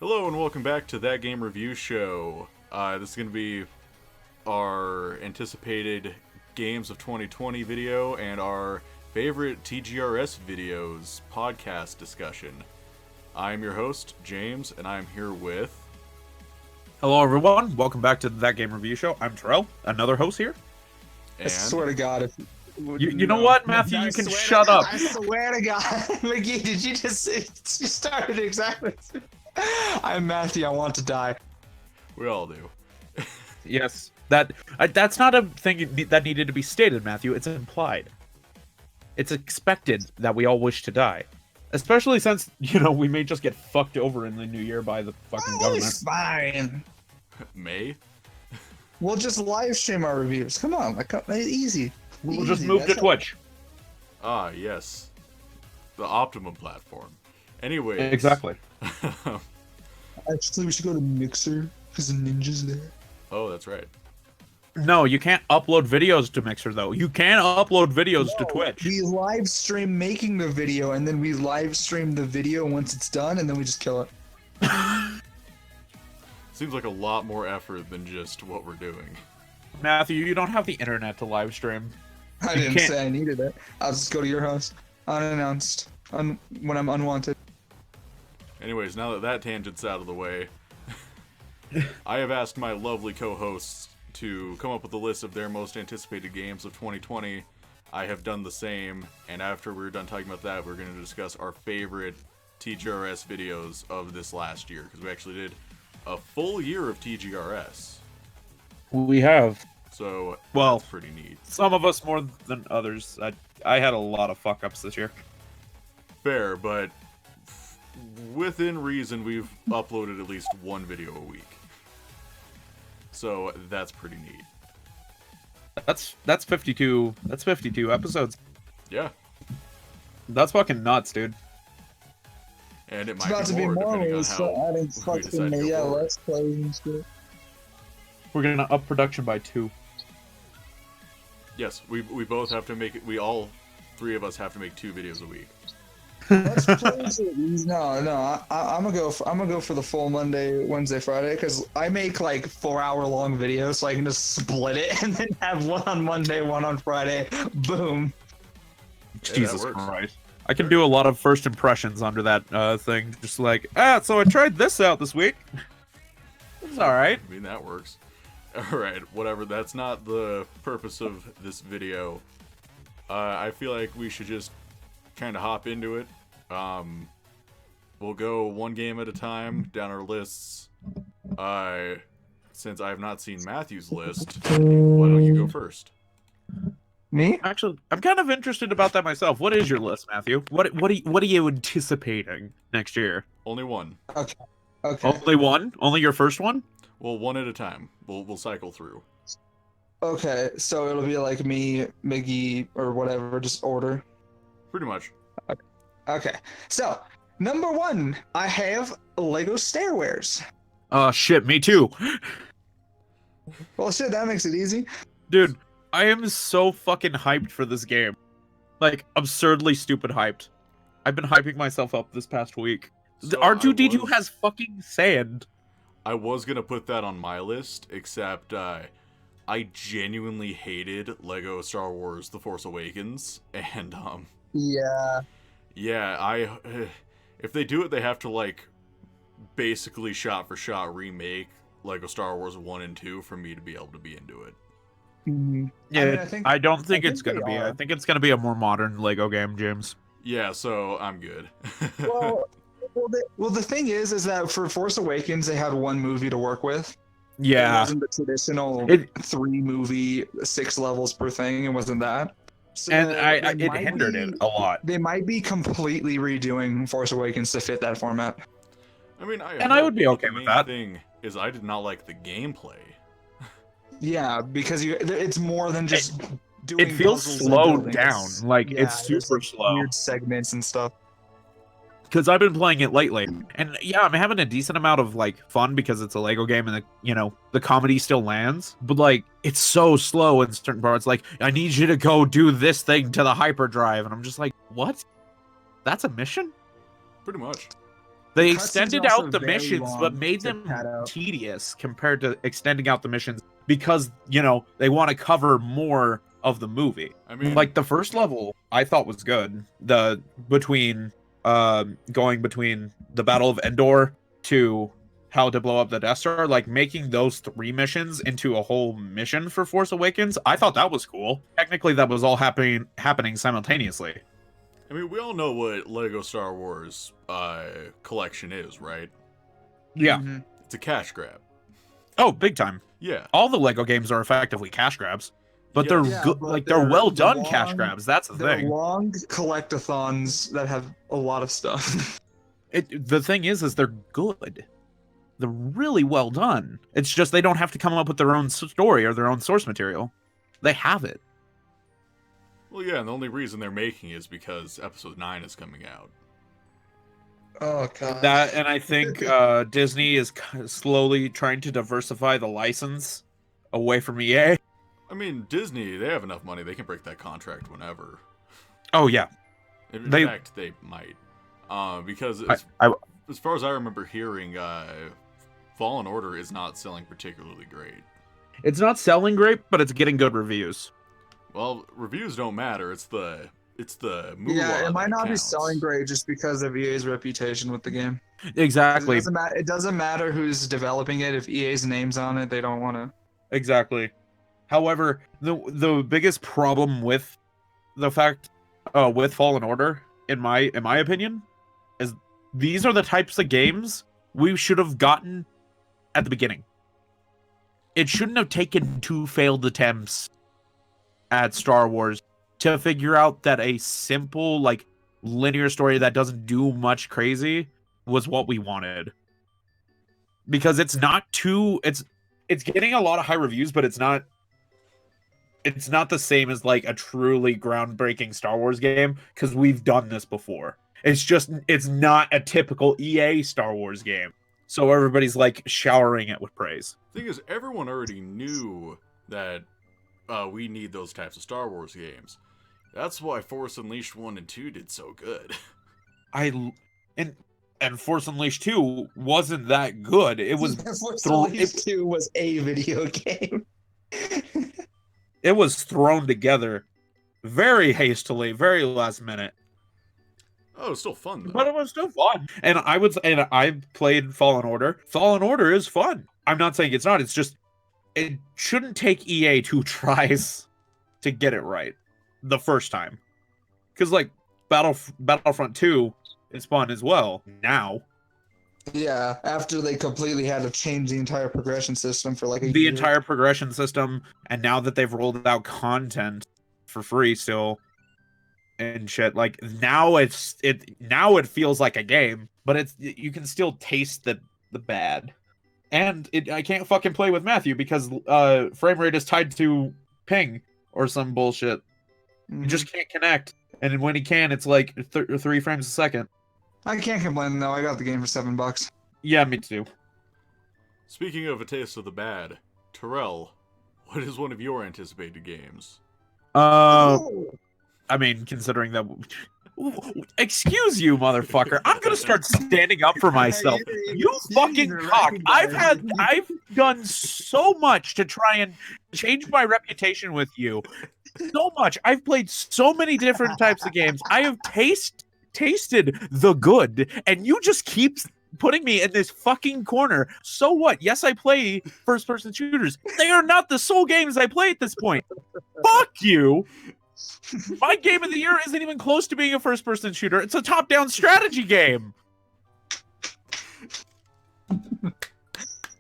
Hello and welcome back to That Game Review Show. This is going to be our anticipated Games of 2020 video and our favorite TGRS videos podcast discussion. I'm your host, James, and I'm here with... Hello everyone, welcome back to That Game Review Show. I'm Terrell, another host here. And... I swear to God, if You know what, Matthew? You can shut up. I swear to God, McGee, did you just you started exactly? I'm Matthew. I want to die. We all do. Yes, that's not a thing that needed to be stated, Matthew. It's implied. It's expected that we all wish to die, especially since we may just get fucked over in the new year by the fucking government. It's fine. May? We'll just live stream our reviews. Come on, easy. We'll just move to Twitch. Ah, yes. The optimum platform. Anyways. Exactly. Actually, we should go to Mixer because the ninja's there. Oh, that's right. No, you can't upload videos to Mixer, though. You can upload videos to Twitch. We live stream making the video, and then we live stream the video once it's done, and then we just kill it. Seems like a lot more effort than just what we're doing. Matthew, you don't have the internet to live stream. I didn't say I needed it. I'll just go to your house, unannounced, when I'm unwanted. Anyways, now that that tangent's out of the way, I have asked my lovely co-hosts to come up with a list of their most anticipated games of 2020. I have done the same, and after we're done talking about that, we're going to discuss our favorite TGRS videos of this last year, because we actually did a full year of TGRS. We have. So, well, that's pretty neat. Some of us more than others. I had a lot of fuck-ups this year. Fair, but within reason, we've uploaded at least one video a week. So, that's pretty neat. That's 52. That's 52 episodes. Yeah. That's fucking nuts, dude. And it It's might about to be be more, more. depending on So how adding we decide to fucking go forward. let's plays and shit. We're gonna up production by 2. Yes, we both have to make it. We all three of us have to make 2 videos a week. Let's plays are easy. No. I'm gonna go for the full Monday, Wednesday, Friday because I make like 4-hour long videos, so I can just split it and then have one on Monday, one on Friday. Boom. Jesus works. Christ. I can do a lot of first impressions under that thing. Just like, so I tried this out this week. It's alright. I mean, that works. Alright, whatever. That's not the purpose of this video. I feel like we should just kind of hop into it. We'll go one game at a time down our lists. Since I have not seen Matthew's list, why don't you go first? Me? Actually, I'm kind of interested about that myself. What is your list, Matthew? What are you anticipating next year? Only one. Okay. Only one? Only your first one? Well, one at a time. We'll cycle through. Okay, so it'll be like me, Miggy, or whatever, just order. Pretty much. Okay, so number 1, I have Lego Stairwares. Shit, me too. Well, shit, that makes it easy. Dude, I am so fucking hyped for this game. Like, absurdly stupid hyped. I've been hyping myself up this past week. So R2-D2 has fucking sand. I was gonna put that on my list, except I genuinely hated Lego Star Wars The Force Awakens, and yeah, if they do it, they have to like basically shot for shot remake Lego Star Wars 1 and 2 for me to be able to be into it. Mm-hmm. Yeah, I don't think it's gonna be. I think it's gonna be a more modern Lego game, James. Yeah, so I'm good. Well, the thing is that for Force Awakens, they had one movie to work with. Yeah. It wasn't the traditional 3 movie, 6 levels per thing. It wasn't that. So and it hindered it a lot. They might be completely redoing Force Awakens to fit that format. I mean, I would be okay with that. The thing is, I did not like the gameplay. Yeah, because it's more than just doing. It feels puzzles and slowed building. down. It's super slow. Weird segments and stuff. Because I've been playing it lately, and yeah, I'm having a decent amount of fun because it's a Lego game, and the comedy still lands. But it's so slow in certain parts. Like, I need you to go do this thing to the hyperdrive, and I'm just like, what? That's a mission? Pretty much. They cutscenes extended are also out the very missions, but long made to them pad out. tedious compared to extending out the missions because, you know, they want to cover more of the movie. I mean, Like the first level I thought was good. The between going between the Battle of Endor to how to blow up the Death Star, like making those 3 missions into a whole mission for Force Awakens, I thought that was cool. Technically that was all happening simultaneously. I mean, we all know what Lego Star Wars collection is, right? Yeah. Mhm. It's a cash grab. Oh, big time. Yeah. All the Lego games are effectively cash grabs, but they're Yes. good. but Like they're well they're done cash long- grabs. That's the They're thing. long collectathons that have a lot of stuff. The thing is they're good. They're really well done. It's just they don't have to come up with their own story or their own source material. They have it. Well, yeah, and the only reason they're making it is because Episode 9 is coming out. Oh god. That, and I think Disney is slowly trying to diversify the license away from EA. I mean, Disney, they have enough money. They can break that contract whenever. Oh yeah, In They- fact, they might. Because I as far as I remember hearing, Fallen Order is not selling particularly great. it's not selling great, but it's getting good reviews. Well, reviews don't matter. It's the moolah Yeah, it might that not be counts. selling great just because of EA's reputation with the game. 'Cause Exactly. It doesn't matter who's developing it. If EA's name's on it, they don't want to. Exactly. However, the biggest problem with the fact with Fallen Order, in my opinion, is these are the types of games we should have gotten at the beginning. It shouldn't have taken 2 failed attempts at Star Wars to figure out that a simple, like, linear story that doesn't do much crazy was what we wanted. Because it's not too it's getting a lot of high reviews, but it's not the same as like a truly groundbreaking Star Wars game because we've done this before. It's not a typical EA Star Wars game. So everybody's like showering it with praise. Thing is, everyone already knew that we need those types of Star Wars games. That's why Force Unleashed 1 and 2 did so good. And Force Unleashed 2 wasn't that good. It was Force throw- Unleashed 2 was a video game. it was thrown together very hastily, very last minute. Oh, it's still fun though. But it was still fun. And I played Fallen Order. Fallen Order is fun. I'm not saying it's not. It's just it shouldn't take EA 2 tries to get it right the first time. Because like Battlefront 2 is fun as well now. Yeah, after they completely had to change the entire progression system for like a The year. entire progression system, and now that they've rolled out content for free still and shit, like now it feels like a game, but you can still taste the bad. And I can't fucking play with Matthew because frame rate is tied to ping or some bullshit. Mhm. You just can't connect. And when he can, it's like 3 frames a second. I can't complain though. I got the game for $7. Yeah, me too. Speaking of a taste of the bad, Terrell, what is one of your anticipated games? I mean, considering that. Excuse you, motherfucker. I'm gonna start standing up for myself. You fucking cock. I've done so much to try and change my reputation with you. So much. I've played so many different types of games. I have tasted the good, and you just keep putting me in this fucking corner. So what? Yes, I play first-person shooters. They are not the sole games I play at this point. Fuck you. My game of the year isn't even close to being a first-person shooter. It's a top-down strategy game.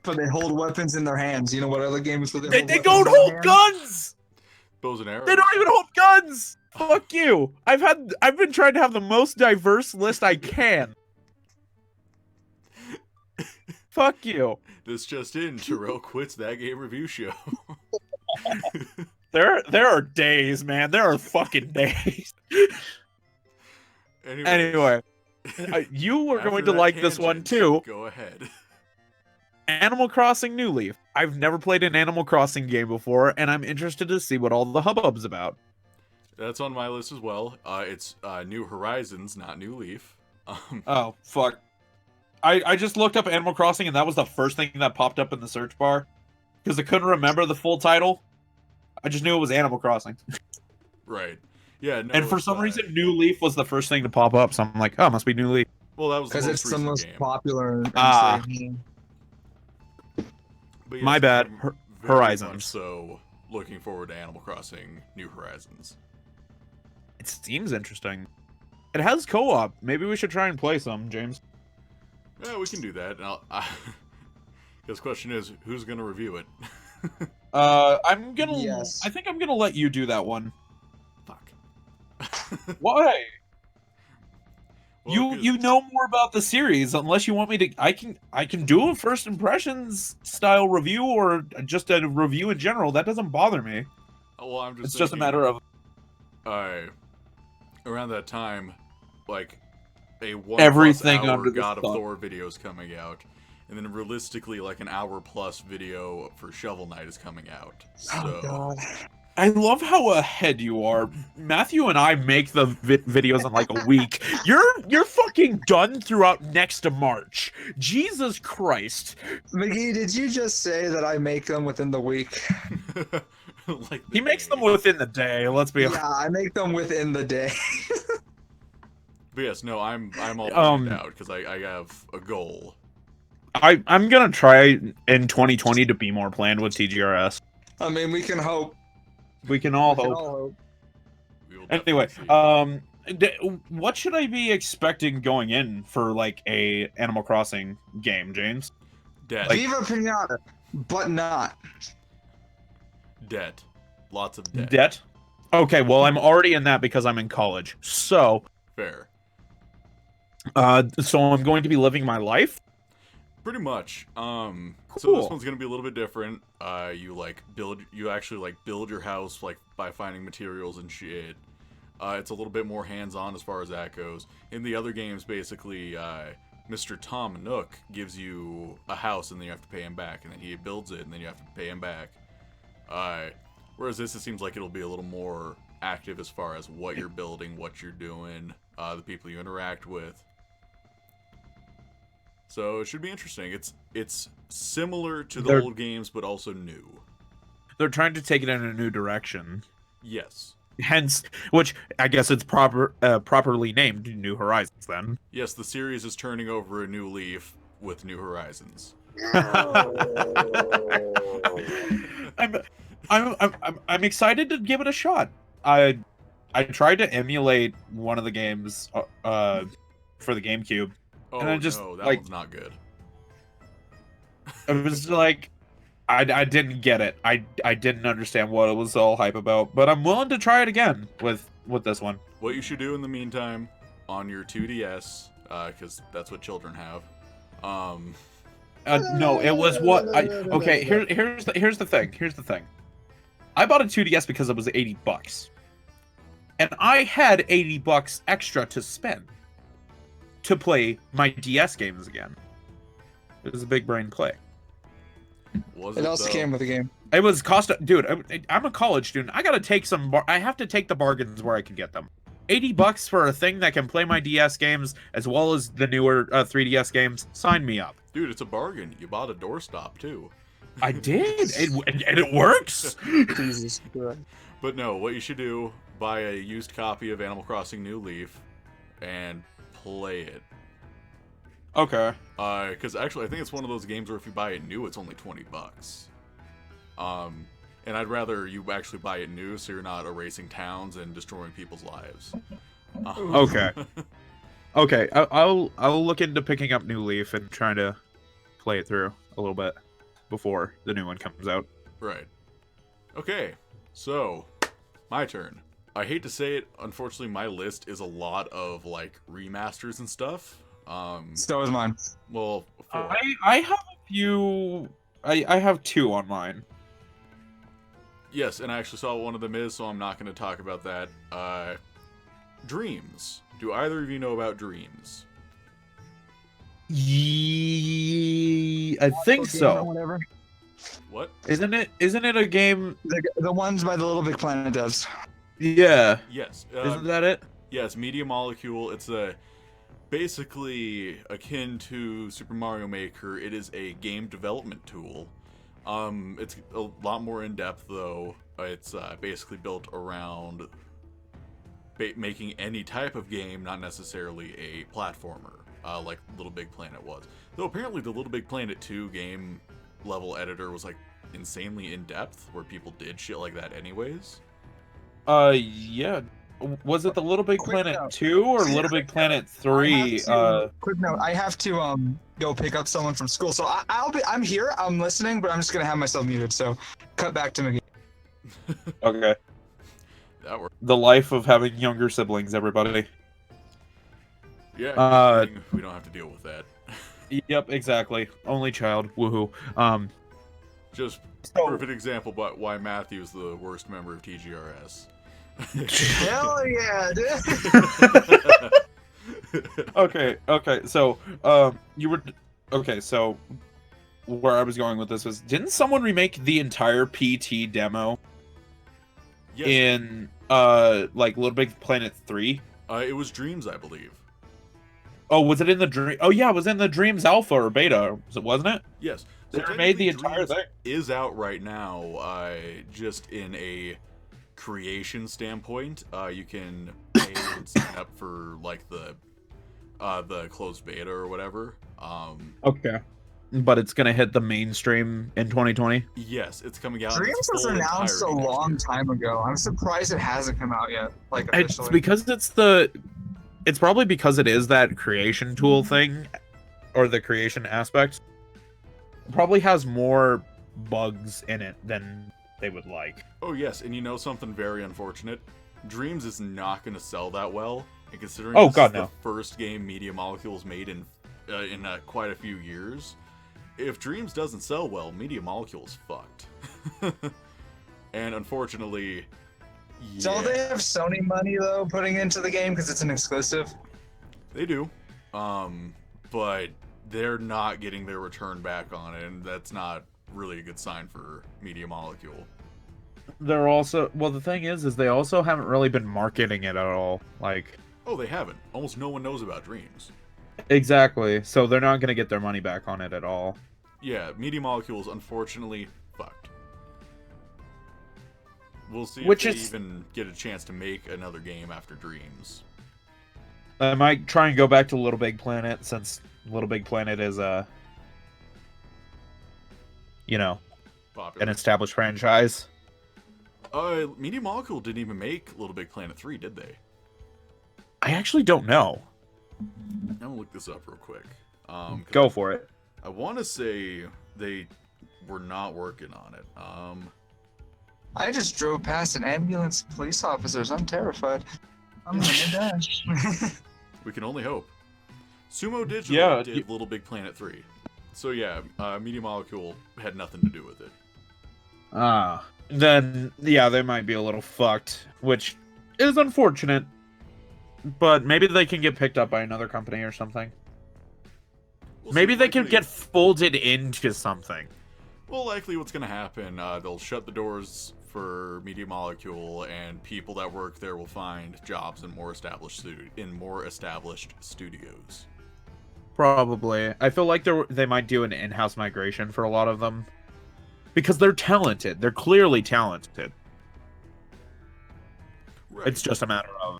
But they hold weapons in their hands. You know what other games where They hold weapons don't in their hold hands? guns. Bows and arrows. They don't even hold guns. Fuck you. I've been trying to have the most diverse list I can. Fuck you. This just in, Terrell quits that game review show. There are days, man. There are fucking days. Anyway, you were after going to that like this one tangent, too. Go ahead. Animal Crossing New Leaf. I've never played an Animal Crossing game before, and I'm interested to see what all the hubbub's about. That's on my list as well. It's New Horizons, not New Leaf. Oh, fuck. I just looked up Animal Crossing, and that was the first thing that popped up in the search bar because I couldn't remember the full title. I just knew it was Animal Crossing. Right. Yeah. No. And for some reason, New Leaf was the first thing to pop up. So I'm like, oh, it must be New Leaf. Well, that was the Because most it's the recent most game. popular. Ah. But yes, My bad. I'm very Horizons. much so looking forward to Animal Crossing New Horizons. It seems interesting. It has co-op. Maybe we should try and play some, James. Yeah, we can do that. This question is, who's gonna review it? I'm gonna. Yes. I think I'm gonna let you do that one. Fuck. Why? Well, You know more about the series. Unless you want me to, I can do a first impressions style review or just a review in general. That doesn't bother me. Well, I'm just. It's just a thinking, matter of. Around that time, like a 1+ Everything hour under the God of sun. Thor videos coming out, and then realistically, like an hour plus video for Shovel Knight is coming out. So. Oh God. I love how ahead you are. Matthew and I make the videos in like a week. You're fucking done throughout next to March. Jesus Christ. McGee, did you just say that I make them within the week? Like He makes them within the day. Let's be honest. Yeah, I make them within the day. But yes, no, I'm all planned out because I have a goal. I'm gonna try in 2020 to be more planned with TGRS. I mean, we can hope. We can all We can hope. all hope. We will Anyway, definitely see. what should I be expecting going in for like a Animal Crossing game, James? Debt. Viva Pinata, but not. Debt. Lots of debt. Debt? Okay, well I'm already in that because I'm in college. So, Fair. so I'm going to be living my life. Pretty much. So Cool. this one's gonna be a little bit different. You actually build your house like by finding materials and shit. It's a little bit more hands-on as far as that goes. In the other games, basically, Mr. Tom Nook gives you a house and then you have to pay him back, and then he builds it and then you have to pay him back. Whereas this, it seems like it'll be a little more active as far as what you're building, what you're doing, the people you interact with. So it should be interesting. It's similar to the old games, but also new. They're trying to take it in a new direction. Yes. Hence, which I guess it's properly named New Horizons. Then. Yes, the series is turning over a new leaf with New Horizons. I'm excited to give it a shot. I tried to emulate one of the games for the GameCube. Oh, and I just, no, that like- one's not good. It was like I didn't get it. I didn't understand what it was all hype about, but I'm willing to try it again with this one. What you should do in the meantime on your 2DS, because that's what children have. No, it was what I okay. Here's the thing. Here's the thing. I bought a 2DS because it was $80, and I had $80 extra to spend to play my DS games again. It was a big brain play. Was It also though? came with a game. It was dude. I'm a college student. I gotta take I have to take the bargains where I can get them. $80 for a thing that can play my DS games as well as the newer 3DS games. Sign me up. Dude, it's a bargain. You bought a doorstop too. I did, and it works. Jesus Christ. But no, what you should do: buy a used copy of Animal Crossing New Leaf and play it. Okay. Because actually, I think it's one of those games where if you buy it new, it's only $20. And I'd rather you actually buy it new, so you're not erasing towns and destroying people's lives. Okay. Okay. I'll look into picking up New Leaf and trying to play it through a little bit before the new one comes out. Right. Okay. So, my turn. I hate to say it, unfortunately, my list is a lot of remasters and stuff. So is mine. Well, 4. I have a few. I have 2 on mine. Yes, and I actually saw what one of them is, so I'm not going to talk about that. Dreams. Do either of you know about Dreams? I think so. Whatever. What? Isn't it a game? The ones by the Little Big Planet devs. Yeah. Yes. Isn't that it? Yes, Media Molecule. It's a basically akin to Super Mario Maker. It is a game development tool. It's a lot more in depth though. It's basically built around making any type of game, not necessarily a platformer, like Little Big Planet was. Though apparently the Little Big Planet 2 game level editor was like insanely in depth, where people did shit like that anyways. Yeah. Was it the Little Big Planet 2 or Little Big Planet 3? Quick note. I have to go pick up someone from school, so I'm here. I'm listening, but I'm just gonna have myself muted. So, cut back to McGee. Okay. That worked. The life of having younger siblings, everybody. Yeah, we don't have to deal with that. Yep, exactly. Only child. Woohoo. Just So- perfect example, but why Matthew is the worst member of TGRS. Hell yeah, dude. Okay. So, you were okay. So, where I was going with this was, didn't someone remake the entire PT demo Yes, in like Little Big Planet 3? it was Dreams, I believe. Oh, was it in the Dream? Oh yeah, it was in the Dreams Alpha or Beta, wasn't it? Yes, They remade the technically entire Dreams thing. is out right now. Just in a creation standpoint, you can pay and sign up for like the closed beta or whatever. Okay. But it's gonna hit the mainstream in 2020. Yes, it's coming out. in Dreams its was full announced a entirety next long year. time ago. I'm surprised it hasn't come out yet, like It's officially. because it's probably because it is that creation tool thing, or the creation aspect. It probably has more bugs in it than they would like. Oh yes, and you know something very unfortunate? Dreams is not going to sell that well, and considering Oh, this God, is the no. first game Media Molecules made in quite a few years, if Dreams doesn't sell well, Media Molecules fucked. And unfortunately, yeah, Don't they have Sony money though putting into the game because it's an exclusive? they do, but they're not getting their return back on it, and that's not really a good sign for Media Molecule. They're also the thing is they also haven't really been marketing it at all. Like Oh, they haven't. Almost no one knows about Dreams. exactly, so they're not gonna get their money back on it at all. Yeah, Media Molecules, unfortunately, fucked. We'll see Which if they is- even get a chance to make another game after Dreams. I might try and go back to Little Big Planet since Little Big Planet is Popular. an established franchise. Media Molecule didn't even make Little Big Planet 3, did they? I actually don't know. I'm gonna look this up real quick. 'Cause Go for it. I want to say they were not working on it. I just drove past an ambulance of police officers. I'm terrified. I'm gonna dash. We can only hope. Sumo Digital Yeah, did Little Big Planet 3. So yeah, Media Molecule had nothing to do with it. Then yeah, they might be a little fucked, which is unfortunate. But maybe they can get picked up by another company or something. We'll Maybe see. they can Likely- get folded into something. Well, likely what's going to happen, they'll shut the doors for Media Molecule, and people that work there will find jobs in more established studios. Probably. I feel like they might do an in-house migration for a lot of them. Because they're talented. They're clearly talented. Right. It's just a matter of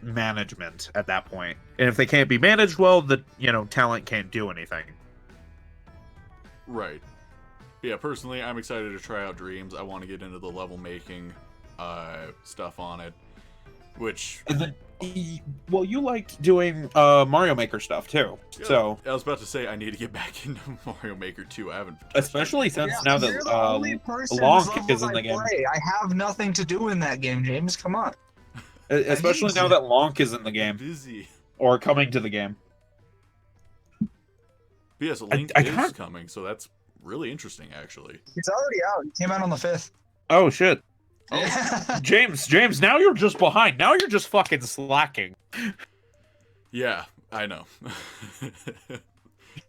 management at that point. And if they can't be managed well, the talent can't do anything. Right. But yeah, personally, I'm excited to try out Dreams. I want to get into the level making stuff on it, which... And then, well, you liked doing Mario Maker stuff too. Yeah, So, I was about to say I need to get back into Mario Maker 2. I haven't... especially since Yeah, now you're that the only person Lonk whose is in levels the I game. play. I have nothing to do in that game, James. Come on. Especially now that Lonk is in the game Busy. or coming to the game. But yeah, so Link I is can't- coming, so that's really interesting, actually. It's already out. It came out on the 5th. Oh shit. Oh. James, now you're just behind. Now you're just fucking slacking. Yeah, I know.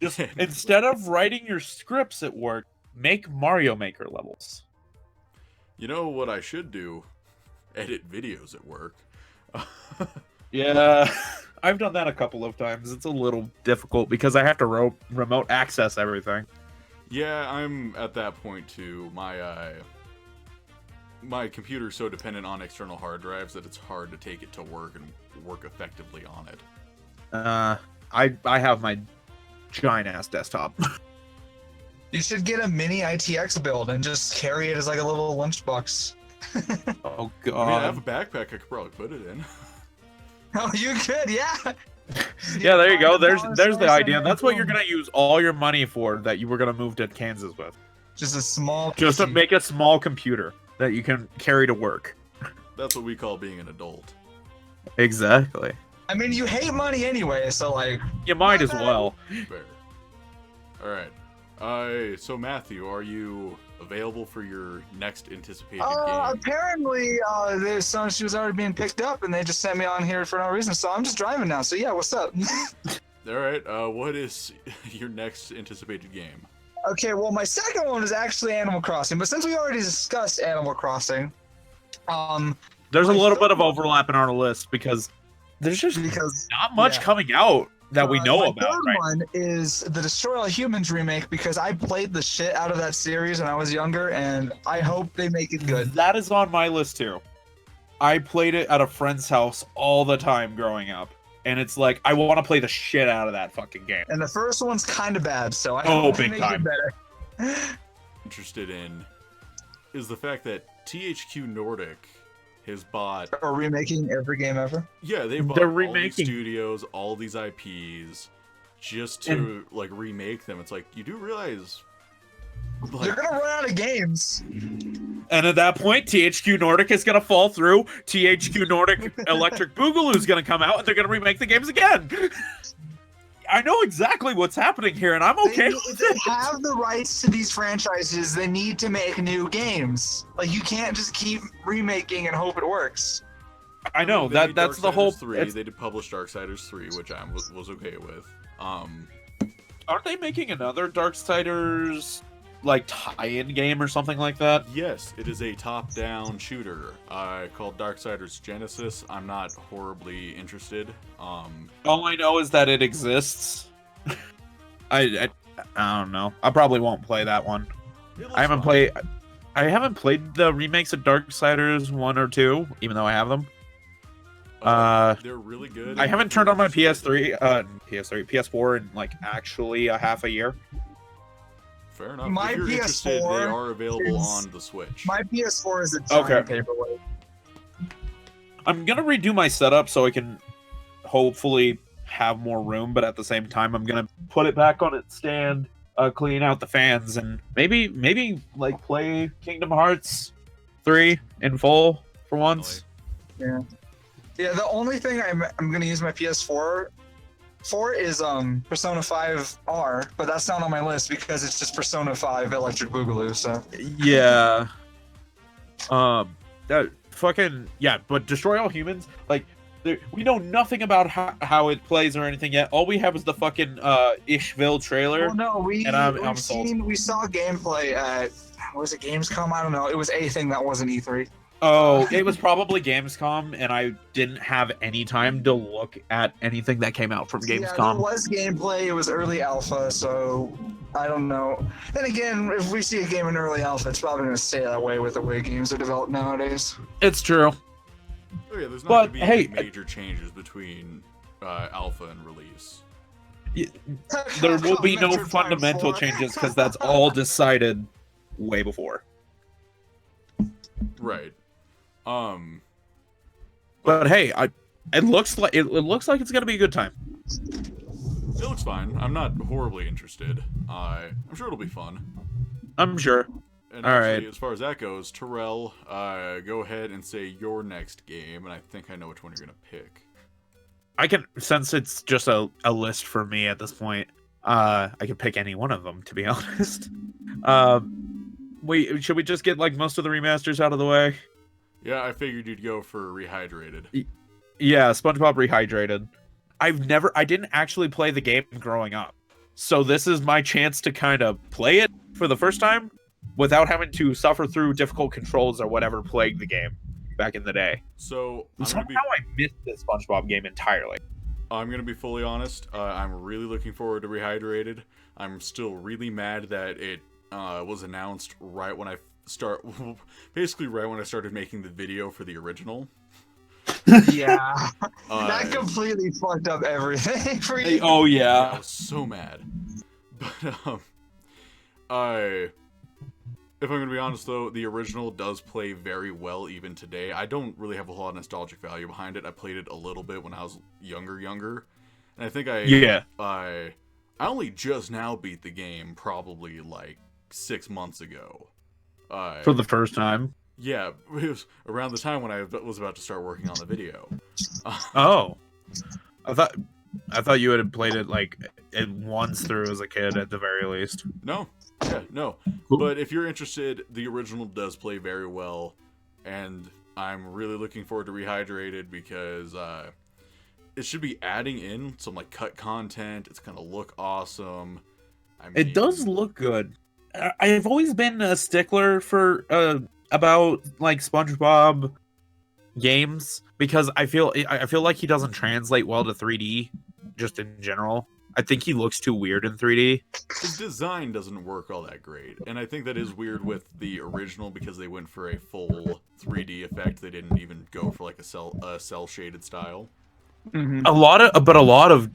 Just instead of writing your scripts at work, make Mario Maker levels. You know what I should do? Edit videos at work. Yeah. I've done that a couple of times. It's a little difficult because I have to remote access everything. Yeah, I'm at that point too. My computer's so dependent on external hard drives that it's hard to take it to work and work effectively on it. I have my giant ass desktop. You should get a mini ITX build and just carry it as like a little lunchbox. Oh I mean, I god. have a backpack I could probably put it in. Oh, you could, yeah. Yeah, there you go. There's the idea. That's what you're gonna use all your money for that you were gonna move to Kansas with. Just a small. Just to PC. make a small computer that you can carry to work. That's what we call being an adult. Exactly. I mean, you hate money anyway, so like. You might as well. Fair. Alright. So Matthew, are you available for your next anticipated game? Apparently, she was already being picked up, and they just sent me on here for no reason. So I'm just driving now. So yeah, what's up? Alright, what is your next anticipated game? Okay, well, my second one is actually Animal Crossing, but since we already discussed Animal Crossing, There's a my little third bit of overlap in our list because there's just because not much yeah. coming out that we know my about. third Right? one is the Destroy All Humans remake because I played the shit out of that series when I was younger, and I hope they make it good. That is on my list too. I played it at a friend's house all the time growing up, and it's like I want to play the shit out of that fucking game. And the first one's kind of bad, so I Oh, hope they big make time. it better. Interested in is the fact that THQ Nordic has bought. Or remaking every game ever. Yeah, they've bought They're all these remaking. studios, all these IPs, just to like remake them. It's like you do realize, like, They're gonna run out of games. And at that point, THQ Nordic is gonna fall through. THQ Nordic Electric Boogaloo is gonna come out, and they're gonna remake the games again. I know exactly what's happening here, and I'm okay with They it. have the rights to these franchises. They need to make new games. Like you can't just keep remaking and hope it works. I know they made that's the whole. Darksiders 3. They did publish Darksiders 3, which I was okay with. Aren't they making another Darksiders like tie-in game or something like that? Yes, it is a top-down shooter called Darksiders Genesis. I'm not horribly interested. All I know is that it exists. I don't know. I probably won't play that one. I haven't played the remakes of Darksiders 1 or 2, even though I have them. They're really good. I haven't turned on my PS4 in like actually a half a year. Fair enough. My if you're interested, they PS4 are available is- on the Switch. My PS4 is a giant Okay. paperweight. I'm gonna redo my setup so I can hopefully have more room, but at the same time, I'm gonna put it back on its stand, clean out the fans, and maybe like play Kingdom Hearts 3 in full for once. Yeah. Yeah, the only thing I'm gonna use my PS4 for is Persona 5 R, but that's not on my list because it's just Persona 5 Electric Boogaloo. So Yeah. That fucking yeah, but Destroy All Humans, like we know nothing about how it plays or anything yet. All we have is the fucking Ishville trailer. well, no, I'm sold. we saw gameplay at was it Gamescom? I don't know. It was a thing that wasn't E3. Oh, it was probably Gamescom, and I didn't have any time to look at anything that came out from Yeah, there Gamescom. was gameplay. It was early alpha, so I don't know. Then again, if we see a game in early alpha, it's probably going to stay that way with the way games are developed nowadays. It's true. Oh yeah, there's not But, going to be hey, any major changes between alpha and release. There will be no Metroid Prime fundamental 4. changes because that's all decided way before. Right. But hey, it looks like it's gonna be a good time. It looks fine. I'm not horribly interested. I'm sure it'll be fun. I'm sure. And All actually, right. as far as that goes, Terrell, go ahead and say your next game, and I think I know which one you're gonna pick. I can, since it's just a list for me at this point, I can pick any one of them, to be honest. Should we just get like most of the remasters out of the way? Yeah, I figured you'd go for Rehydrated. Yeah, SpongeBob Rehydrated. I didn't actually play the game growing up. So this is my chance to kind of play it for the first time without having to suffer through difficult controls or whatever plagued the game back in the day. So I'm gonna Somehow be I missed this SpongeBob game entirely. I'm gonna be fully honest. I'm really looking forward to Rehydrated. I'm still really mad that it was announced right when I basically right when I started making the video for the original. Yeah, that Uh, completely fucked up everything for you. Oh yeah, I yeah. was so mad. But I if I'm gonna be honest though, the original does play very well even today. I don't really have a whole lot of nostalgic value behind it. I played it a little bit when I was younger, and I think Yeah. I only just now beat the game probably like 6 months ago. For the first time. Yeah, it was around the time when I was about to start working on the video. Oh. I thought I thought you had played it like it once through as a kid at the very least. No, yeah, no. Cool. But if you're interested, the original does play very well, and I'm really looking forward to Rehydrated because it should be adding in some like cut content. It's gonna look awesome. I mean, It does look good. I've always been a stickler for about like SpongeBob games because I feel like he doesn't translate well to 3D just in general. I think he looks too weird in 3D. His design doesn't work all that great, and I think that is weird with the original because they went for a full 3D effect. They didn't even go for like a cell shaded style. Mhm. A lot of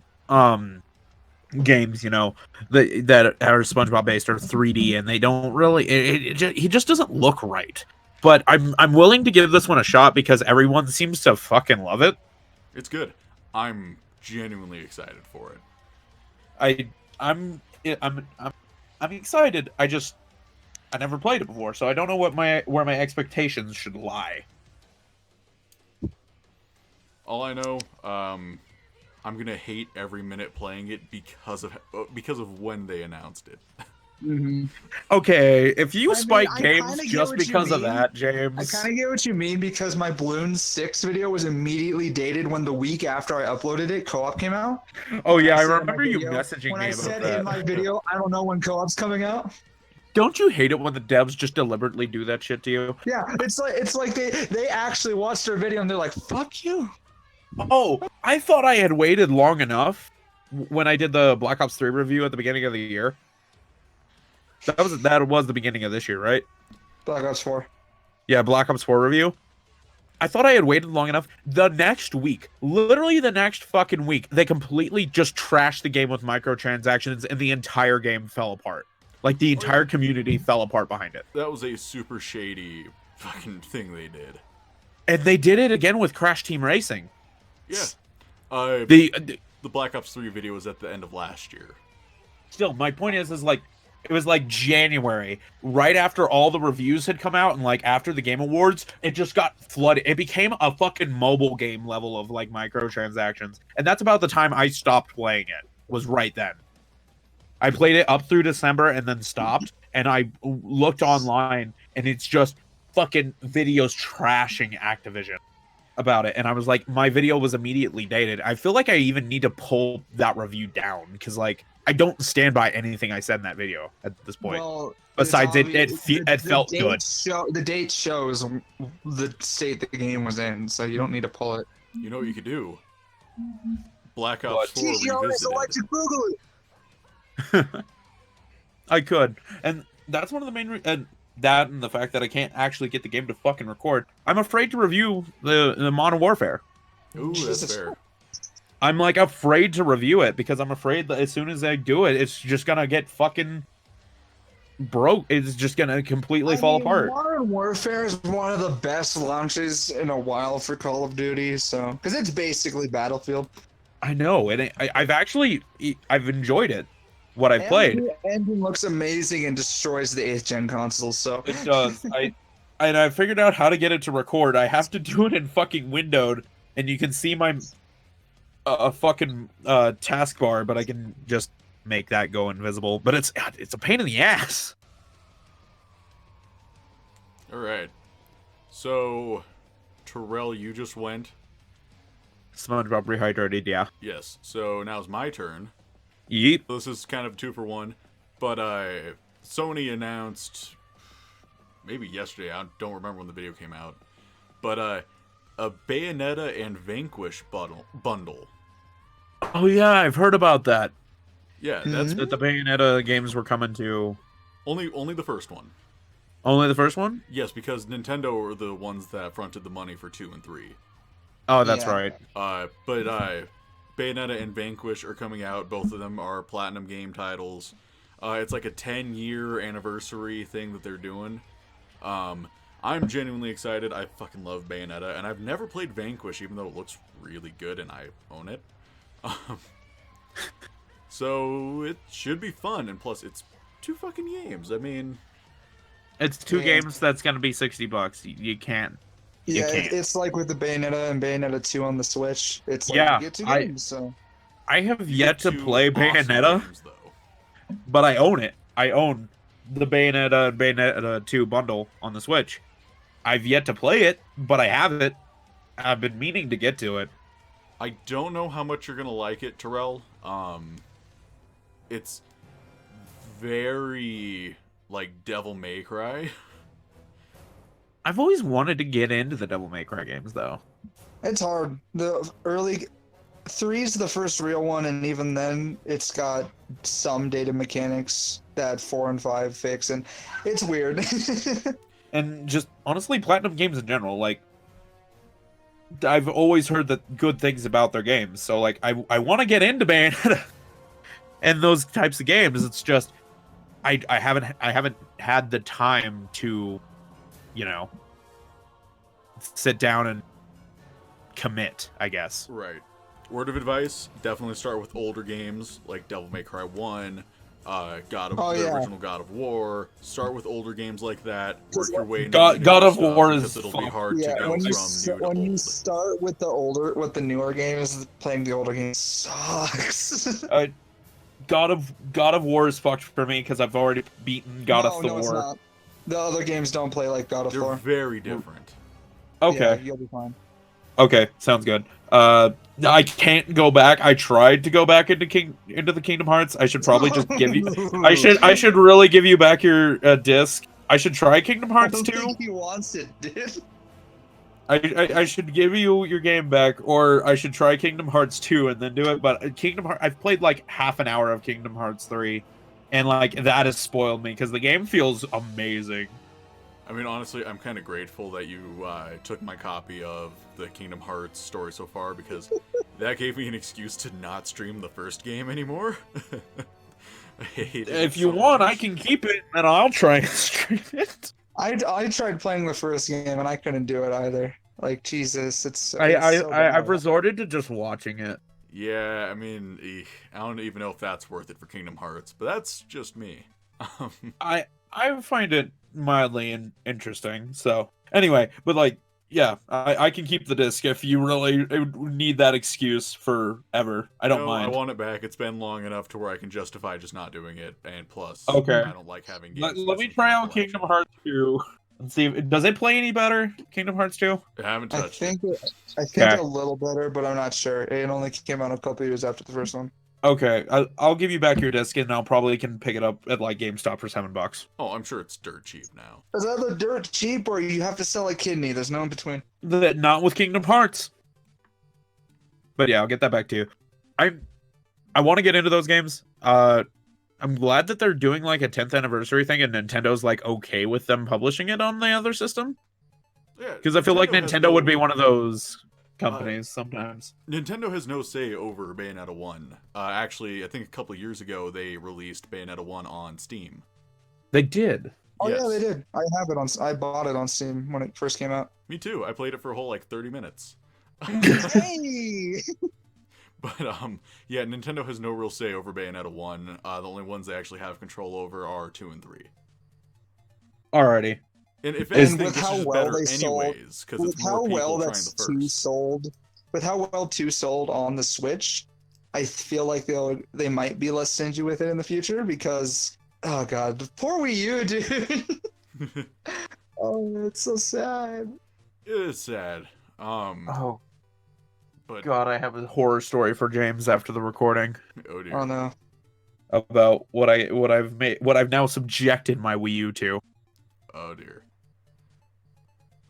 games, you know, that are SpongeBob based are 3D and they don't really he just doesn't look right. But I'm willing to give this one a shot because everyone seems to fucking love it. It's good. I'm genuinely excited for it. I'm excited. I never played it before, so I don't know where my expectations should lie. All I know, I'm gonna hate every minute playing it because of when they announced it. Mhm. Okay, if you I mean, spike I games kinda get just what you because of mean. that, I James. kind of get what you mean because my Bloons 6 video was immediately dated when the week after I uploaded it, co-op came out. Oh When yeah, I said in my remember you video- messaging when me I about said that. in my video, I don't know when co-op's coming out. Don't you hate it when the devs just deliberately do that shit to you? Yeah, it's like they actually watched our video and they're like, "Fuck you." Oh, I thought I had waited long enough when I did the Black Ops 3 review at the beginning of the year. That was the beginning of this year, right? Black Ops 4. Yeah, Black Ops 4 review. I thought I had waited long enough. The next week, literally the next fucking week, they completely just trashed the game with microtransactions and the entire game fell apart. Like the entire community fell apart behind it. That was a super shady fucking thing they did. And they did it again with Crash Team Racing. Yeah. The The Black Ops 3 video was at the end of last year. still, my point is like it was like January, right after all the reviews had come out and like after the Game Awards, it just got flooded. It became a fucking mobile game level of like microtransactions. And that's about the time I stopped playing it. Was right then. I played it up through December and then stopped, and I looked online and it's just fucking videos trashing Activision about it, and I was like, my video was immediately dated. I feel like I even need to pull that review down because like I don't stand by anything I said in that video at this point. Well, Besides, it's obvious- it felt date good. The date shows the state the game was in, so you don't need to pull it. You know what you could do? Black Ops 4 TGRS Revisited. electric boogaloo. I could, and that's one of the main and that and the fact that I can't actually get the game to fucking record. I'm afraid to review the Modern Warfare. Ooh, that's Jesus. fair. I'm like afraid to review it because I'm afraid that as soon as I do it, it's just gonna get fucking broke. It's just gonna completely fall apart. Modern Warfare is one of the best launches in a while for Call of Duty, so because it's basically Battlefield. I know, and I've enjoyed it. What I played, And the engine looks amazing and destroys the 8th gen consoles. So it does. I figured out how to get it to record. I have to do it in fucking windowed, and you can see my fucking taskbar, but I can just make that go invisible. But it's a pain in the ass. All right. So, Terrell, you just went. SpongeBob Rehydrated, yeah. Yes. So now it's my turn. Yeep. This is kind of 2 for 1, but Sony announced maybe yesterday. I don't remember when the video came out, but a Bayonetta and Vanquish bundle. Oh yeah, I've heard about that. Yeah, that's That the Bayonetta games were coming to only the first one. only the first one. Yes, because Nintendo were the ones that fronted the money for 2 and 3. Oh, that's Yeah. right. But Bayonetta and Vanquish are coming out. Both of them are Platinum game titles. It's like a 10-year anniversary thing that they're doing. I'm genuinely excited. I fucking love Bayonetta, and I've never played Vanquish, even though it looks really good and I own it. So it should be fun, and plus it's 2 fucking games. I mean, It's 2 Yeah. games that's gonna be $60. You can't. You Yeah, can't. it's like with the Bayonetta and Bayonetta 2 on the Switch. It's like Yeah, you get 2 I- games, so I have you yet get to 2 play awesome Bayonetta, games, though. but I own it. I own the Bayonetta and Bayonetta 2 bundle on the Switch. I've yet to play it, but I have it. I've been meaning to get to it. I don't know how much you're gonna like it, Terrell. It's very like Devil May Cry. I've always wanted to get into the Devil May Cry games, though. it's hard. The early 3's the first real one, and even then, it's got some data mechanics that 4 and 5 fix, and it's weird. And just honestly, Platinum games in general, like I've always heard that good things about their games. So like I want to get into Bayonetta and those types of games. It's just I haven't had the time to, you know, sit down and commit, I guess. Right. Word of advice: definitely start with older games like Devil May Cry 1, God of Oh, the yeah. original God of War. Start with older games like that. Work your way into God- the God newer of stuff, War because is it'll fun. be hard to Yeah, go when from you new to when you old. start with the newer games, playing the older games sucks. God of War is fucked for me because I've already beaten God of No, it's Thor. not. The other games don't play like God of They're Thor. very different. Okay. Yeah, you'll be fine. Okay, sounds good. I can't go back. I tried to go back into the Kingdom Hearts. I should probably just give you. I should really give you back your disc. I should try Kingdom I Hearts don't 2. think he wants it, dude. I should give you your game back, or I should try Kingdom Hearts 2 and then do it. But Kingdom Hearts, I've played like half an hour of Kingdom Hearts 3, and like that has spoiled me because the game feels amazing. I mean, honestly, I'm kind of grateful that you took my copy of the Kingdom Hearts story so far, because that gave me an excuse to not stream the first game anymore. I hated it If you so want, I much. can keep it, and I'll try and stream it. I tried playing the first game and I couldn't do it either. Like Jesus, it's so bad. I've resorted to just watching it. Yeah, I mean, I don't even know if that's worth it for Kingdom Hearts, but that's just me. I find it mildly interesting. So anyway, but like, yeah, I can keep the disc if you really need that excuse forever. I don't No, mind. I want it back. It's been long enough to where I can justify just not doing it, and plus, Okay. I don't like having games. Let me missing try from my out collection. Kingdom Hearts 2 and see if does it play any better. Kingdom Hearts 2. I haven't I touched think it. I think Okay. a little better, but I'm not sure. It only came out a couple years after the first one. Okay, I'll give you back your disc, and I'll probably can pick it up at like GameStop for $7. Oh, I'm sure it's dirt cheap now. Is that the dirt cheap or you have to sell a kidney? There's no in between. Not with Kingdom Hearts. But yeah, I'll get that back to you. I want to get into those games. I'm glad that they're doing like a 10th anniversary thing, and Nintendo's like okay with them publishing it on the other system. Yeah, Because I feel like has Nintendo no- would be one of those companies sometimes. Nintendo has no say over Bayonetta 1. Actually, I think a couple years ago they released Bayonetta 1 on Steam. They did. Oh Yes. yeah, they did. I have it on. I bought it on Steam when it first came out. Me too. I played it for a whole like 30 minutes. Hey! But yeah, Nintendo has no real say over Bayonetta 1. The only ones they actually have control over are 2 and 3. Alrighty. And if And anything, with this how is well better they sold- anyways, because With it's how more people well trying that's the two first. sold, with how well two sold on the Switch, I feel like they might be less stingy with it in the future because oh god, the poor Wii U, dude. Oh, it's so sad. It is sad. Oh But god, I have a horror story for James after the recording oh dear. Oh no. about what I've now subjected my Wii U to. Oh dear.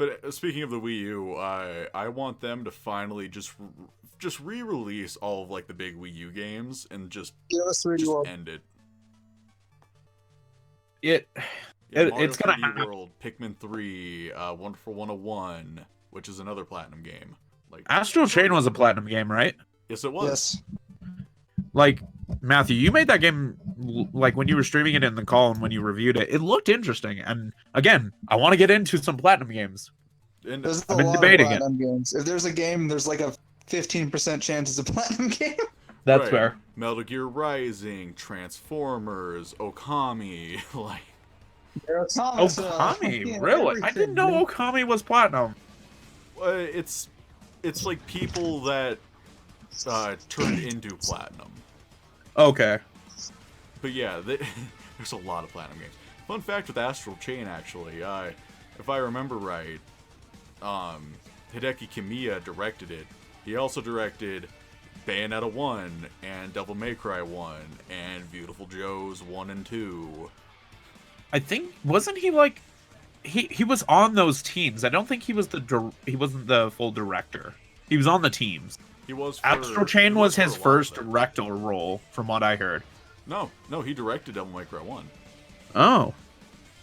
But speaking of the Wii U, I want them to finally just re-release all of like the big Wii U games and just Give us 3D World. end it. Mario It's gonna 3D happen. World, Pikmin 3, Wonderful 101, which is another platinum game. Like Astral Chain was a platinum game, right? yes, it was. Yes. Like, Matthew, you made that game, like, when you were streaming it in the call and when you reviewed it, it looked interesting. And, again, I want to get into some platinum games. And There's I've a been lot debating of it. platinum games. If there's a game, there's like a 15% chance it's a platinum game. That's right, fair. Metal Gear Rising, Transformers, Okami, like Okami, really? I didn't know Okami was platinum. it's like people that turned into platinum. Okay. But yeah, there's a lot of platinum games. Fun fact with Astral Chain, actually, if I remember right, Hideki Kamiya directed it. He also directed Bayonetta 1 and Devil May Cry 1 and Beautiful Joe's 1 and 2. I think, wasn't he, like, he was on those teams. I don't think he was he wasn't the full director. He was on the teams. He was Astral Chain was his for a while first there. director role, from what I heard. No, he directed Devil May Cry 1. Oh.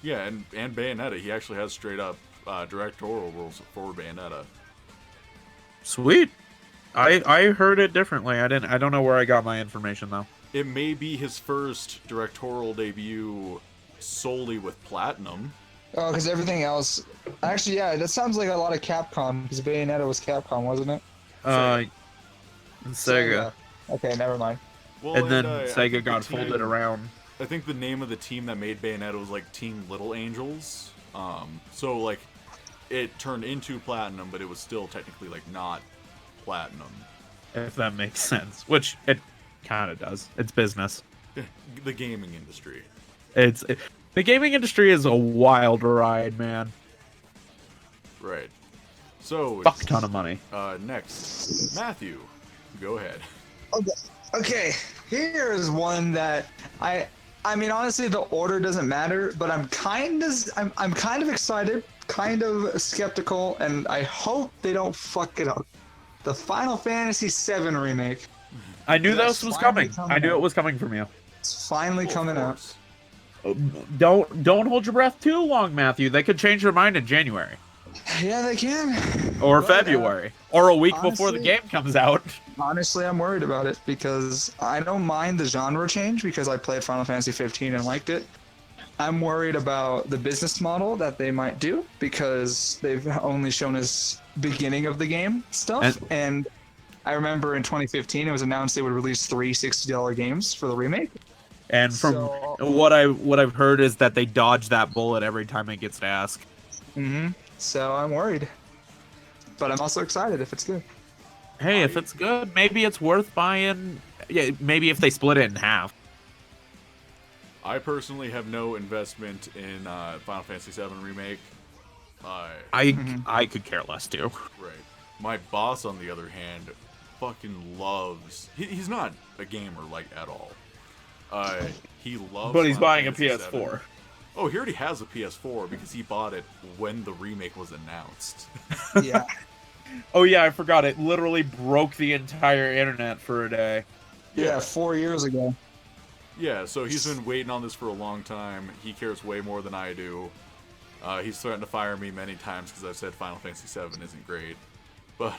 Yeah, and Bayonetta. He actually has straight up directorial roles for Bayonetta. Sweet. I heard it differently. I don't know where I got my information though. It may be his first directorial debut solely with Platinum. Oh, because everything else. Actually, yeah, that sounds like a lot of Capcom. Because Bayonetta was Capcom, wasn't it? Sega. Okay, never mind. Well, And then I Sega think got the team- folded around. I think the name of the team that made Bayonetta was like Team Little Angels. So like it turned into Platinum, but it was still technically like not Platinum. If that makes sense. Which it kind of does. It's business. The gaming industry. The gaming industry is a wild ride, man. Right. So Fuck ton of money. next, Matthew, go ahead. Okay, here is one that I mean, honestly, the order doesn't matter, but I'm kind of excited, kind of skeptical, and I hope they don't fuck it up. The Final Fantasy VII remake. I knew That's this was finally coming. coming I knew out. it was coming from you. It's finally coming Of out. course. Don't hold your breath too long, Matthew. They could change their mind in January Yeah, they can. or But, February or a week before the honestly- game comes out. Honestly, I'm worried about it because I don't mind the genre change because I played Final Fantasy 15 and liked it. I'm worried about the business model that they might do because they've only shown us beginning of the game stuff. And I remember in 2015 it was announced they would release 3 $60 games for the remake. And from So- what I've heard is that they dodge that bullet every time it gets to ask. So I'm worried. But I'm also excited if it's good. Hey, if it's good, maybe it's worth buying. Yeah, maybe if they split it in half. I personally have no investment in Final Fantasy VII Remake. I could care less too. Right. My boss, on the other hand, fucking loves. He's not a gamer like at all. He loves. But he's Final buying a Fantasy PS4. VII. Oh, he already has a PS4 because he bought it when the remake was announced. Yeah. Oh yeah, I forgot. It literally broke the entire internet for a day. Yeah, 4 years ago. Yeah, so he's been waiting on this for a long time. He cares way more than I do. He's threatened to fire me many times because I've said Final Fantasy VII isn't great. But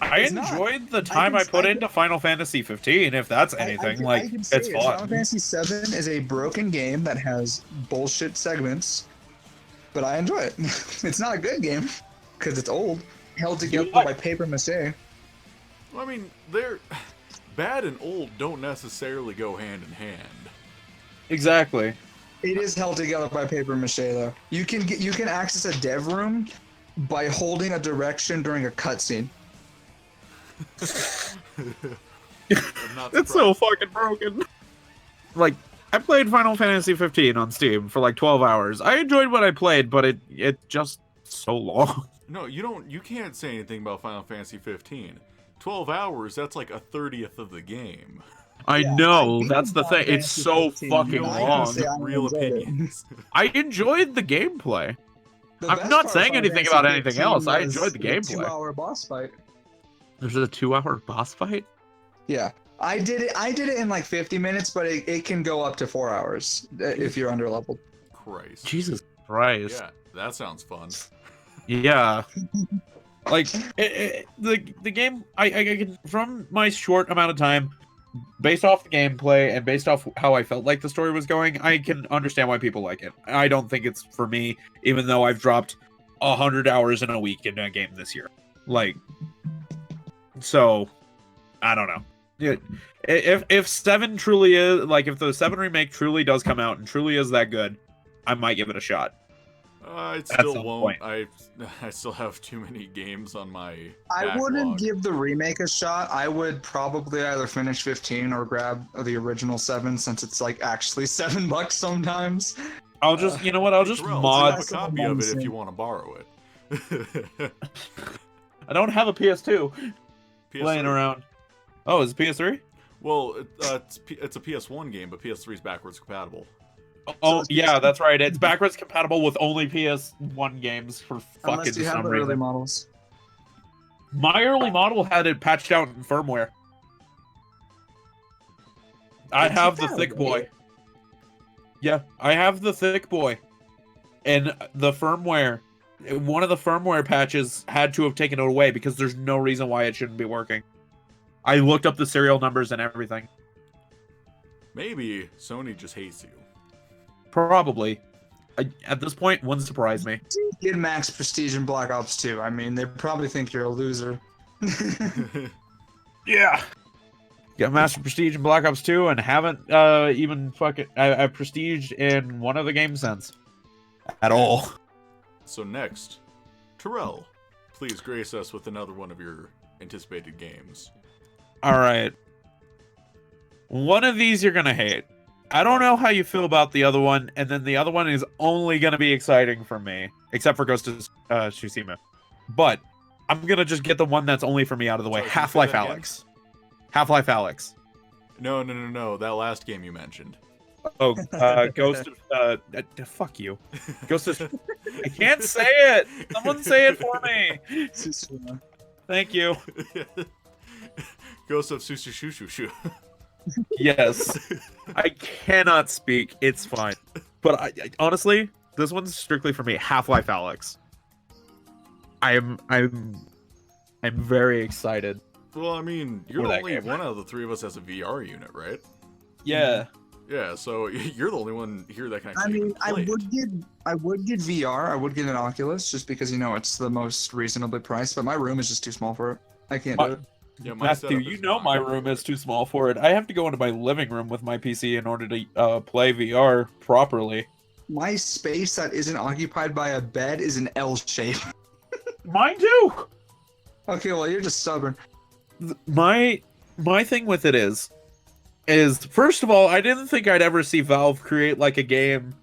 I It's not. enjoyed the time I put into Final Fantasy 15. If that's anything, I can say it's it. Final fun. Fantasy VII is a broken game that has bullshit segments, but I enjoy it. It's not a good game because it's old, held together like- by paper mache. I mean, they're bad and old don't necessarily go hand in hand. Exactly. It is held together by paper mache though. You can access a dev room by holding a direction during a cutscene. I'm not It's so surprised. fucking broken. Like, I played Final Fantasy 15 on Steam for like 12 hours. I enjoyed what I played, but it just so long. No, you can't say anything about Final Fantasy 15. 12 hours, that's like a 30th of the game. I Yeah, know, I beat that's the Final thing. It's Fantasy so 15. fucking I long. honestly- I Real enjoyed it. opinions. I enjoyed the gameplay. The I'm best not part of saying Final anything Fantasy about anything 15 else. I was enjoyed the gameplay. 2-hour boss fight. There's a 2-hour boss fight? Yeah, I did it in like 50 minutes, but it can go up to 4 hours if you're under leveled. Christ. Jesus Christ. Yeah, that sounds fun. Yeah. Like, the game, I can, from my short amount of time, based off the gameplay and based off how I felt like the story was going, I can understand why people like it. I don't think it's for me, even though I've dropped 100 hours in a week in a game this year. Like, so, I don't know. If 7 truly is, like, if the 7 remake truly does come out and truly is that good, I might give it a shot. I some still won't. point. I still have too many games on my I backlog. wouldn't give the remake a shot. I would probably either finish 15 or grab the original 7 since it's like actually $7 sometimes. I'll just, you know what? I'll just Terrell, mod. I have a copy of it if you want to borrow it. I don't have a PS2 PS3. laying around. Oh, is it PS3? Well, it's a PS1 game, but PS3 is backwards compatible. Oh, it's yeah, PS2. that's right. It's backwards compatible with only PS1 games for fucking Unless you have some the early reason. models. My early model had it patched out in firmware. I They have took the that thick away? boy. Yeah, I have the thick boy. And the firmware, one of the firmware patches had to have taken it away because there's no reason why it shouldn't be working. I looked up the serial numbers and everything. Maybe Sony just hates you. Probably. At this point, wouldn't surprise me. Get max prestige in Black Ops 2. I mean, they probably think you're a loser. Yeah. Got Master Prestige in Black Ops 2 and haven't even fucking... I've prestiged in one of the games since. At all. So next, Terrell, please grace us with another one of your anticipated games. Alright. One of these you're gonna hate. I don't know how you feel about the other one, and then the other one is only gonna be exciting for me, except for Ghost of Tsushima. But I'm gonna just get the one that's only for me out of the way. Sorry, can you say Half-Life that again? Alyx. Half-Life Alyx. No. That last game you mentioned. Oh, Ghost of... fuck you. Ghost of... I can't say it! Someone say it for me! Thank you. Ghost of Shushu. Yes. I cannot speak. It's fine. But I honestly, this one's strictly for me. Half-Life Alyx. I'm very excited. Well, I mean, you're For the that only game. one out of the three of us has a VR unit, right? Yeah. Yeah, so you're the only one here that can I actually mean, I play it. would get VR. I would get an Oculus just because it's the most reasonably priced. But my room is just too small for it. I can't do it. Yeah, my Matthew, setup you is know not my good. room is too small for it. I have to go into my living room with my PC in order to play VR properly. My space that isn't occupied by a bed is an L shape. Mine too. Okay, well you're just stubborn. My thing with it is first of all, I didn't think I'd ever see Valve create like a game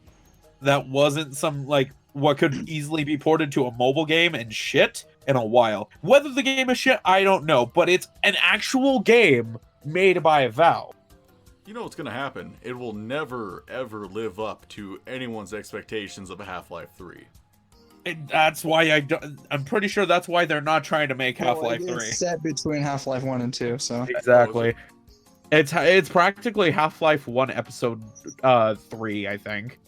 that wasn't some like what could easily be ported to a mobile game and shit in a while. Whether the game is shit, I don't know, but it's an actual game made by Valve. You know what's gonna happen? It will never, ever live up to anyone's expectations of a Half-Life 3. That's why I'm pretty sure that's why they're not trying to make Half-Life 3. It's set between Half-Life 1 and 2, so. Exactly. It's practically Half-Life 1 episode 3, I think.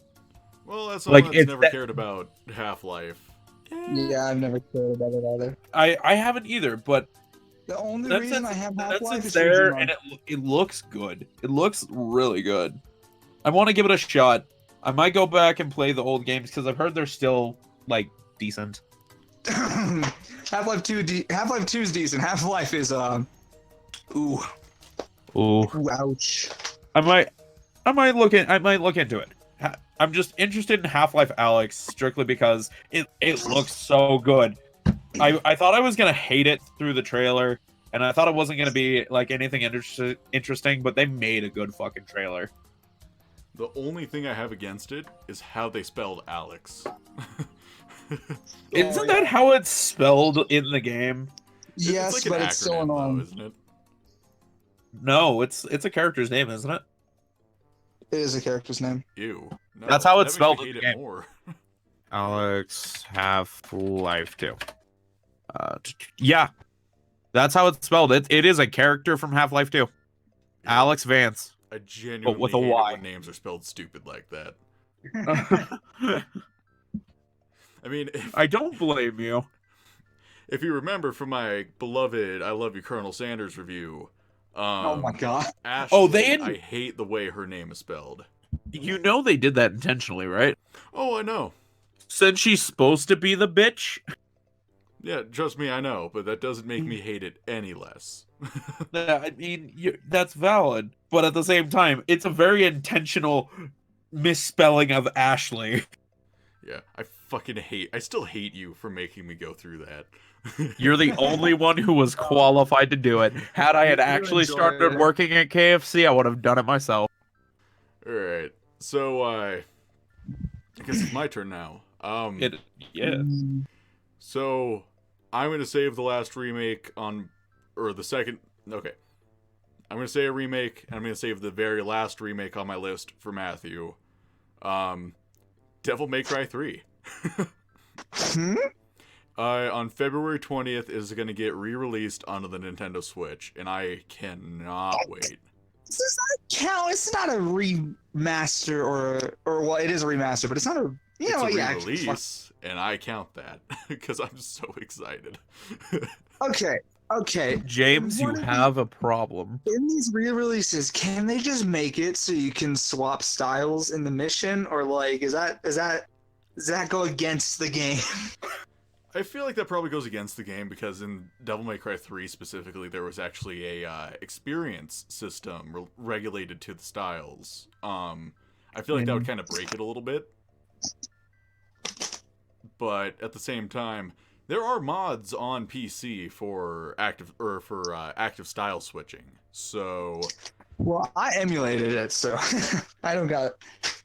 Well, that's someone Like, that's it's never that- cared about Half-Life. Yeah, I've never cared about it either. I haven't either, but The only that's reason I have Half-Life it's is there for and it looks good. It looks really good. I want to give it a shot. I might go back and play the old games because I've heard they're still like decent. Half-Life 2 Half-Life 2 is decent. Half-Life is ooh, ouch. I might look into it. I'm just interested in Half-Life Alyx strictly because it looks so good. I thought I was gonna hate it through the trailer, and I thought it wasn't gonna be like anything interesting, but they made a good fucking trailer. The only thing I have against it is how they spelled Alex. Isn't yeah. that how it's spelled in the game? Yes, it's like but an it's still acronym, annoying. though, isn't it? No, it's a character's name, isn't it? It is a character's name. Ew. No, That's how that it's makes me spelled in hate the it game. more. Alex Half-Life 2. Yeah, that's how it's spelled. It is a character from Half-Life 2. Alex Vance. I But genuinely with a hate it Y. when names are spelled stupid like that. I I mean, don't blame you. if you remember from my beloved I Love You Colonel Sanders review, Oh my god. Ashley, they I hate the way her name is spelled. You know they did that intentionally, right? Oh, I know. Since she's supposed to be the bitch. Yeah, trust me, I know, but that doesn't make me hate it any less. I mean, that's valid, but at the same time, it's a very intentional misspelling of Ashley. Yeah, I still hate you for making me go through that. You're the only one who was qualified to do it. Had I had You actually enjoyed started it. working at KFC, I would have done it myself. Alright, so, I guess it's my turn now. Yeah. So, I'm going to save the last remake or the second, okay. I'm going to say a remake, and I'm going to save the very last remake on my list for Matthew. Devil May Cry 3. On February 20th is going to get re-released onto the Nintendo Switch, and I cannot wait. Does that count? It's not a remaster or well, it is a remaster, but it's not a It's a yeah. re-release, and I count that because I'm so excited. Okay. James, you have a problem. In these re-releases, can they just make it so you can swap styles in the mission, or like does that go against the game? I feel like that probably goes against the game because in Devil May Cry 3 specifically, there was actually a experience system regulated to the styles. I feel like that would kind of break it a little bit. But at the same time, there are mods on PC for active style switching. So, Well, I emulated it, so I don't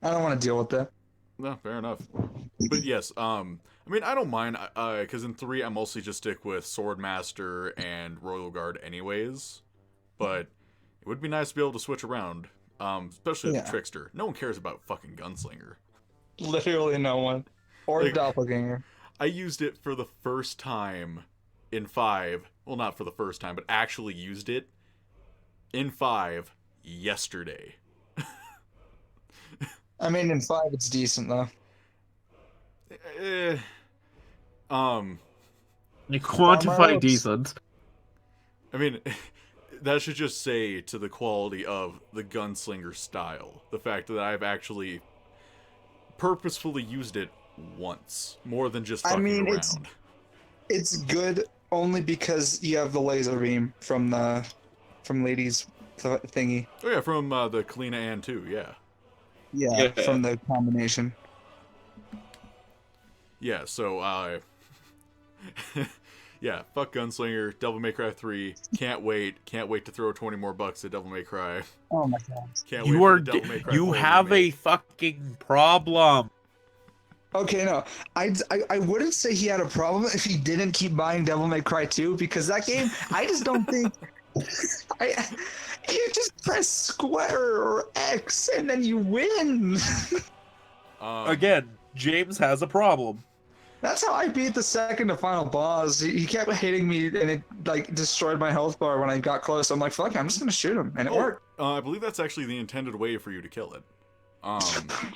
want to deal with that. no, fair enough. But yes, I mean, I don't mind, because in 3, I mostly just stick with Swordmaster and Royal Guard anyways. But it would be nice to be able to switch around, especially the Trickster. No one cares about fucking Gunslinger. Literally no one. Or Like, Doppelganger. I used it for the first time in 5. Well, not for the first time, but actually used it in 5 yesterday. I mean, in 5, it's decent, though. Eh, You quantify decent. I mean, that should just say to the quality of the Gunslinger style. The fact that I've actually purposefully used it once, more than just fucking around. It's good only because you have the laser beam from Lady's thingy. Oh yeah, from the Kalina Ann 2, yeah. Yeah, from the combination. Yeah, so, yeah, fuck Gunslinger, Devil May Cry 3, can't wait to throw 20 more bucks at Devil May Cry. Oh my god. Can't wait for the Devil May Cry 4 You have remake. a fucking problem. Okay, no, I wouldn't say he had a problem if he didn't keep buying Devil May Cry 2, because that game, I just don't think... you just press square or X and then you win. Again, James has a problem. That's how I beat the second to final boss. He kept hitting me and it like destroyed my health bar when I got close. I'm like, fuck, I'm just gonna shoot him, and it worked. I believe that's actually the intended way for you to kill it.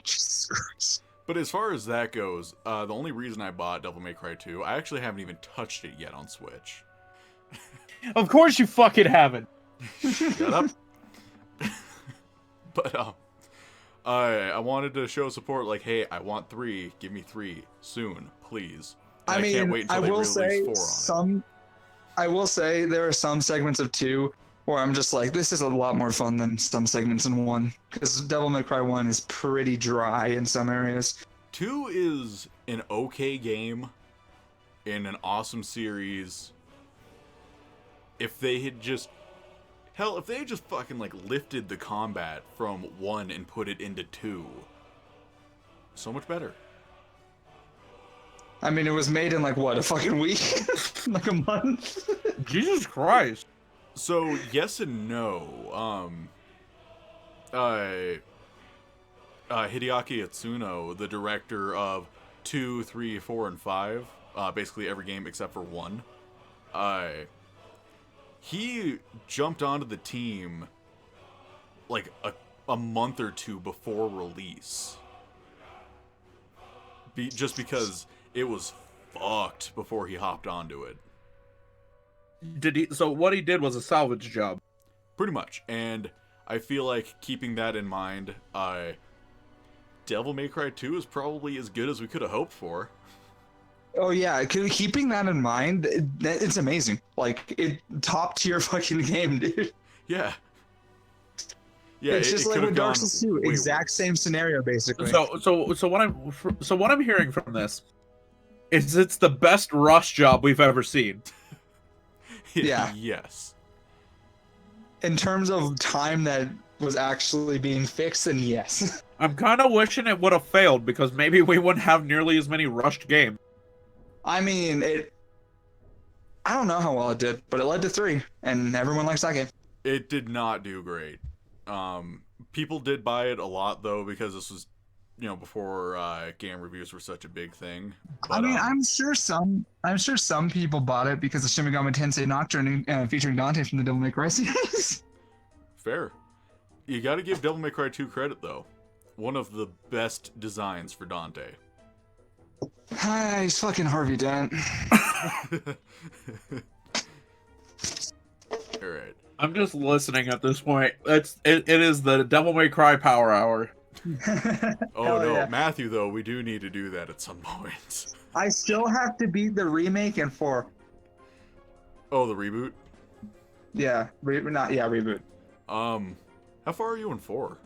Jesus Christ. But as far as that goes, the only reason I bought Devil May Cry 2, I actually haven't even touched it yet on Switch. Of course you fucking haven't. Shut up. But I wanted to show support, like, hey, I want 3, give me 3 soon, please. And I can't wait until they release 4 on it. I will say there are some segments of 2 where I'm just like, this is a lot more fun than some segments in 1, because Devil May Cry 1 is pretty dry in some areas. 2 is an okay game in an awesome series. If they had just... Hell, if they had just fucking, like, lifted the combat from 1 and put it into 2, so much better. I mean, it was made in, like, what, a fucking week? Like a month? Jesus Christ. So, yes and no. Hideaki Itsuno, the director of 2, 3, 4, and 5. Basically every game except for 1. He jumped onto the team like a month or 2 before release. Just because it was fucked before he hopped onto it. So what he did was a salvage job. Pretty much. And I feel like keeping that in mind, Devil May Cry 2 is probably as good as we could have hoped for. Oh yeah, keeping that in mind, it's amazing. Like, it top tier fucking game, dude. Yeah. Yeah, it's just like with Dark Souls 2, exact same scenario basically. So what I'm hearing from this is it's the best rush job we've ever seen. Yeah. Yes. In terms of time that was actually being fixed, then yes. I'm kind of wishing it would have failed because maybe we wouldn't have nearly as many rushed games. I mean, I don't know how well it did, but it led to 3, and everyone likes that game. It did not do great. People did buy it a lot though because this was, before game reviews were such a big thing. But, I mean, I'm sure some people bought it because of Shin Megami Tensei Nocturne featuring Dante from the Devil May Cry series. Fair. You got to give Devil May Cry 2 credit though. One of the best designs for Dante. He's fucking Harvey Dent. All right. I'm just listening at this point. It is the Devil May Cry Power Hour. Oh no, yeah. Matthew, though, we do need to do that at some point. I still have to beat the remake in 4. Oh, the reboot? Yeah, reboot. How far are you in 4?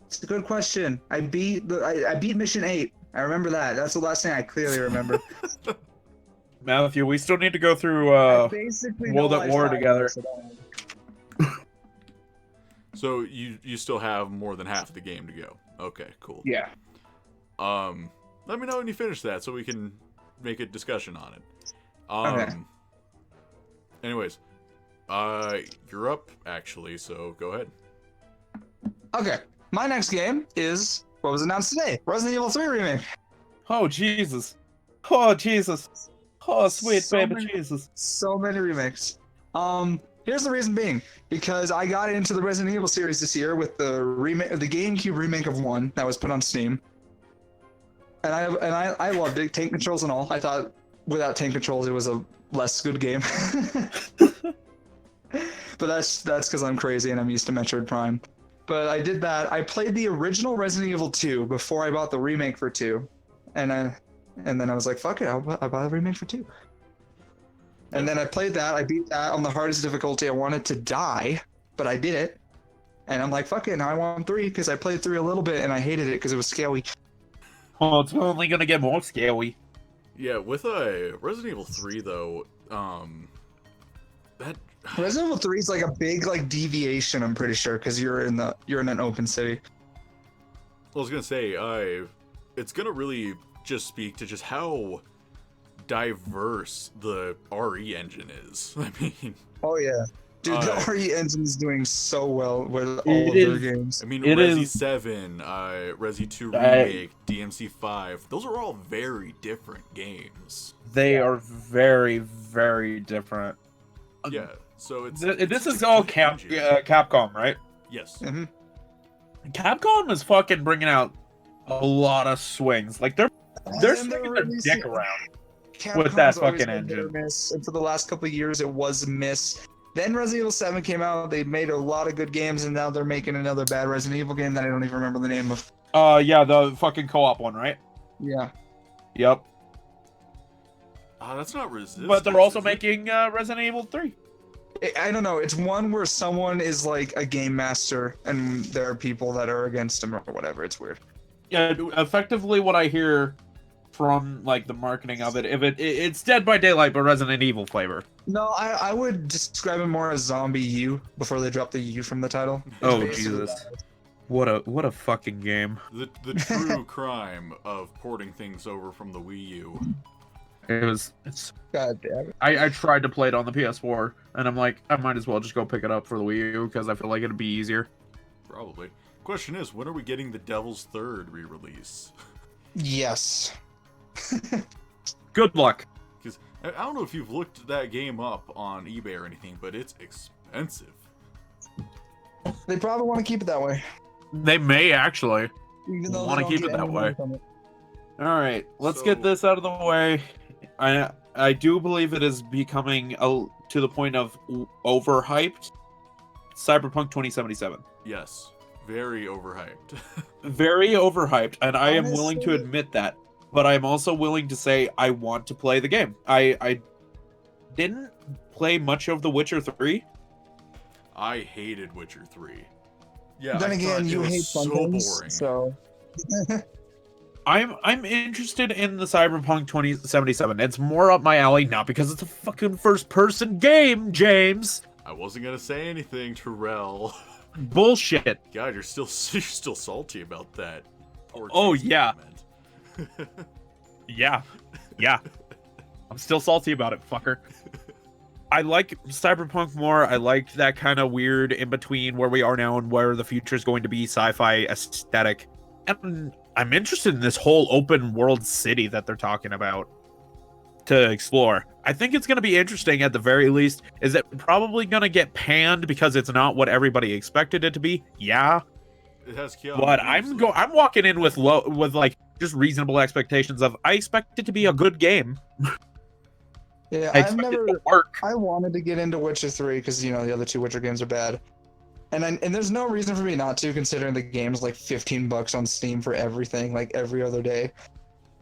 It's a good question. I beat Mission 8. I remember that. That's the last thing I clearly remember. Matthew, we still need to go through World at War together. So you still have more than half the game to go. Okay, cool. Yeah. Let me know when you finish that so we can make a discussion on it. Okay. Anyways, you're up actually, so go ahead. Okay. My next game is what was announced today: Resident Evil 3 remake. Oh Jesus! Oh Jesus! Oh sweet baby Jesus! So many remakes. Here's the reason being, because I got into the Resident Evil series this year with the GameCube remake of 1 that was put on Steam, and I loved it, tank controls and all. I thought without tank controls it was a less good game. But that's because I'm crazy and I'm used to Metroid Prime. But I did that. I played the original Resident Evil 2 before I bought the remake for 2, and then I was like, fuck it, I'll buy the remake for 2. And then I played that. I beat that on the hardest difficulty. I wanted to die, but I did it. And I'm like, fuck it, now I want 3 because I played 3 a little bit and I hated it because it was scary. Oh, it's only gonna get more scary. Yeah, with Resident Evil 3 though, that Resident Evil 3 is like a big deviation, I'm pretty sure, because you're in an open city. I was gonna say, it's gonna really just speak to just how diverse the RE engine is. I mean, oh yeah, dude, the RE engine is doing so well with all of their games. I mean, Resi 7, Resi 2 Remake, DMC 5, those are all very different games. They are very, very different. Yeah, so this is all Capcom, right? Yes. Mm-hmm. Capcom is fucking bringing out a lot of swings. Like they're swinging their dick around with that fucking engine. And for the last couple of years, it was a miss. Then Resident Evil 7 came out. They made a lot of good games, and now they're making another bad Resident Evil game that I don't even remember the name of. Yeah, the fucking co-op one, right? Yeah. Yep. That's not Resistance. But they're also making Resident Evil 3. I don't know. It's one where someone is like a game master, and there are people that are against him or whatever. It's weird. Yeah, effectively, what I hear from like the marketing of it, it's Dead by Daylight but Resident Evil flavor. No, I would describe it more as Zombie U before they dropped the U from the title. Oh Jesus! What a fucking game. The true crime of porting things over from the Wii U. It's God damn it. I tried to play it on the PS4, and I'm like, I might as well just go pick it up for the Wii U because I feel like it'd be easier. Probably. Question is, when are we getting the Devil's Third re-release? Yes. Good luck. Because I don't know if you've looked that game up on eBay or anything, but it's expensive. They probably want to keep it that way. They may actually Even though want to they don't keep get it that any money way. from it. All right, let's So- get this out of the way. I do believe it is becoming to the point of overhyped. Cyberpunk 2077. Yes. Very overhyped. Very overhyped, and I am willing to Honestly- admit that. But I'm also willing to say I want to play the game. I didn't play much of The Witcher 3. I hated Witcher 3. Yeah, Then I again, thought it you was hate fun so things, boring. so I'm interested in the Cyberpunk 2077. It's more up my alley, not because it's a fucking first-person game, James. I wasn't gonna say anything, Terrell. Bullshit. God, you're still salty about that. Poor Oh, taste yeah. comment. Yeah. Yeah. I'm still salty about it, fucker. I like Cyberpunk more. I like that kind of weird in between where we are now and where the future is going to be, sci-fi aesthetic. And I'm interested in this whole open world city that they're talking about to explore. I think it's going to be interesting at the very least. Is it probably going to get panned because it's not what everybody expected it to be? Yeah. It has Keanu But Reeves, I'm walking in with like just reasonable expectations of I expect it to be a good game. yeah, I I've expect never. it to work. I wanted to get into Witcher 3 because the other two Witcher games are bad, and there's no reason for me not to, considering the game's like $15 on Steam for everything, like every other day.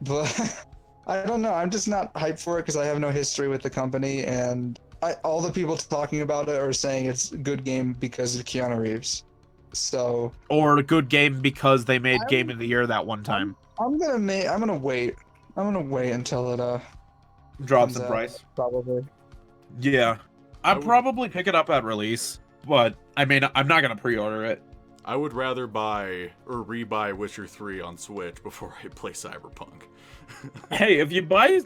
But I don't know. I'm just not hyped for it because I have no history with the company, and all the people talking about it are saying it's a good game because of Keanu Reeves. So Or a good game because they made Game of the Year that one time. I'm gonna wait. I'm gonna wait until it Drops comes in out, price. probably. Yeah. I I'd would- probably pick it up at release, but I mean, I'm not going to pre-order it. I would rather buy or rebuy Witcher 3 on Switch before I play Cyberpunk. Hey, if you buy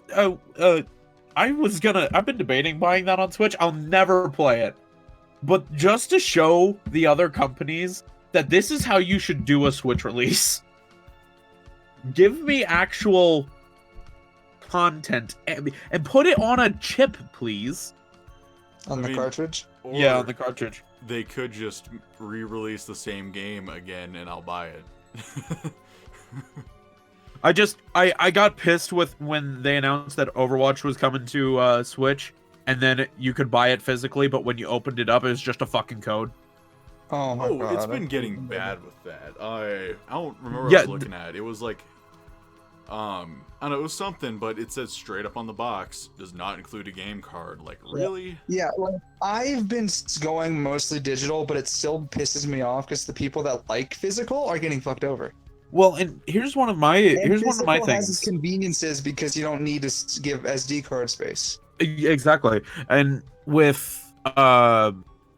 I've been debating buying that on Switch. I'll never play it. But just to show the other companies that this is how you should do a Switch release. Give me actual content and put it on a chip, please. On I the mean- cartridge. Or Yeah, on the cartridge. they could just re-release the same game again and I'll buy it. I got pissed with when they announced that Overwatch was coming to Switch, and then you could buy it physically, but when you opened it up, it was just a fucking code. Oh my god. It's been I getting couldn't bad with that. I don't remember what Yeah, I was looking at. It was like I don't know, it was something, but it said straight up on the box, does not include a game card. Like, really? Yeah, like I've been going mostly digital, but it still pisses me off because the people that like physical are getting fucked over. Well, and here's one of my And things. physical has its conveniences because you don't need to give SD card space. Exactly. And with a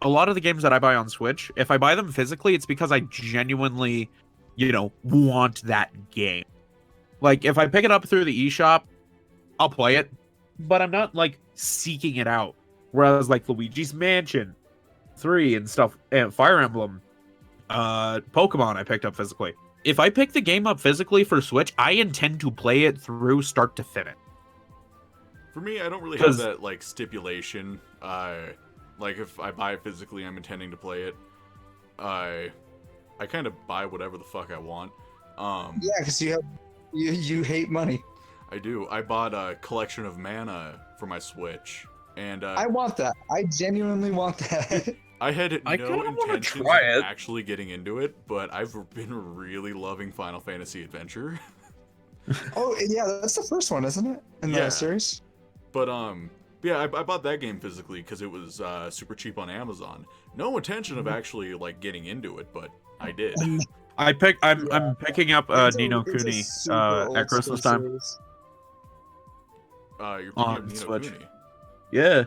lot of the games that I buy on Switch, if I buy them physically, it's because I genuinely, want that game. Like, if I pick it up through the eShop, I'll play it, but I'm not, like, seeking it out. Whereas, like, Luigi's Mansion 3 and stuff, and Fire Emblem, Pokemon I picked up physically. If I pick the game up physically for Switch, I intend to play it through start to finish. For me, I don't really have 'Cause- that like stipulation. Like if I buy it physically, I'm intending to play it. I kind of buy whatever the fuck I want. Yeah, because you hate money. I do. I bought a collection of mana for my Switch, and I want that. I genuinely want that. I had I no kinda wanna intentions try of it. actually getting into it, but I've been really loving Final Fantasy Adventure. Oh yeah, that's the first one, isn't it? In Yeah. the series. But yeah, I bought that game physically because it was super cheap on Amazon. No intention Mm-hmm. of actually like getting into it, but I did. I'm picking up It's a- Nino it's a Kuni super old at Christmas school time. series. You're picking On up Ni no Switch. Kuni. Yeah.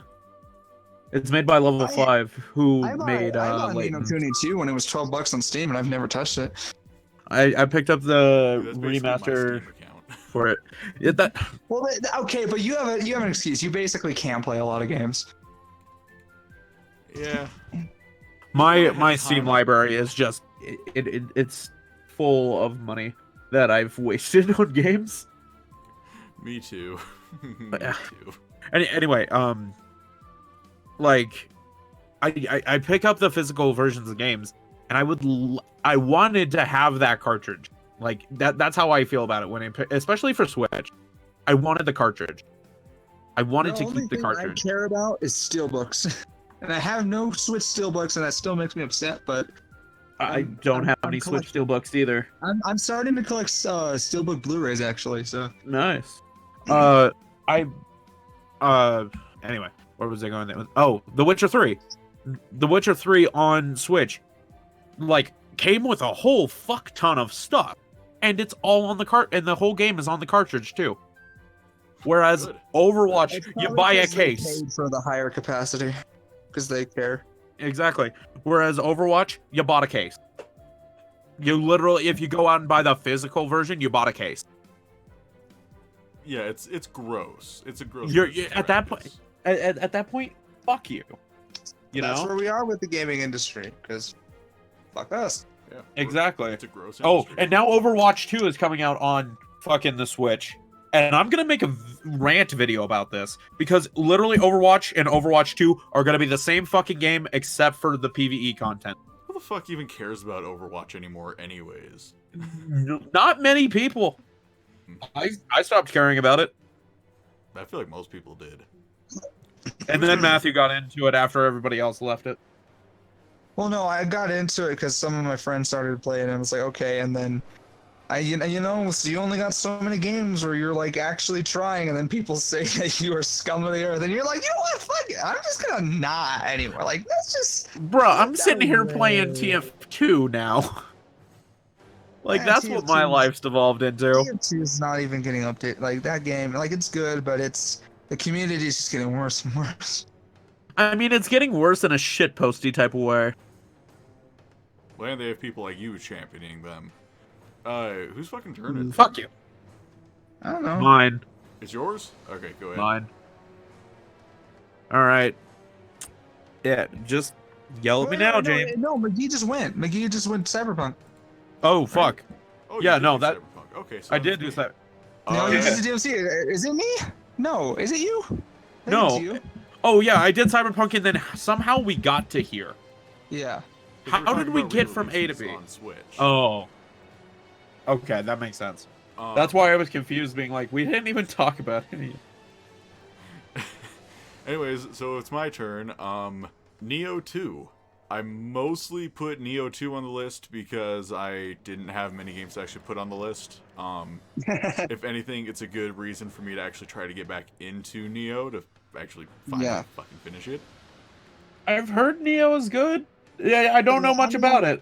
It's made by Level I- 5, who I bought, made I bought Ni no Layton. Kuni 2 when it was $12 on Steam, and I've never touched it. I picked up the That's basically my remaster Steam account. for it. Yeah, that Well, okay, but you have an excuse. You basically can play a lot of games. Yeah. My Steam library is just it's full of money that I've wasted on games. Me too. Me Yeah. too. Anyway, like I pick up the physical versions of games, and I wanted to have that cartridge. Like that's how I feel about it when especially for Switch. I wanted the cartridge. I wanted to keep the cartridge. I care about is steelbooks, and I have no Switch steelbooks, and that still makes me upset. But I don't have any Switch steelbooks either. I'm starting to collect steelbook Blu-rays actually. So Nice. Anyway, where was I going there? Oh, The Witcher 3. The Witcher 3 on Switch, like, came with a whole fuck ton of stuff, and it's all on the cart, and the whole game is on the cartridge too. Whereas Good. Overwatch, you buy a case. They paid for the higher capacity because they care. Exactly. Whereas Overwatch, you bought a case. You literally, if you go out and buy the physical version, you bought a case. Yeah, it's gross. It's a gross. You're at that point. At that point, fuck you. That's where we are with the gaming industry. Because fuck us. Yeah, exactly. It's a gross. Oh, Industry. and now Overwatch 2 is coming out on fucking the Switch. And I'm going to make a rant video about this because literally Overwatch and Overwatch 2 are going to be the same fucking game except for the PvE content. Who the fuck even cares about Overwatch anymore anyways? Not many people. I stopped caring about it. I feel like most people did. And then Matthew got into it after everybody else left it. Well, no, I got into it because some of my friends started playing, and I was like, okay, and then so you only got so many games where you're like actually trying, and then people say that you are scum of the earth, and you're like, you know what, fuck it, I'm just gonna not anymore. Like, that's just. Bro, I'm sitting here playing TF2 now. Like, that's what my life's devolved into. TF2 is not even getting updated. Like, that game, like, it's good, but the community is just getting worse and worse. I mean, it's getting worse in a shitposty type of way. Well, and they have people like you championing them. Whose fucking turn is it? Fuck you. I don't know. Mine. It's yours? Okay, go ahead. Mine. Alright. Yeah, just yell at me now, James. No, McGee just went. McGee just went Cyberpunk. Oh, fuck. Oh, Yeah, you did no, do that- Cyberpunk. Okay, so I did do that. No, yeah. you did the DLC. Is it me? No, is it you? I think No. it's you. Oh, yeah, I did Cyberpunk, and then somehow we got to here. Yeah. Because we're How did talking we about get from A to re-releases B? on Switch. Oh. Okay, that makes sense. That's why I was confused, being like, we didn't even talk about any. Anyways, so it's my turn. Neo 2. I mostly put Neo 2 on the list because I didn't have many games to actually put on the list. If anything, it's a good reason for me to actually try to get back into Neo to actually finally fucking finish it. I've heard Neo is good. Yeah, I don't know much about it.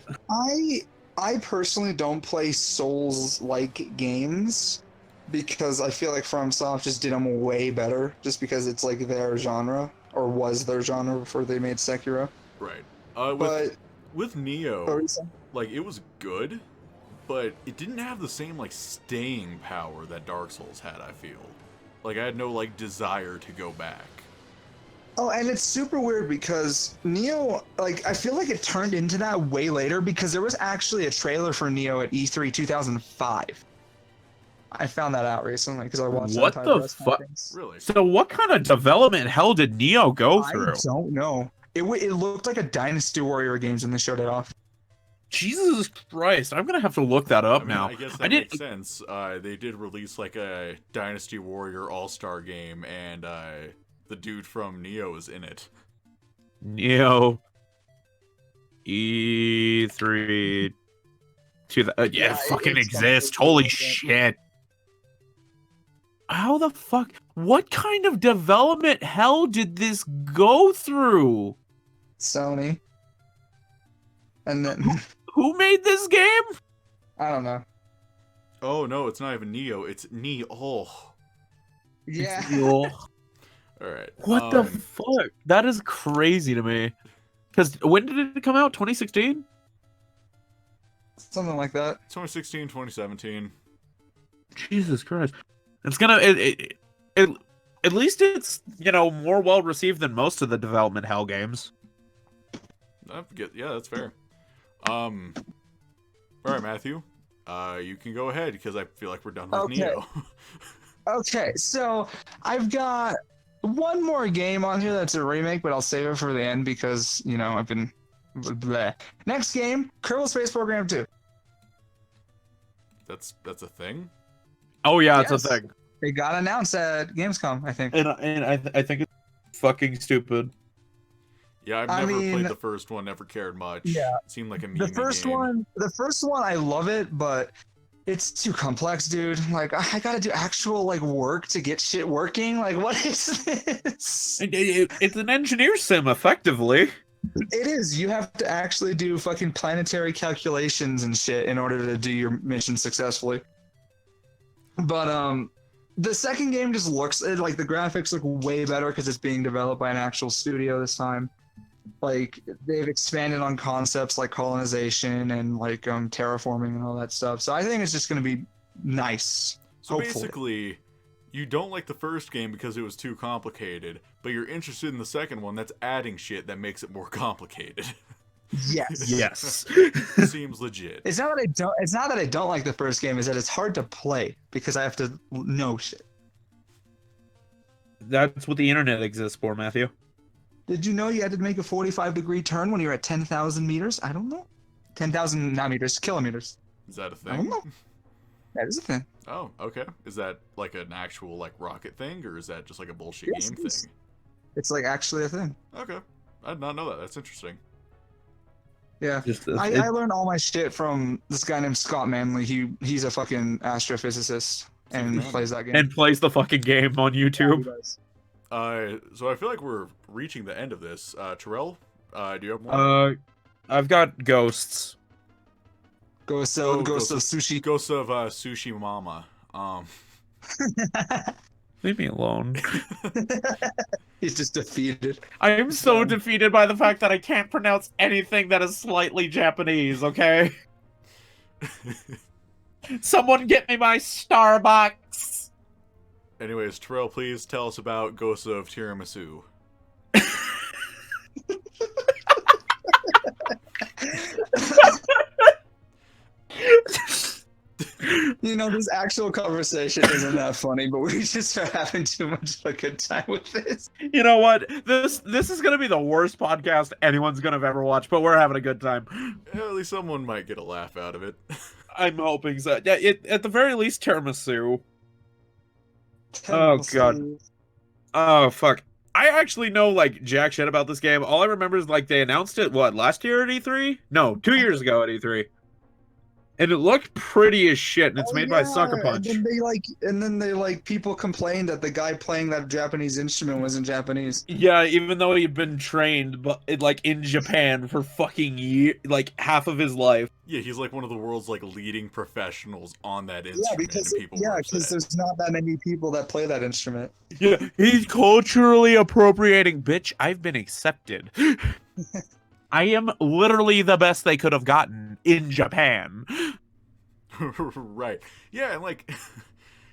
I personally don't play Souls-like games because I feel like FromSoft just did them way better just because it's like their genre, or was their genre before they made Sekiro. Right. But with Neo, like, it was good, but it didn't have the same, like, staying power that Dark Souls had, I feel. Like, I had no, like, desire to go back. Oh, and it's super weird because Neo, like, I feel like it turned into that way later because there was actually a trailer for Neo at E3 2005. I found that out recently because I watched What the fuck? Really? So what kind of development hell did Neo go through? I don't know. It looked like a Dynasty Warrior games when they showed it off. Jesus Christ, I'm gonna have to look that up now. I guess that makes sense. They did release, like, a Dynasty Warrior All-Star game, and the dude from Neo is in it. Neo E3 yeah, it fucking exists. Holy shit. How the fuck? What kind of development hell did this go through? Sony. And then Who made this game? I don't know. Oh, no, it's not even Neo. It's Neo. Yeah. Alright. What the fuck? That is crazy to me. Because when did it come out? 2016? Something like that. 2016, 2017. Jesus Christ. It's gonna... at least it's, more well received than most of the development hell games. Yeah, that's fair. All right, Matthew. You can go ahead because I feel like we're done with Okay. Neo. Okay, so I've got one more game on here that's a remake, but I'll save it for the end because, you know, I've been bleh. Next game, Kerbal Space Program 2. That's a thing. Oh yeah, it's Yes. a thing, It got announced at Gamescom, I think. and I think it's fucking stupid. Yeah, I've never played the first one. Never cared much. Yeah. It seemed like a The meme first game. one, I love it, but it's too complex, dude. Like, I gotta do actual like work to get shit working. Like, what is this? It's an engineer sim, effectively. It is. You have to actually do fucking planetary calculations and shit in order to do your mission successfully. But the second game just looks like the graphics look way better because it's being developed by an actual studio this time. Like they've expanded on concepts like colonization and like terraforming and all that stuff. So I think it's just gonna be nice. So hopefully. basically, you don't like the first game because it was too complicated, but you're interested in the second one that's adding shit that makes it more complicated. Yes. Yes. Seems legit. It's not that I don't. It's not that I don't like the first game. Is that it's hard to play because I have to know shit. That's what the internet exists for, Matthew. Did you know you had to make a 45-degree turn when you're at 10,000 meters? I don't know. 10,000 not meters, kilometers. Is that a I don't thing? know. That is a thing. Oh, okay. Is that like an actual like rocket thing, or is that just like a bullshit Yes, game it is. thing? It's like actually a thing. Okay, I did not know that. That's interesting. Yeah. Just I learned all my shit from this guy named Scott Manley. He's a fucking astrophysicist and Manley. plays that game. and plays the fucking game on Yeah, he YouTube. does. So I feel like we're reaching the end of this. Terrell, do you have more? I've got ghosts. Ghost Oh, of Ghost of- Sushi. Ghosts of Sushi Mama. Leave me alone. He's just defeated. I am so defeated by the fact that I can't pronounce anything that is slightly Japanese, okay? Someone get me my Starbucks! Anyways, Terrell, please tell us about Ghosts of Tiramisu. You know, this actual conversation isn't that funny, but we just are having too much of a good time with this. You know what? This is gonna be the worst podcast anyone's gonna have ever watched, but we're having a good time. At least someone might get a laugh out of it. I'm hoping so. Yeah, at the very least, tiramisu. Oh, God. Oh, fuck. I actually know, like, jack shit about this game. All I remember is, like, they announced it, what, last year at E3? No, 2 years ago at E3. And it looked pretty as shit, and it's made by Sucker Punch. And then they people complained that the guy playing that Japanese instrument wasn't Japanese. Yeah, even though he'd been trained, but in Japan for fucking half of his life. Yeah, he's like one of the world's like leading professionals on that instrument. Yeah, and people were because upset. there's not that many people that play that instrument. Yeah, he's culturally appropriating, bitch. I've been accepted. I am literally the best they could have gotten in Japan. Right. Yeah, and like,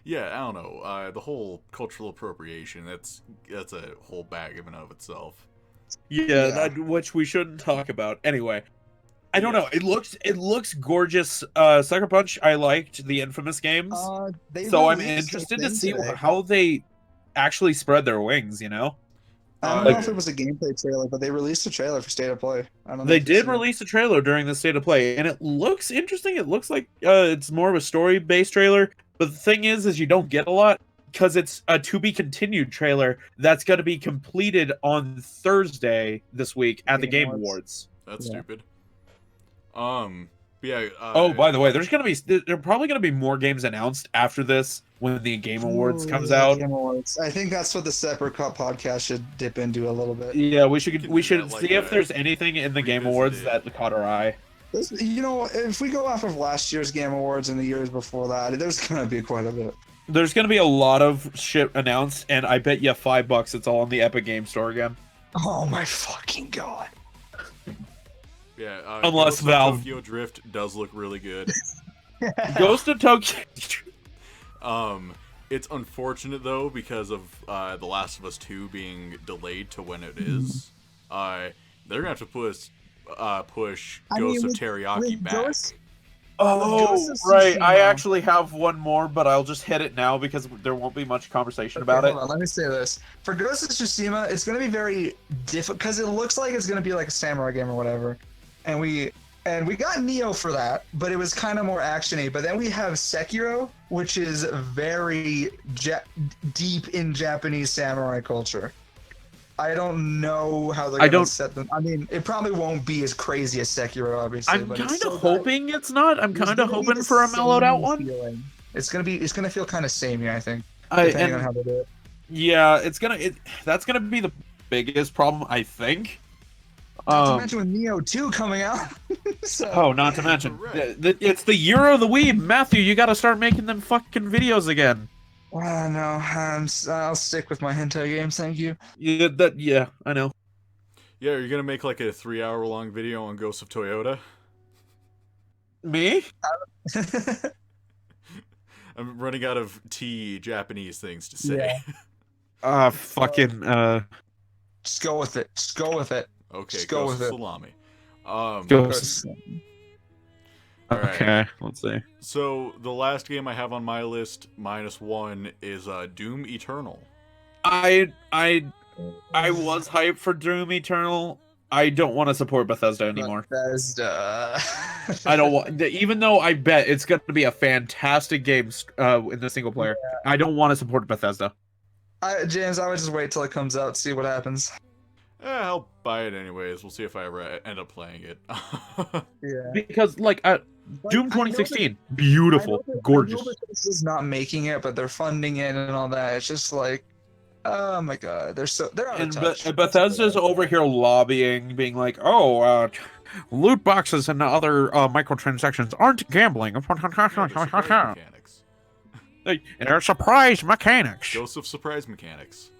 yeah, I don't know. The whole cultural appropriation, that's a whole bag in and of itself. Yeah, which we shouldn't talk about. Anyway, I don't know. It looks gorgeous. Sucker Punch, I liked the Infamous games. So I'm interested to see how they actually spread their wings, you know? I don't know if it was a gameplay trailer, but they released a trailer for State of Play. I don't know. They did release a trailer during the State of Play, and it looks interesting. It looks like it's more of a story-based trailer. But the thing is you don't get a lot because it's a to-be-continued trailer that's going to be completed on Thursday this week at the Game Awards. That's stupid. Yeah. Oh, by the way, there are probably going to be more games announced after this when the Game Awards comes out. Game Awards. I think that's what the separate cut podcast should dip into a little bit. Yeah, we should do that, like, see if there's anything in the Game Awards that caught our eye. You know, if we go off of last year's Game Awards and the years before that, there's gonna be quite a bit. There's going to be a lot of shit announced, and I bet you $5 it's all on the Epic Game Store again. Oh my fucking god! Yeah. Unless Ghost of Valve- Tokyo Drift does look really good. Ghost of Tokyo. It's unfortunate though because of The Last of Us 2 being delayed to when it is. They're gonna have to put us push I Ghost mean, of Teriyaki back. Oh, Ghost of right. I Tsushima- actually have one more, but I'll just hit it now because there won't be much conversation about it. Hold on, let me say this. For Ghost of Tsushima, it's going to be very difficult because it looks like it's going to be like a samurai game or whatever. And we got Neo for that, but it was kind of more actiony. But then we have Sekiro, which is very deep in Japanese samurai culture. I don't know how they're going to set them. I mean, it probably won't be as crazy as Sekiro, obviously. I'm but kind it's of still hoping it's not. I'm it's kind gonna of be hoping the for a mellowed out same one. feeling. It's gonna feel kind of samey, I think, depending on how they do it. Yeah, that's gonna be the biggest problem, I think. Not to mention with Neo 2 coming out. So, Oh, not to mention, Correct. it's the year of the weeb. Matthew, you gotta start making them fucking videos again. no, I'll stick with my hentai games, thank you. Yeah, I know. Yeah, you're gonna make like a 3-hour long video on Ghost of Toyota. Me? I'm running out of Japanese things to say. Yeah. Fucking, Just go with it. Just go with it. Okay, Just go Ghost with of it. Salami. Ghost. Alright. Okay, let's see. So the last game I have on my list, -1, is Doom Eternal. I was hyped for Doom Eternal. I don't want to support Bethesda anymore. Bethesda. I don't want, even though I bet it's going to be a fantastic game in the single player. Yeah. I don't want to support Bethesda. James, I would just wait till it comes out, see what happens. I'll buy it anyways. We'll see if I ever end up playing it. Yeah. Because Doom 2016, beautiful, gorgeous. I know that this is not making it, but they're funding it and all that. It's just like, oh my god, they're out of touch. And Bethesda's over here lobbying, being like, "Oh, loot boxes and other microtransactions aren't gambling." Mechanics. They're surprise mechanics. Ghost of Surprise Mechanics.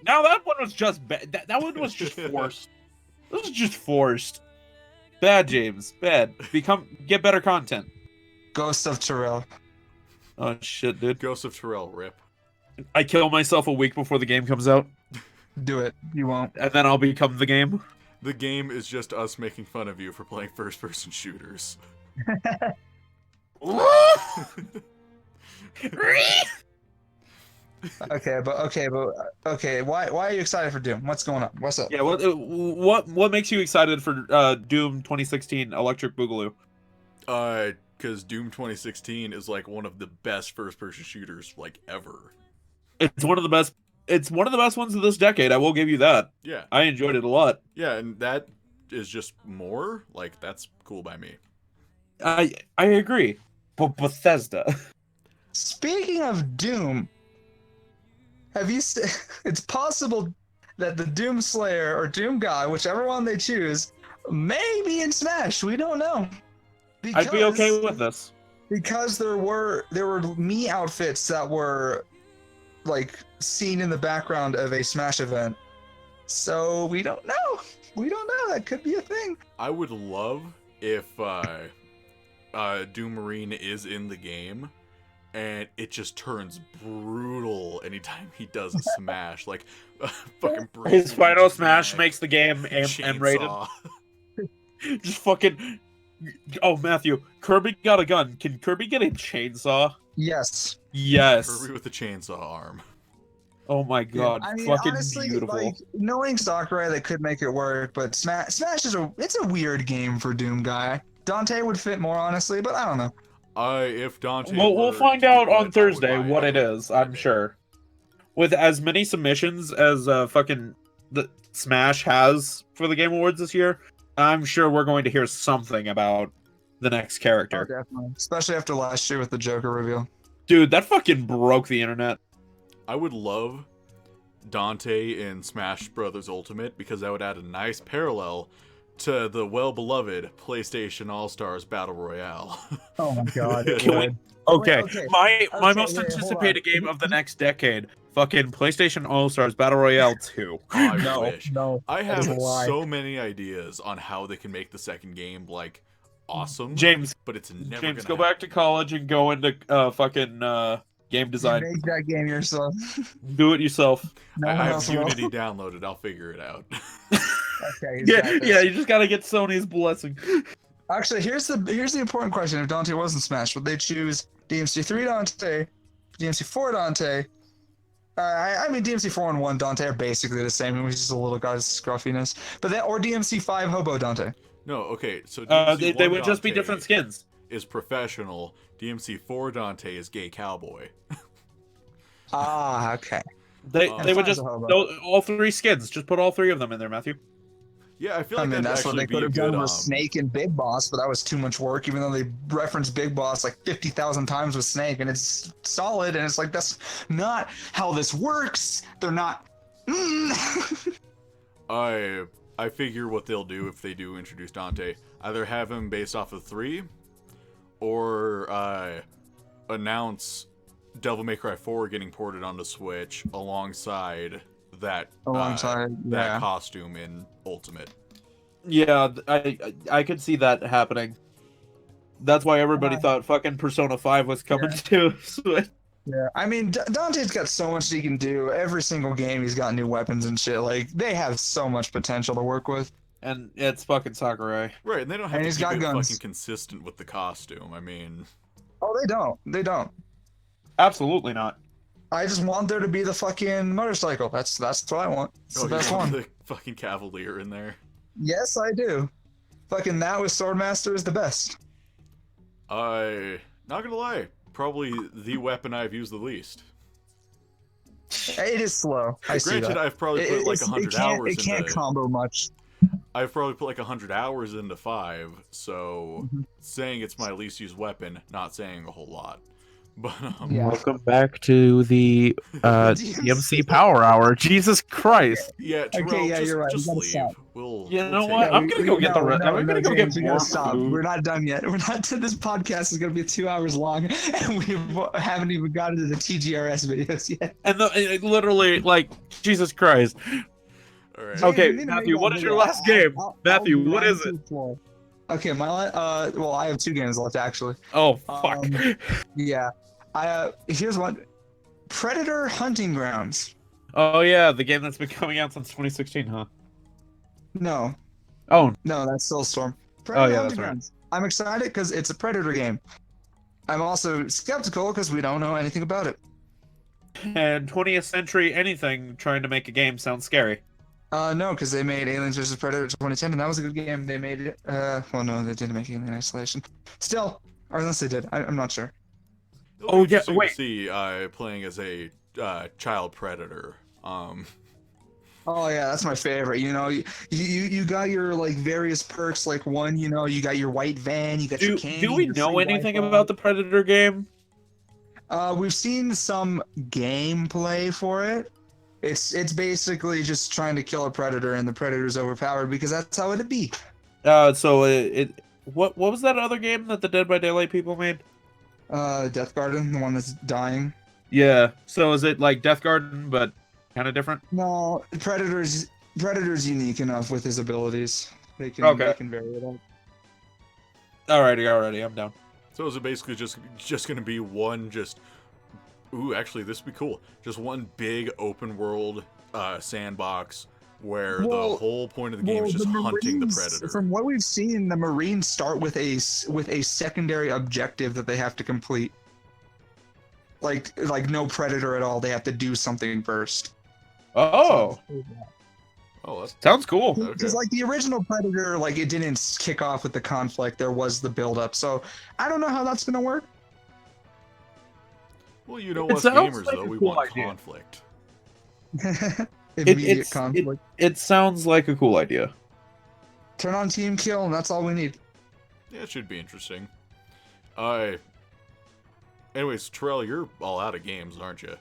Now that one was just bad. That one was just forced. This was just forced. Bad, James. Bad. Get better content. Ghost of Tyrell. Oh shit, dude. Ghost of Tyrell, rip. I kill myself a week before the game comes out. Do it. You won't. And then I'll become the game. The game is just us making fun of you for playing first-person shooters. Okay. Why are you excited for Doom? What's going on? What's up? Yeah. What makes you excited for Doom 2016 Electric Boogaloo? Because Doom 2016 is like one of the best first-person shooters like ever. It's one of the best. It's one of the best ones of this decade. I will give you that. Yeah. I enjoyed it a lot. Yeah, and that is just more like that's cool by me. I agree. But Bethesda. Speaking of Doom, have you? It's possible that the Doom Slayer or Doom Guy, whichever one they choose, may be in Smash. We don't know. I'd be okay with this because there were me outfits that were like seen in the background of a Smash event. So we don't know. We don't know. That could be a thing. I would love if Doom Marine is in the game and it just turns brutal anytime he does a smash. Like fucking his final smash makes the game M-rated. Just fucking. Oh, Matthew, Kirby got a gun. Can Kirby get a chainsaw? Yes. Yes. Kirby with the chainsaw arm. Oh my god, I mean, fucking honestly, beautiful. Like, knowing Sakurai, they could make it work, but Smash is it's a weird game for Doom Guy. Dante would fit more, honestly, but I don't know. If Dante. We'll find out on Thursday what it is. I'm sure. With as many submissions as fucking the Smash has for the Game Awards this year, I'm sure we're going to hear something about the next character. Oh, definitely. Especially after last year with the Joker reveal. Dude, that fucking broke the internet. I would love Dante in Smash Bros. Ultimate because that would add a nice parallel to the well-beloved PlayStation All-Stars Battle Royale. Oh my god. Okay, my most anticipated game of the next decade. Fucking PlayStation All-Stars Battle Royale 2. I wish. No. I have so many ideas on how they can make the second game, like, awesome. James, but it's never James, gonna go back to college and go into fucking game design. You make that game yourself. Do it yourself. I have Unity downloaded. I'll figure it out. Okay, he's got this. Yeah. You just gotta get Sony's blessing. Actually, here's the important question: if Dante wasn't Smash, would they choose DMC3 Dante, DMC4 Dante? I mean, DMC4 and 1 Dante are basically the same. He's just a little guy's scruffiness. But then, or DMC5 Hobo Dante. No, okay, so DMC1 They would just be Dante different skins. is professional. DMC4 Dante is gay cowboy. Ah, okay. They That's would fine just as a hobo. all 3 skins. Just put all 3 of them in there, Matthew. Yeah, I feel I like mean, that'd that's what actually they be could a have good. done with Snake and Big Boss, but that was too much work, even though they referenced Big Boss like 50,000 times with Snake, and it's solid, and it's like, that's not how this works. They're not. I figure what they'll do if they do introduce Dante, either have him based off of 3, or announce Devil May Cry 4 getting ported onto Switch alongside that that costume in Ultimate. Yeah, I could see that happening. That's why everybody thought fucking Persona 5 was coming to Switch. Yeah, I mean, Dante's got so much he can do. Every single game, he's got new weapons and shit. Like, they have so much potential to work with. And it's fucking Sakurai. Right, and they don't have And to he's keep got it guns. fucking consistent with the costume. I mean, Oh, they don't. They don't. Absolutely not. I just want there to be the fucking motorcycle. That's what I want. It's the best you want one. the fucking Cavalier in there. Yes, I do. Fucking that with Swordmaster is the best. Not gonna lie, probably the weapon I've used the least. It is slow. I see Granted, that. I've probably put like 100 hours It can't into. combo much. I've probably put like 100 hours into 5, so saying it's my least used weapon, not saying a whole lot. But Yeah. Welcome back to the DMC Power Hour. Jesus Christ. yeah, Terrell, Okay, yeah, just, you're right. just We gotta leave. stop. You know take what? it. I'm gonna go get the rest. I'm gonna go James, get we more gotta stop. food. We're not done yet. We're not. This podcast is gonna be 2 hours long, and we haven't even gotten to the TGRS videos yet. And literally, like, Jesus Christ. All right. Okay, You need to Matthew, make what that is your video. last game? Matthew, I'll what is grind it? to the floor. Okay, well, I have 2 games left actually. Oh, fuck. Yeah, here's one. Predator Hunting Grounds. Oh, yeah, the game that's been coming out since 2016, huh? No, Oh, no, that's Soulstorm. Predator yeah, Hunting that's right. Grounds. I'm excited because it's a Predator game. I'm also skeptical because we don't know anything about it. and 20th Century anything trying to make a game sounds scary. No, because they made Aliens vs. Predator 2010, and that was a good game. They made it. Well, no, they didn't make Alien Isolation. Still, or unless they did, I'm not sure. It'll be Oh, yeah, interesting wait. to see playing as a child predator. Oh yeah, that's my favorite. You know, you got your like various perks. Like one, you know, you got your white van, you got your candy. Do we your know free anything Wi-Fi. about the Predator game? We've seen some gameplay for it. It's basically just trying to kill a predator, and the predator's overpowered because that's how it'd be. What was that other game that the Dead by Daylight people made? Death Garden, the one that's dying. Yeah. So is it like Death Garden, but kind of different? No, Predator's unique enough with his abilities. They can vary it up. Alrighty, I'm down. So is it basically just gonna be one ooh, actually this would be cool. Just one big open world sandbox where the whole point of the game is just hunting the predator. From what we've seen, the Marines start with a secondary objective that they have to complete. Like no predator at all. They have to do something first. Oh, Oh, that's sounds cool. Because like the original Predator, like it didn't kick off with the conflict. There was the build up. So I don't know how that's gonna work. well, you know, It us sounds gamers like though, a we cool want idea. conflict. Immediate conflict. It sounds like a cool idea. Turn on team kill, and that's all we need. Yeah, it should be interesting. Anyways, Terrell, you're all out of games, aren't you?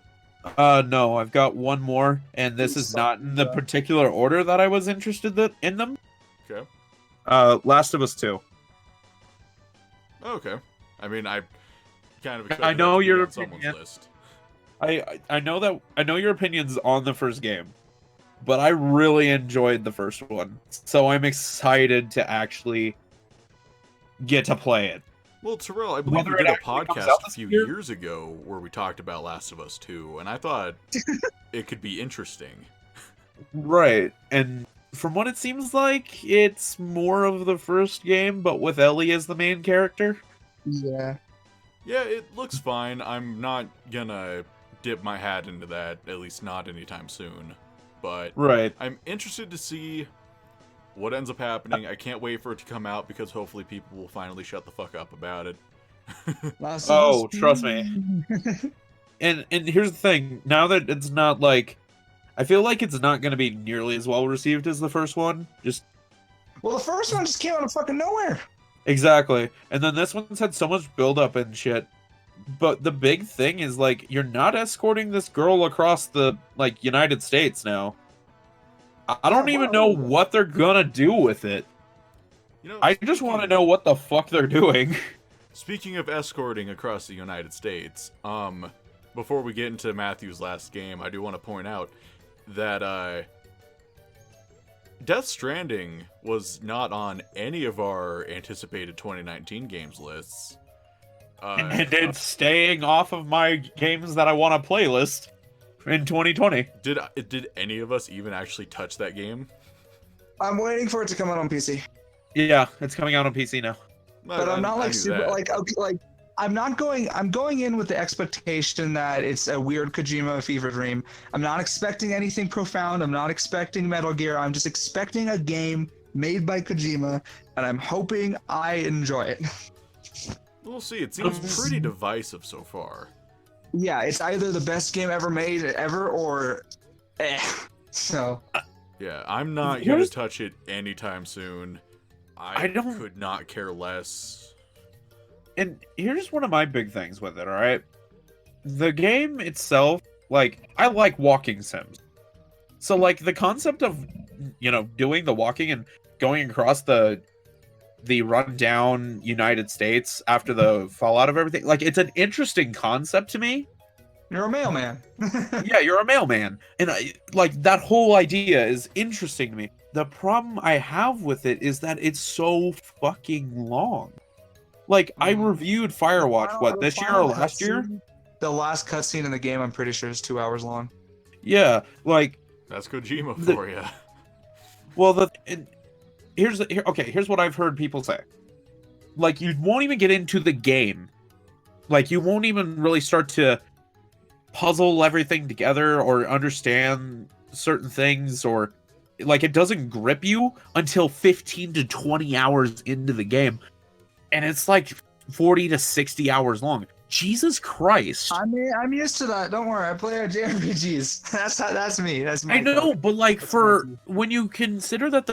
No, I've got one more, and this is not in the particular order that I was interested in them. Okay. Last of Us 2. Okay. I mean, I kind of. I know your on someone's opinion. list. I know your opinions on the first game, but I really enjoyed the first one, so I'm excited to actually get to play it. Well, Terrell, I believe Whether we it did a actually comes podcast out a this few year? years ago where we talked about Last of Us 2, and I thought it could be interesting. Right, and from what it seems like, it's more of the first game, but with Ellie as the main character. Yeah. Yeah, it looks fine. I'm not gonna dip my hat into that, at least not anytime soon. But Right. I'm interested to see what ends up happening. I can't wait for it to come out because hopefully people will finally shut the fuck up about it. Oh, trust me. And here's the thing, now that it's not like, I feel like it's not going to be nearly as well received as the first one. Just Well, the first one just came out of fucking nowhere. exactly. And then this one's had so much build up and shit. But the big thing is, like, you're not escorting this girl across the, like, United States now. I don't even know what they're gonna do with it. You know, I just want to know what the fuck they're doing. Speaking of escorting across the United States, before we get into Matthew's last game, I do want to point out that Death Stranding was not on any of our anticipated 2019 games lists. And it's staying off of my games that I want to playlist in 2020. Did any of us even actually touch that game? I'm waiting for it to come out on PC. Yeah, it's coming out on PC now. But I'm not like super like okay, like I'm going in with the expectation that it's a weird Kojima fever dream. I'm not expecting anything profound. I'm not expecting Metal Gear. I'm just expecting a game made by Kojima, and I'm hoping I enjoy it. We'll see. It seems pretty divisive so far. Yeah, it's either the best game ever made ever or So Yeah, I'm not gonna touch it anytime soon. I could not care less. And here's one of my big things with it, alright? The game itself, like, I like walking sims. So, like, the concept of, you know, doing the walking and going across the rundown United States after the fallout of everything, like, it's an interesting concept to me. you're a mailman. Yeah, you're a mailman. And, like, that whole idea is interesting to me. The problem I have with it is that it's so fucking long. Like, I reviewed Firewatch, what, this year or last year? The last cutscene in the game, I'm pretty sure, is 2 hours long. Yeah, like... That's Kojima for you. Well, here's what I've heard people say. Like, you won't even get into the game. Like, you won't even really start to puzzle everything together or understand certain things, or... Like, it doesn't grip you until 15 to 20 hours into the game. And it's like 40 to 60 hours long. Jesus Christ. I'm used to that. Don't worry. I play JRPGs. That's me. That's me. I know, but like when you consider that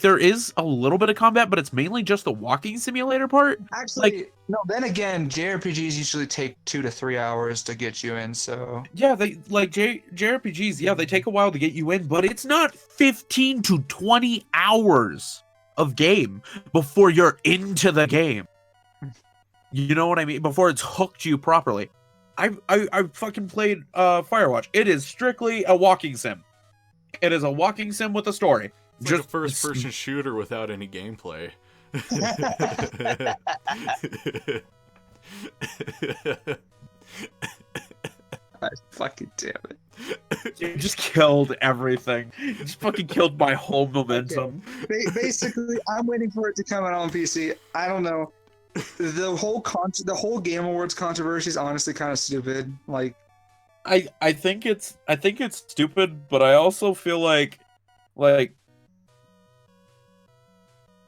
there is a little bit of combat, but it's mainly just the walking simulator part. Actually, like, no. Then again, JRPGs usually take 2 to 3 hours to get you in. So yeah, they like JRPGs. Yeah, they take a while to get you in, but it's not 15 to 20 hours of game before you're into the game. You know what I mean? Before it's hooked you properly. I fucking played Firewatch. It is strictly a walking sim. It is a walking sim with a story. It's like a first-person shooter without any gameplay. God fucking damn it! You just killed everything. You just fucking killed my whole momentum. Okay. Basically, I'm waiting for it to come out on PC. I don't know. The whole Game Awards controversy is honestly kind of stupid. Like, I think it's stupid, but I also feel like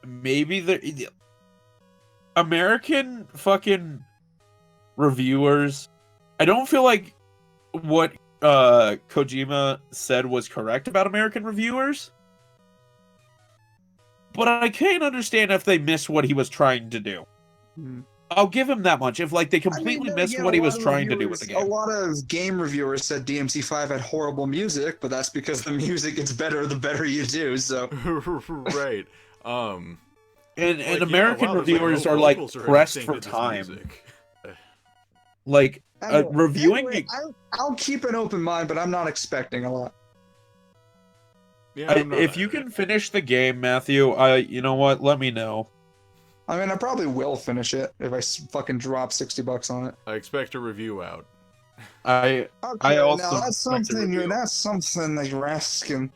maybe the American fucking reviewers, I don't feel like what Kojima said was correct about American reviewers, but I can't understand if they missed what he was trying to do. I'll give him that much. If like they completely missed what he was trying to do with the game. A lot of game reviewers said DMC5 had horrible music, but that's because the music gets better the better you do. So right. And like, American reviewers are like pressed for time. Like reviewing. Anyway, I'll keep an open mind, but I'm not expecting a lot. Yeah, if you can finish the game, Matthew, you know what? Let me know. I mean, I probably will finish it if I fucking drop $60 on it. I expect a review out. I also now that's something that you're asking.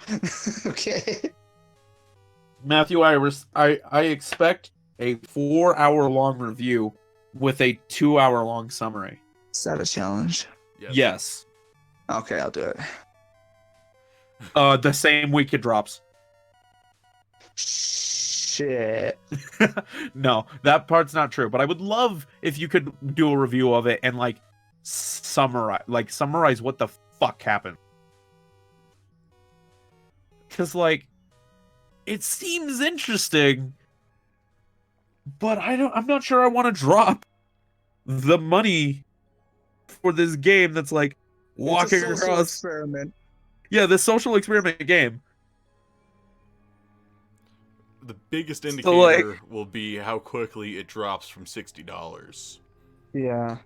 Okay. Matthew, I expect a 4-hour long review with a 2-hour long summary. Is that a challenge? Yes. Okay, I'll do it. The same week it drops. Shit. No, that part's not true. But I would love if you could do a review of it and like summarize what the fuck happened. Because like, it seems interesting, but I'm not sure I want to drop the money for this game that's like walking It's a social across. experiment. Yeah, this social experiment game. The biggest So, indicator will be how quickly it drops from $60. Yeah.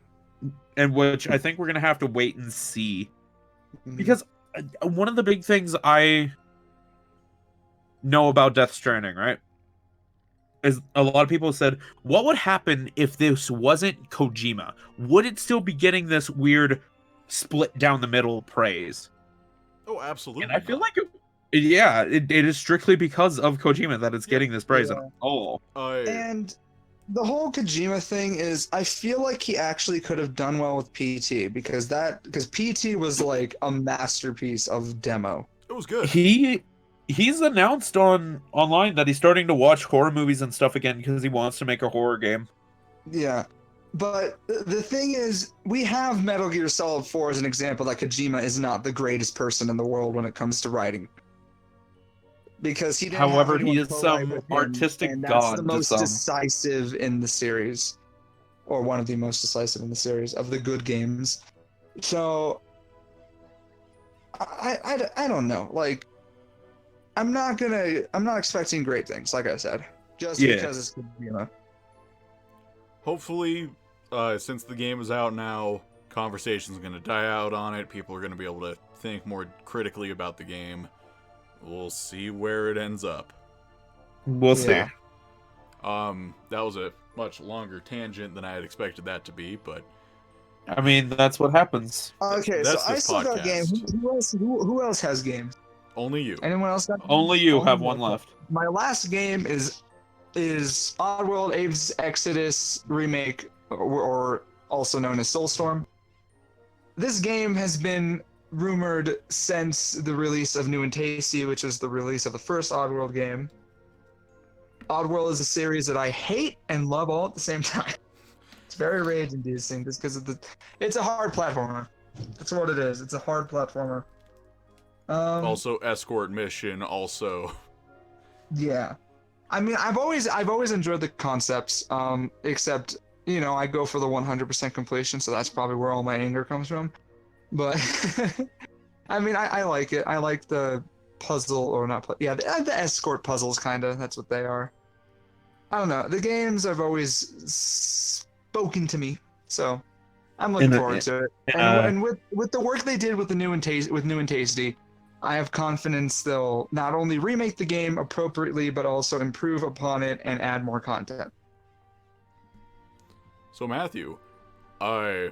And which I think we're gonna have to wait and see. Mhm. Because one of the big things I know about Death Stranding, right, is a lot of people said, what would happen if this wasn't Kojima? Would it still be getting this weird split down the middle praise? Oh, absolutely. And I feel not. like it is strictly because of Kojima that it's getting this praise. Yeah. Oh, And the whole Kojima thing is, I feel like he actually could have done well with PT because PT was like a masterpiece of demo. It was good. he's announced online that he's starting to watch horror movies and stuff again because he wants to make a horror game. Yeah. But the thing is, we have Metal Gear Solid 4 as an example that Kojima is not the greatest person in the world when it comes to writing. Because he didn't However, have he anyone is co-write some with him, artistic and that's god the to most some. decisive in the series, or one of the most decisive in the series of the good games. So I don't know. Like, I'm not expecting great things, like I said, just because it's Kojima. Hopefully, since the game is out now, conversation's going to die out on it. People are going to be able to think more critically about the game. We'll see where it ends up. We'll see. Yeah. That was a much longer tangent than I had expected that to be, but I mean, that's what happens. Okay, so That's I this still got games. podcast. Who else has games? only you. Anyone else got? Only you Only have me. one Okay. left. My last game is Oddworld Abe's Exodus remake, or also known as Soulstorm. This game has been rumored since the release of New and Tasty, which was the release of the first Oddworld game. Oddworld is a series that I hate and love all at the same time. It's very rage-inducing just because of it's a hard platformer. That's what it is. It's a hard platformer. Also, escort mission, also. Yeah. I mean, I've always enjoyed the concepts, except, I go for the 100% completion, so that's probably where all my anger comes from. But, I mean, I like it. I like the puzzle, or not, the escort puzzles, kind of. That's what they are. I don't know. The games have always spoken to me, so I'm looking forward to it. And with the work they did with the New and Tasty, I have confidence they'll not only remake the game appropriately, but also improve upon it and add more content. So Matthew, I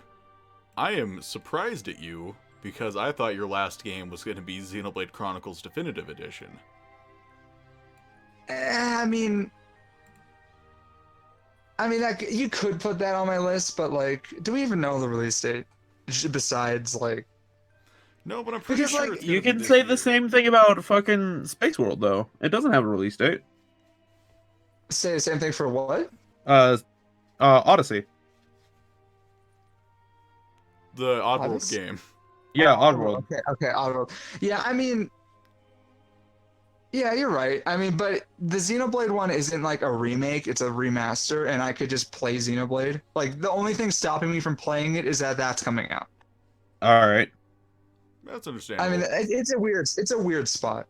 am surprised at you because I thought your last game was going to be Xenoblade Chronicles Definitive Edition. I mean, you could put that on my list, but do we even know the release date? Besides, No, but I'm pretty Because, sure it's You gonna be can this say year. the same thing about fucking Space World, though. It doesn't have a release date. say the same thing for what? Odyssey. The Oddworld Odyssey? game. Yeah, Oh, Oddworld. Okay, Oddworld. Yeah, I mean, yeah, you're right. I mean, but the Xenoblade one isn't like a remake; it's a remaster, and I could just play Xenoblade. Like, the only thing stopping me from playing it is that that's coming out. All right. That's understandable. I mean, it's a weird spot.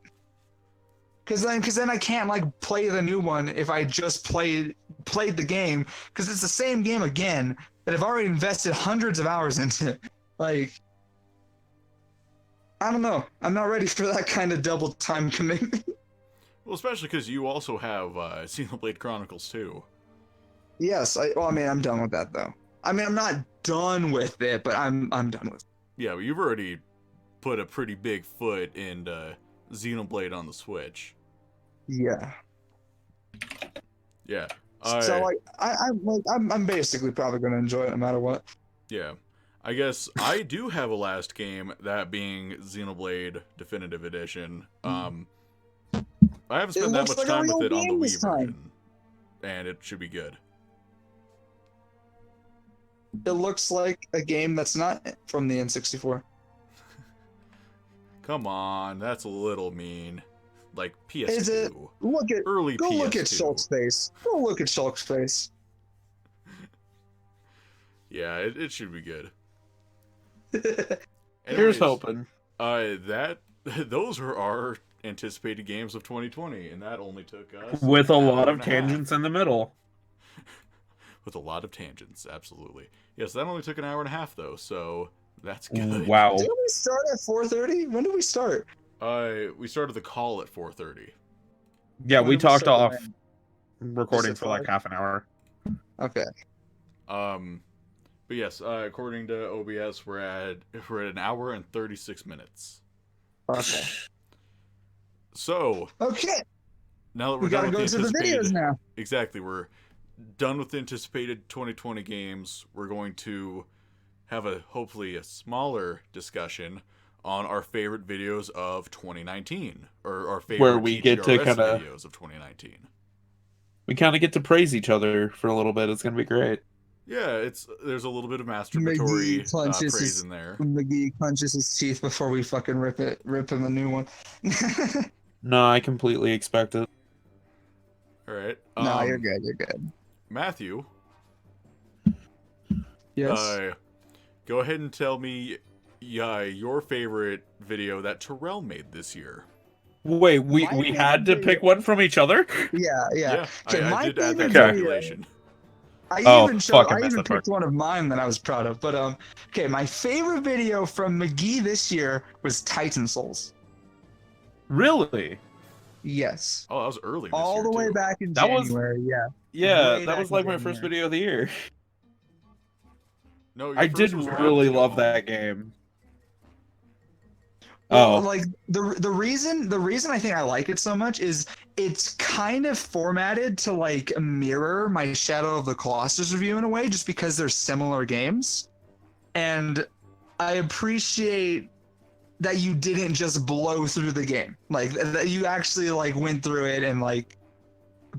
Cause then I can't play the new one if I just played the game, because it's the same game again that I've already invested hundreds of hours into. I don't know. I'm not ready for that kind of double time commitment. Well, especially because you also have Xenoblade Chronicles 2. Yes, I'm done with that though. I mean, I'm not done with it, but I'm done with it. Yeah, but you've already put a pretty big foot in Xenoblade on the Switch. Yeah. Yeah. So like I'm basically probably gonna enjoy it no matter what. Yeah. I guess I do have a last game, that being Xenoblade Definitive Edition. I haven't spent that looks much like a time real with it on the game Wii this time. version, and it should be good. It looks like a game that's not from the N64. Come on, that's a little mean. Like PS2. Is it? Look at Early go PS2. look at Shulk's face. Go look at Shulk's face. Yeah, it should be good. Here's hoping. Those are our anticipated games of 2020, and that only took us With a an lot hour of and a half. tangents in the middle. With a lot of tangents, absolutely. Yes, that only took an hour and a half though, so that's good. Wow. Didn't we start at 4:30? When did we start? We started the call at 4:30. Yeah, When we did talked start off when? recording Just for like half an hour. Okay. But yes, according to OBS, we're at an hour and 36 minutes. Okay. So Okay. now that we're We gotta done go with to the the anticipated, videos now. exactly, we're done with the anticipated 2020 games. We're going to have hopefully a smaller discussion on our favorite videos of 2019, or our favorite Where we get to TGRS kinda- videos of 2019. We kind of get to praise each other for a little bit. It's gonna be great. Yeah, there's a little bit of masturbatory McGee punches praise his- in there. McGee clenches his teeth before we fucking rip him a new one. No, I completely expect it. All right. No, you're good. You're good. Matthew, Yes. go ahead and tell me your favorite video that Terrell made this year. Wait, My we favorite had to pick one from each other? Yeah. Okay, I my did add that favorite calculation. I Oh, even fuck, I I missed even that part. picked one of mine that I was proud of. But okay, my favorite video from McGee this year was Titan Souls. Really? Yes. Oh, that was early. This All year, the way too. back in That was- January. Yeah. Yeah, Way that back was in like my first January. video of the year. No, your I first did was really Round love Two. that game. Well, Oh, like the reason I think I like it so much is it's kind of formatted to like mirror my Shadow of the Colossus review in a way, just because they're similar games, and I appreciate that you didn't just blow through the game, like that you actually like went through it and like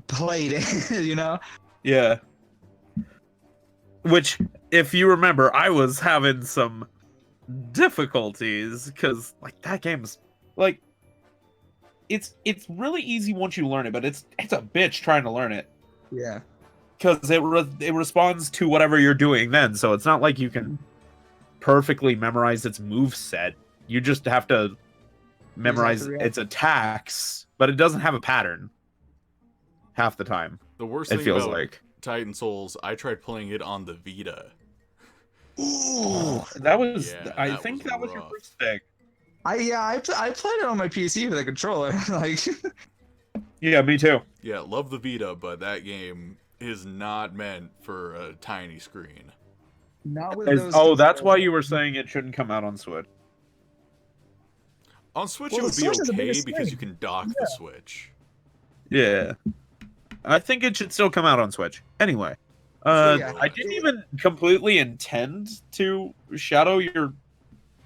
played it, you know? yeah. Which, if you remember, I was having some difficulties because like that game's like it's really easy once you learn it, but it's a bitch trying to learn it Yeah. because it responds to whatever you're doing then, so it's not like you can perfectly memorize its move set. You just have to memorize react. its attacks, but it doesn't have a pattern half the time. The worst It thing feels about like Titan Souls, I tried playing it on the Vita. Ooh. that was Yeah, I that think was that was your rough. first thing. I played it on my PC with a controller. Like, Yeah, me too. Yeah, love the Vita, but that game is not meant for a tiny screen. not with Is- those. oh, that's why controls. you were saying it shouldn't come out on Switch. On Switch, Well, it the would be Switch is a bigger okay because screen. you can dock the Switch. Yeah. I think it should still come out on Switch. Anyway, Yeah. I didn't even completely intend to shadow your,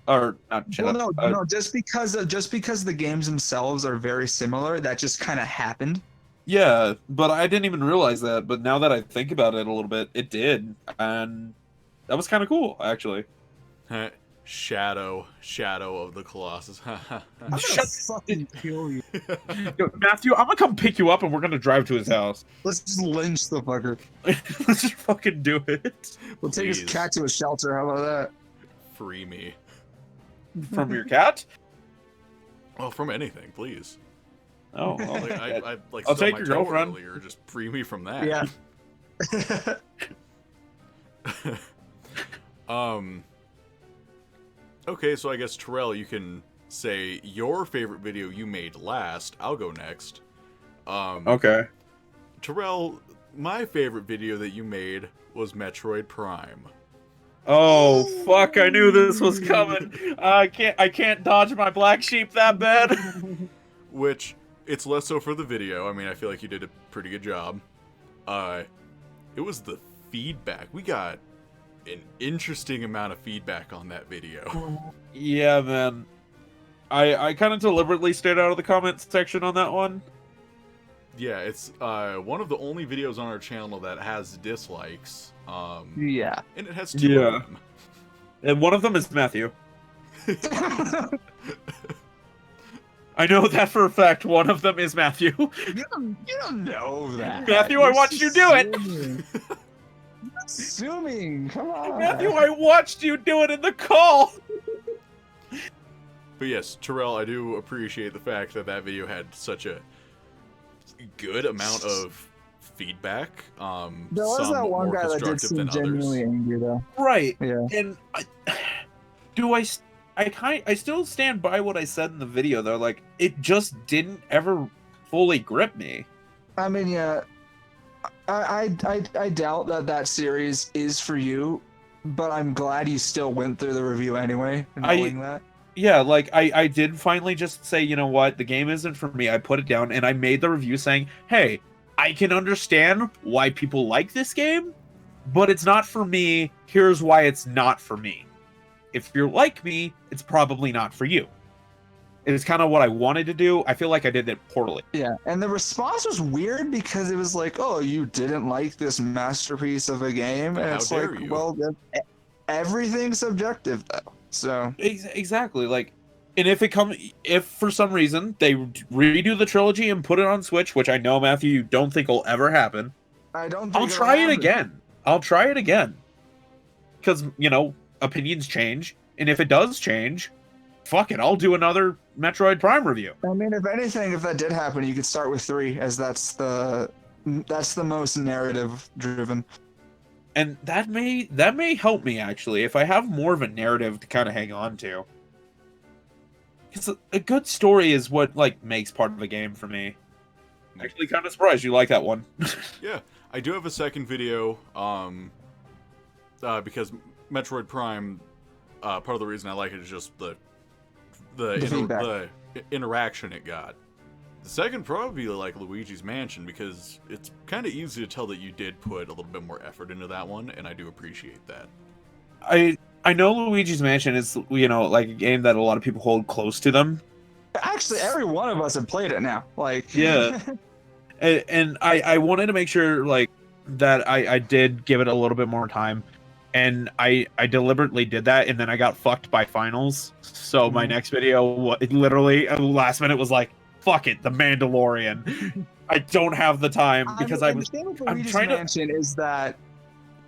or not shadow. Well, no, just because the games themselves are very similar, that just kind of happened. Yeah, but I didn't even realize that. But now that I think about it a little bit, it did, and that was kind of cool, actually. Shadow of the Colossus. I'm gonna Shut- fucking kill you. Yo, Matthew, I'm gonna come pick you up, and we're gonna drive to his house. Let's just lynch the fucker. Let's just fucking do it. We'll take his Please. cat to a shelter. How about Free me. From your cat? Oh, from anything, please. Oh, Like, I like I'll stubbed take my your toe girlfriend. earlier. Just free me from that? that. Yeah. Okay, so I guess Terrell, you can say your favorite video you made last. I'll go next. Okay. Terrell, my favorite video that you made was Metroid Prime. Oh fuck! I knew this was coming. I can't dodge my black sheep that bad. Which, it's less so for the video. I mean, I feel like you did a pretty good job. It was the feedback. We got an interesting amount of feedback on that video. Yeah, man. I kind of deliberately stayed out of the comments section on that one. Yeah, it's one of the only videos on our channel that has dislikes. Yeah. And it has 2 Yeah. of them. And one of them is Matthew. I know that for a fact. One of them is Matthew. You don't know that. Matthew, I watched you do it. Assuming. Come on. Matthew, I watched you do it in the call. But yes, Terrell, I do appreciate the fact that that video had such a good amount of feedback. There was that one guy that did seem genuinely angry, though. Right. Yeah. And I still stand by what I said in the video, though. Like, it just didn't ever fully grip me. I mean, yeah. I doubt that series is for you, but I'm glad you still went through the review anyway, knowing that. Yeah, like, I did finally just say, you know what, the game isn't for me. I put it down, and I made the review saying, hey, I can understand why people like this game, but it's not for me. Here's why it's not for me. If you're like me, it's probably not for you. It's kind of what I wanted to do. I feel like I did it poorly. Yeah, and the response was weird because it was like, oh, you didn't like this masterpiece of a game? And it's like, well, everything's subjective, though. So exactly, like, and if for some reason they redo the trilogy and put it on Switch, which I know, Matthew, you don't think will ever happen, I'll try it again. I'll try it again. Because, you know, opinions change, and if it does change, fuck it, I'll do another Metroid Prime review. I mean, if anything, if that did happen, you could start with 3, as that's the most narrative driven. And that may help me, actually, if I have more of a narrative to kind of hang on to. Because a good story is what, like, makes part of a game for me. Actually, kind of surprised you like that one. Yeah, I do have a second video, because Metroid Prime, part of the reason I like it is just the interaction it got. The second probably like Luigi's Mansion, because it's kind of easy to tell that you did put a little bit more effort into that one, and I do appreciate that. I know Luigi's Mansion is, you know, like a game that a lot of people hold close to them. Actually, every one of us have played it now. Like, yeah. and I wanted to make sure, like, that I did give it a little bit more time. And I deliberately did that, and then I got fucked by finals. So my next video, literally, last minute was like, fuck it, The Mandalorian. I don't have the time because I'm trying to. Mansion is that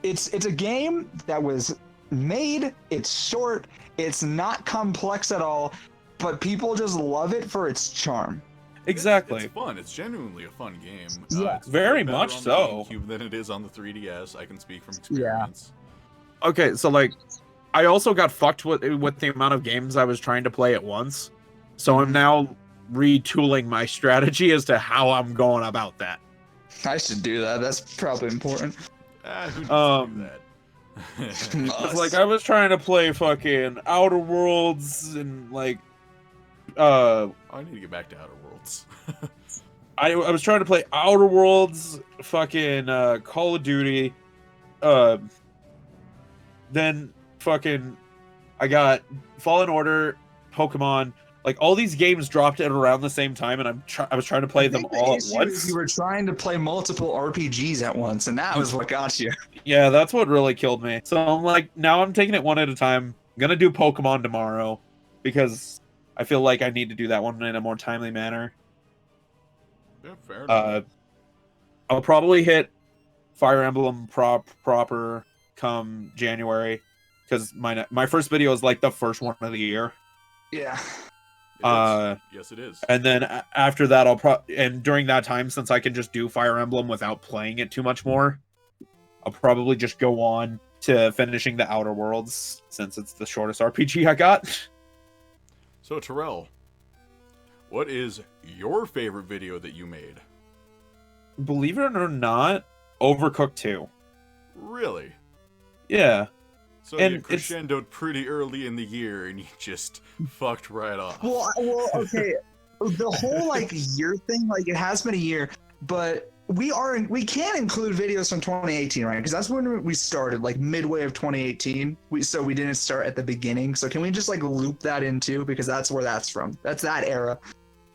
it's a game that was made. It's short. It's not complex at all, but people just love it for its charm. Exactly. It's fun. It's genuinely a fun game. Yeah, it's very much so. Than it is on the 3DS. I can speak from experience. Yeah. Okay, so like, I also got fucked with the amount of games I was trying to play at once. So I'm now retooling my strategy as to how I'm going about that. I should do that. That's probably important. Who needs to do that? It's like I was trying to play fucking Outer Worlds and like I need to get back to Outer Worlds. I was trying to play Outer Worlds, fucking Call of Duty, then fucking I got Fallen Order, Pokemon. Like, all these games dropped at around the same time, and I was trying to play them all at once. You were trying to play multiple RPGs at once, and that was what got you. Yeah, that's what really killed me. So I'm like, now I'm taking it one at a time. I'm gonna do Pokemon tomorrow, because I feel like I need to do that one in a more timely manner. Yeah, fair enough. I'll probably hit Fire Emblem proper come January, because my first video is like the first one of the year. Yeah. Yes, it is. And then after that, and during that time, since I can just do Fire Emblem without playing it too much more, I'll probably just go on to finishing the Outer Worlds, since it's the shortest RPG I got. So, Terrell, what is your favorite video that you made? Believe it or not, Overcooked 2. Really? Yeah. So you crescendoed pretty early in the year, and you just fucked right off. Well, okay. The whole, like, year thing, like, it has been a year, but we can include videos from 2018, right? Because that's when we started, like midway of 2018. So we didn't start at the beginning. So can we just like loop that in too? Because that's where that's from. That's that era.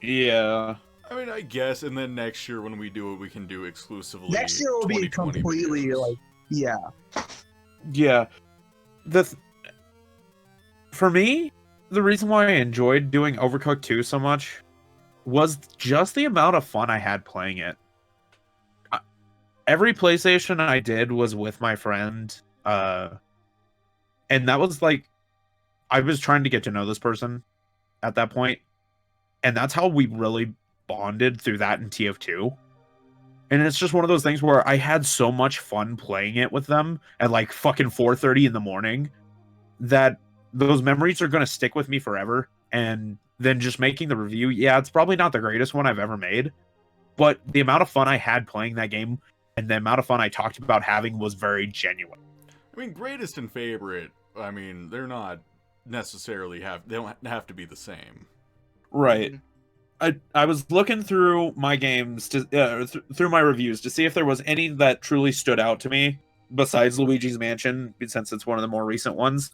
Yeah. I mean, I guess, and then next year when we do it, we can do exclusively Next year will be 2020 completely videos. like, yeah. Yeah. For me, the reason why I enjoyed doing Overcooked 2 so much was just the amount of fun I had playing it. Every PlayStation I did was with my friend, and that was like, I was trying to get to know this person at that point, and that's how we really bonded through that in TF2. And it's just one of those things where I had so much fun playing it with them at like fucking 4:30 in the morning that those memories are going to stick with me forever. And then just making the review, yeah, it's probably not the greatest one I've ever made, but the amount of fun I had playing that game and the amount of fun I talked about having was very genuine. I mean, greatest and favorite, I mean, they're not necessarily they don't have to be the same. Right. I was looking through my games to through my reviews to see if there was any that truly stood out to me besides Luigi's Mansion, since it's one of the more recent ones.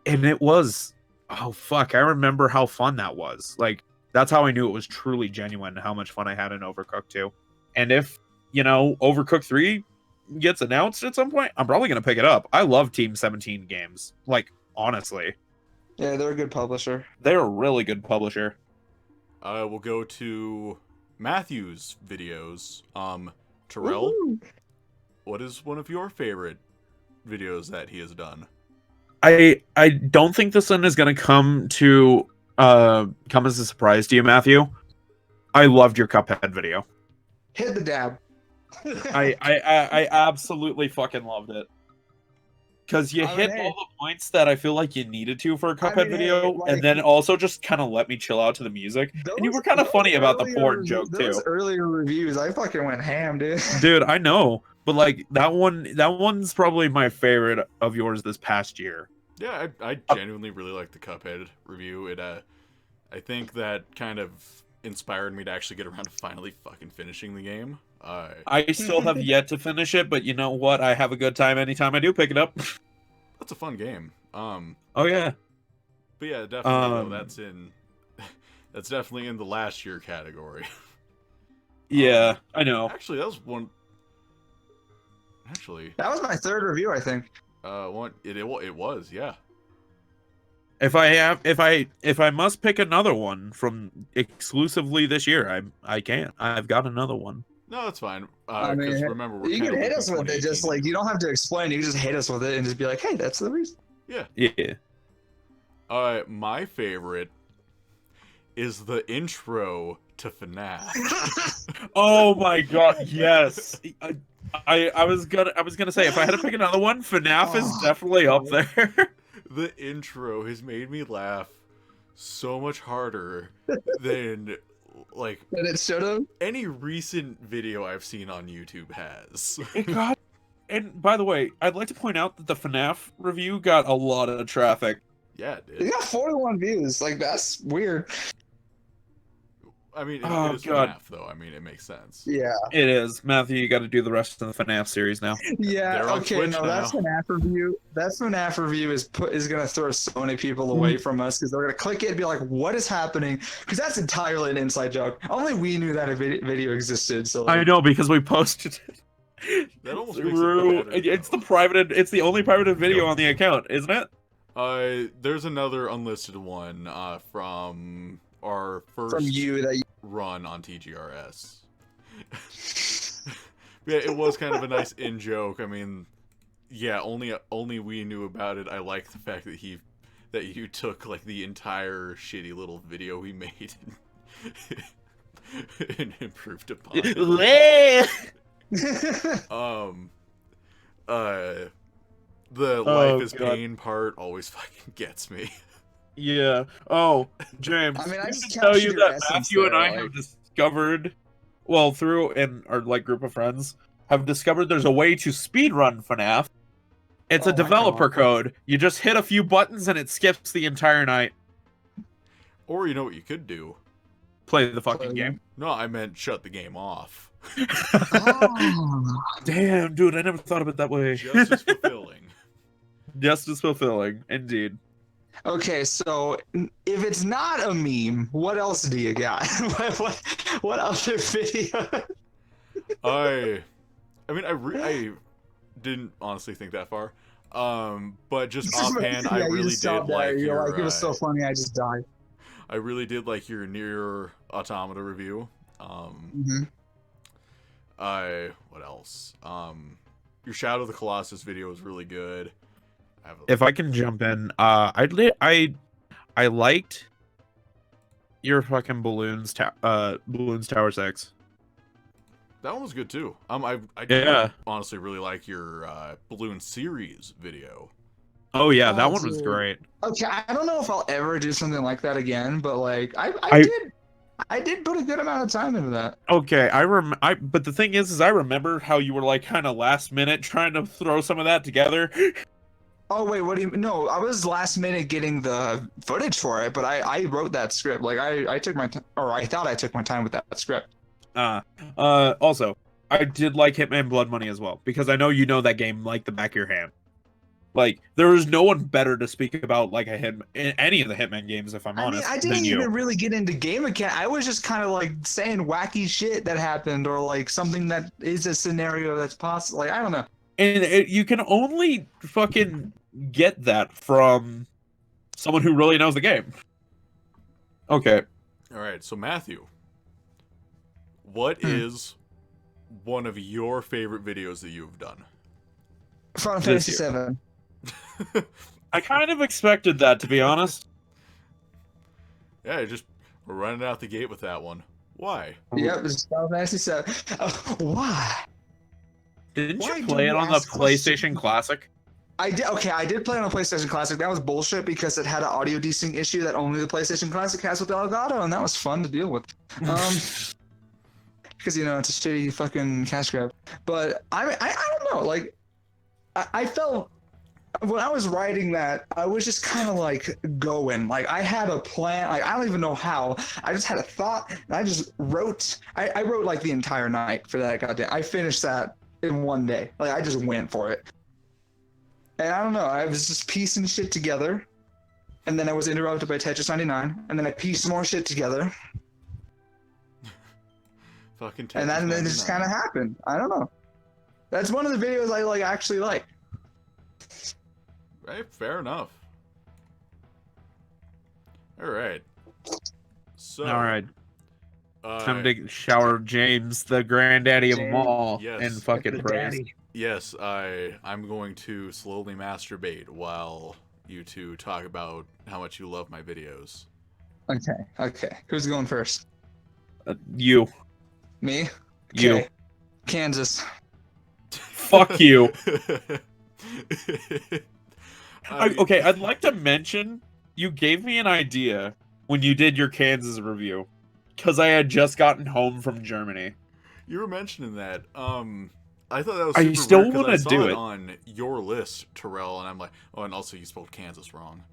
And it was, oh fuck, I remember how fun that was. Like, that's how I knew it was truly genuine, how much fun I had in Overcooked 2. And if, Overcooked 3 gets announced at some point, I'm probably going to pick it up. I love Team 17 games. Like, honestly. Yeah, they're a good publisher. They're a really good publisher. We'll go to Matthew's videos. Terrell, Woo-hoo. what is one of your favorite videos that he has done? I don't think this one is going to come as a surprise to you, Matthew. I loved your Cuphead video. Hit the dab. I absolutely fucking loved it. Because you hit all the points that I feel like you needed to for a Cuphead video, and then also just kind of let me chill out to the music. And you were kind of funny about the porn joke too. Those earlier reviews, I fucking went ham, dude. Dude, I know, but like that one's probably my favorite of yours this past year. Yeah, I genuinely really like the Cuphead review. It I think that kind of inspired me to actually get around to finally fucking finishing the game. I still have yet to finish it, but you know what? I have a good time anytime I do pick it up. That's a fun game. Oh yeah. But yeah, definitely that's definitely in the last year category. Yeah, I know. Actually, that was one. Actually, that was my third review, I think. It was, yeah. If I must pick another one from exclusively this year, I can't. I've got another one. No, that's fine. I mean, remember, you can hit us with it. Just like, you don't have to explain. You can just hit us with it and just be like, "Hey, that's the reason." Yeah. Yeah. My favorite is the intro to FNAF. Oh my god, yes. I was gonna say, if I had to pick another one, FNAF is definitely up there. The intro has made me laugh so much harder than than it should have. Any recent video I've seen on YouTube has. And by the way, I'd like to point out that the FNAF review got a lot of traffic. Yeah, it did. It got 41 views. Like, that's weird. I mean, it is FNAF, though. I mean, it makes sense. Yeah. It is. Matthew, you got to do the rest of the FNAF series now. Yeah, okay, Twitch no, now. that FNAF review is gonna throw so many people away from us because they're gonna click it and be like, "What is happening?" Because that's entirely an inside joke. Only we knew that a video existed. So I know, because we posted it. That almost through, makes it it's the only private video on the account, isn't it? There's another unlisted one from our first from you that run on TGRS. Yeah, it was kind of a nice in joke. I mean, yeah, only we knew about it. I like the fact that you took like the entire shitty little video we made and improved upon it. The life is pain part always fucking gets me. Yeah. Oh, James. I mean, I I just can tell you captured that essence Matthew and there, I have discovered, well, through and our group of friends have discovered there's a way to speedrun FNAF. It's a developer code. You just hit a few buttons and it skips the entire night. Or you know what you could do? Play the fucking game. No, I meant shut the game off. Oh. Damn, dude, I never thought of it that way. Just as fulfilling. Just as fulfilling, indeed. Okay, so if it's not a meme, what else do you got? What other video? I mean, I didn't honestly think that far. But just offhand, I Yeah, you really just did stopped there. like You're your. like, it was so funny, I just died. I really did like your near automata review. Mm-hmm. What else? Your Shadow of the Colossus video was really good. If I can jump in, I liked your fucking balloons Tower 6. That one was good too. I Yeah. honestly really like your balloon series video. Oh yeah, that Oh, one was dude. great. Okay, I don't know if I'll ever do something like that again, but like I did put a good amount of time into that. Okay, but the thing is I remember how you were like kind of last minute trying to throw some of that together. Oh wait, what do you? No, I was last minute getting the footage for it, but I wrote that script. Like I took my or I thought I took my time with that script. Also, I did like Hitman Blood Money as well because I know you know that game like the back of your hand. Like there is no one better to speak about like any of the Hitman games, if I'm honest, I than didn't you. even really get into game mechanics. I was just kind of like saying wacky shit that happened, or like something that is a scenario that's possible. Like I don't know. And you can only fucking get that from someone who really knows the game. Okay. All right, so Matthew, what is one of your favorite videos that you've done? Final This Fantasy year. 7. I kind of expected that, to be honest. Yeah, we're running out the gate with that one. Why? Yep, it's Final Fantasy 7. Why? Didn't Why you do play you it on the ask questions? PlayStation Classic? I did. Okay, I did play on a PlayStation Classic. That was bullshit because it had an audio desync issue that only the PlayStation Classic has with Elgato, and that was fun to deal with. Because you know it's a shitty fucking cash grab. But I don't know. Like, I felt when I was writing that, I was just kind of like going. Like I had a plan. Like I don't even know how. I just had a thought, and I just wrote. I wrote like the entire night for that goddamn. I finished that in one day. Like I just went for it. And I don't know, I was just piecing shit together, and then I was interrupted by Tetris 99, and then I pieced more shit together, Fucking Tetris and then it just 99. kind of happened. I don't know. That's one of the videos I like actually like. Right, fair enough. All right. So. All right. Time to shower James, the granddaddy of them all, Yes. and fucking The praise. daddy. Yes, I'm going to slowly masturbate while you two talk about how much you love my videos. Okay. Who's going first? You. Me? You. Okay. Kansas. Fuck you. I- Okay, I'd like to mention you gave me an idea when you did your Kansas review, because I had just gotten home from Germany. You were mentioning that. I thought that was I super still weird 'cause wanna I saw do it it. on your list, Terrell, and I'm like, oh, and also you spelled Kansas wrong.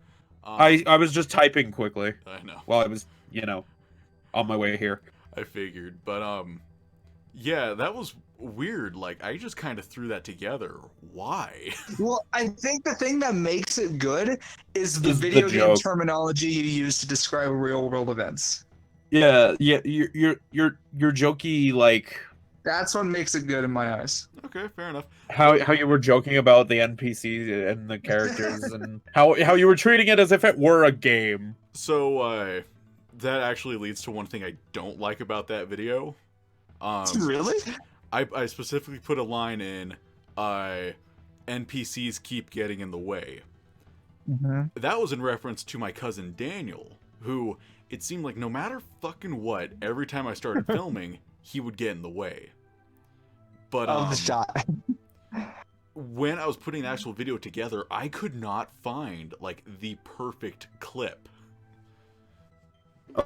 I was just typing quickly I know. while I was, on my way here. I figured, but yeah, that was weird. Like I just kind of threw that together. Why? Well, I think the thing that makes it good is the Is the video game joke. terminology you use to describe real world events. Yeah, you're jokey, like That's what makes it good in my eyes. Okay, fair enough. how you were joking about the NPCs and the characters and how you were treating it as if it were a game. So that actually leads to one thing I don't like about that video. Really? I specifically put a line in, NPCs keep getting in the way. Mm-hmm. That was in reference to my cousin Daniel, who it seemed like no matter fucking what, every time I started filming, he would get in the way. But Of the shot. when I was putting the actual video together, I could not find like the perfect clip.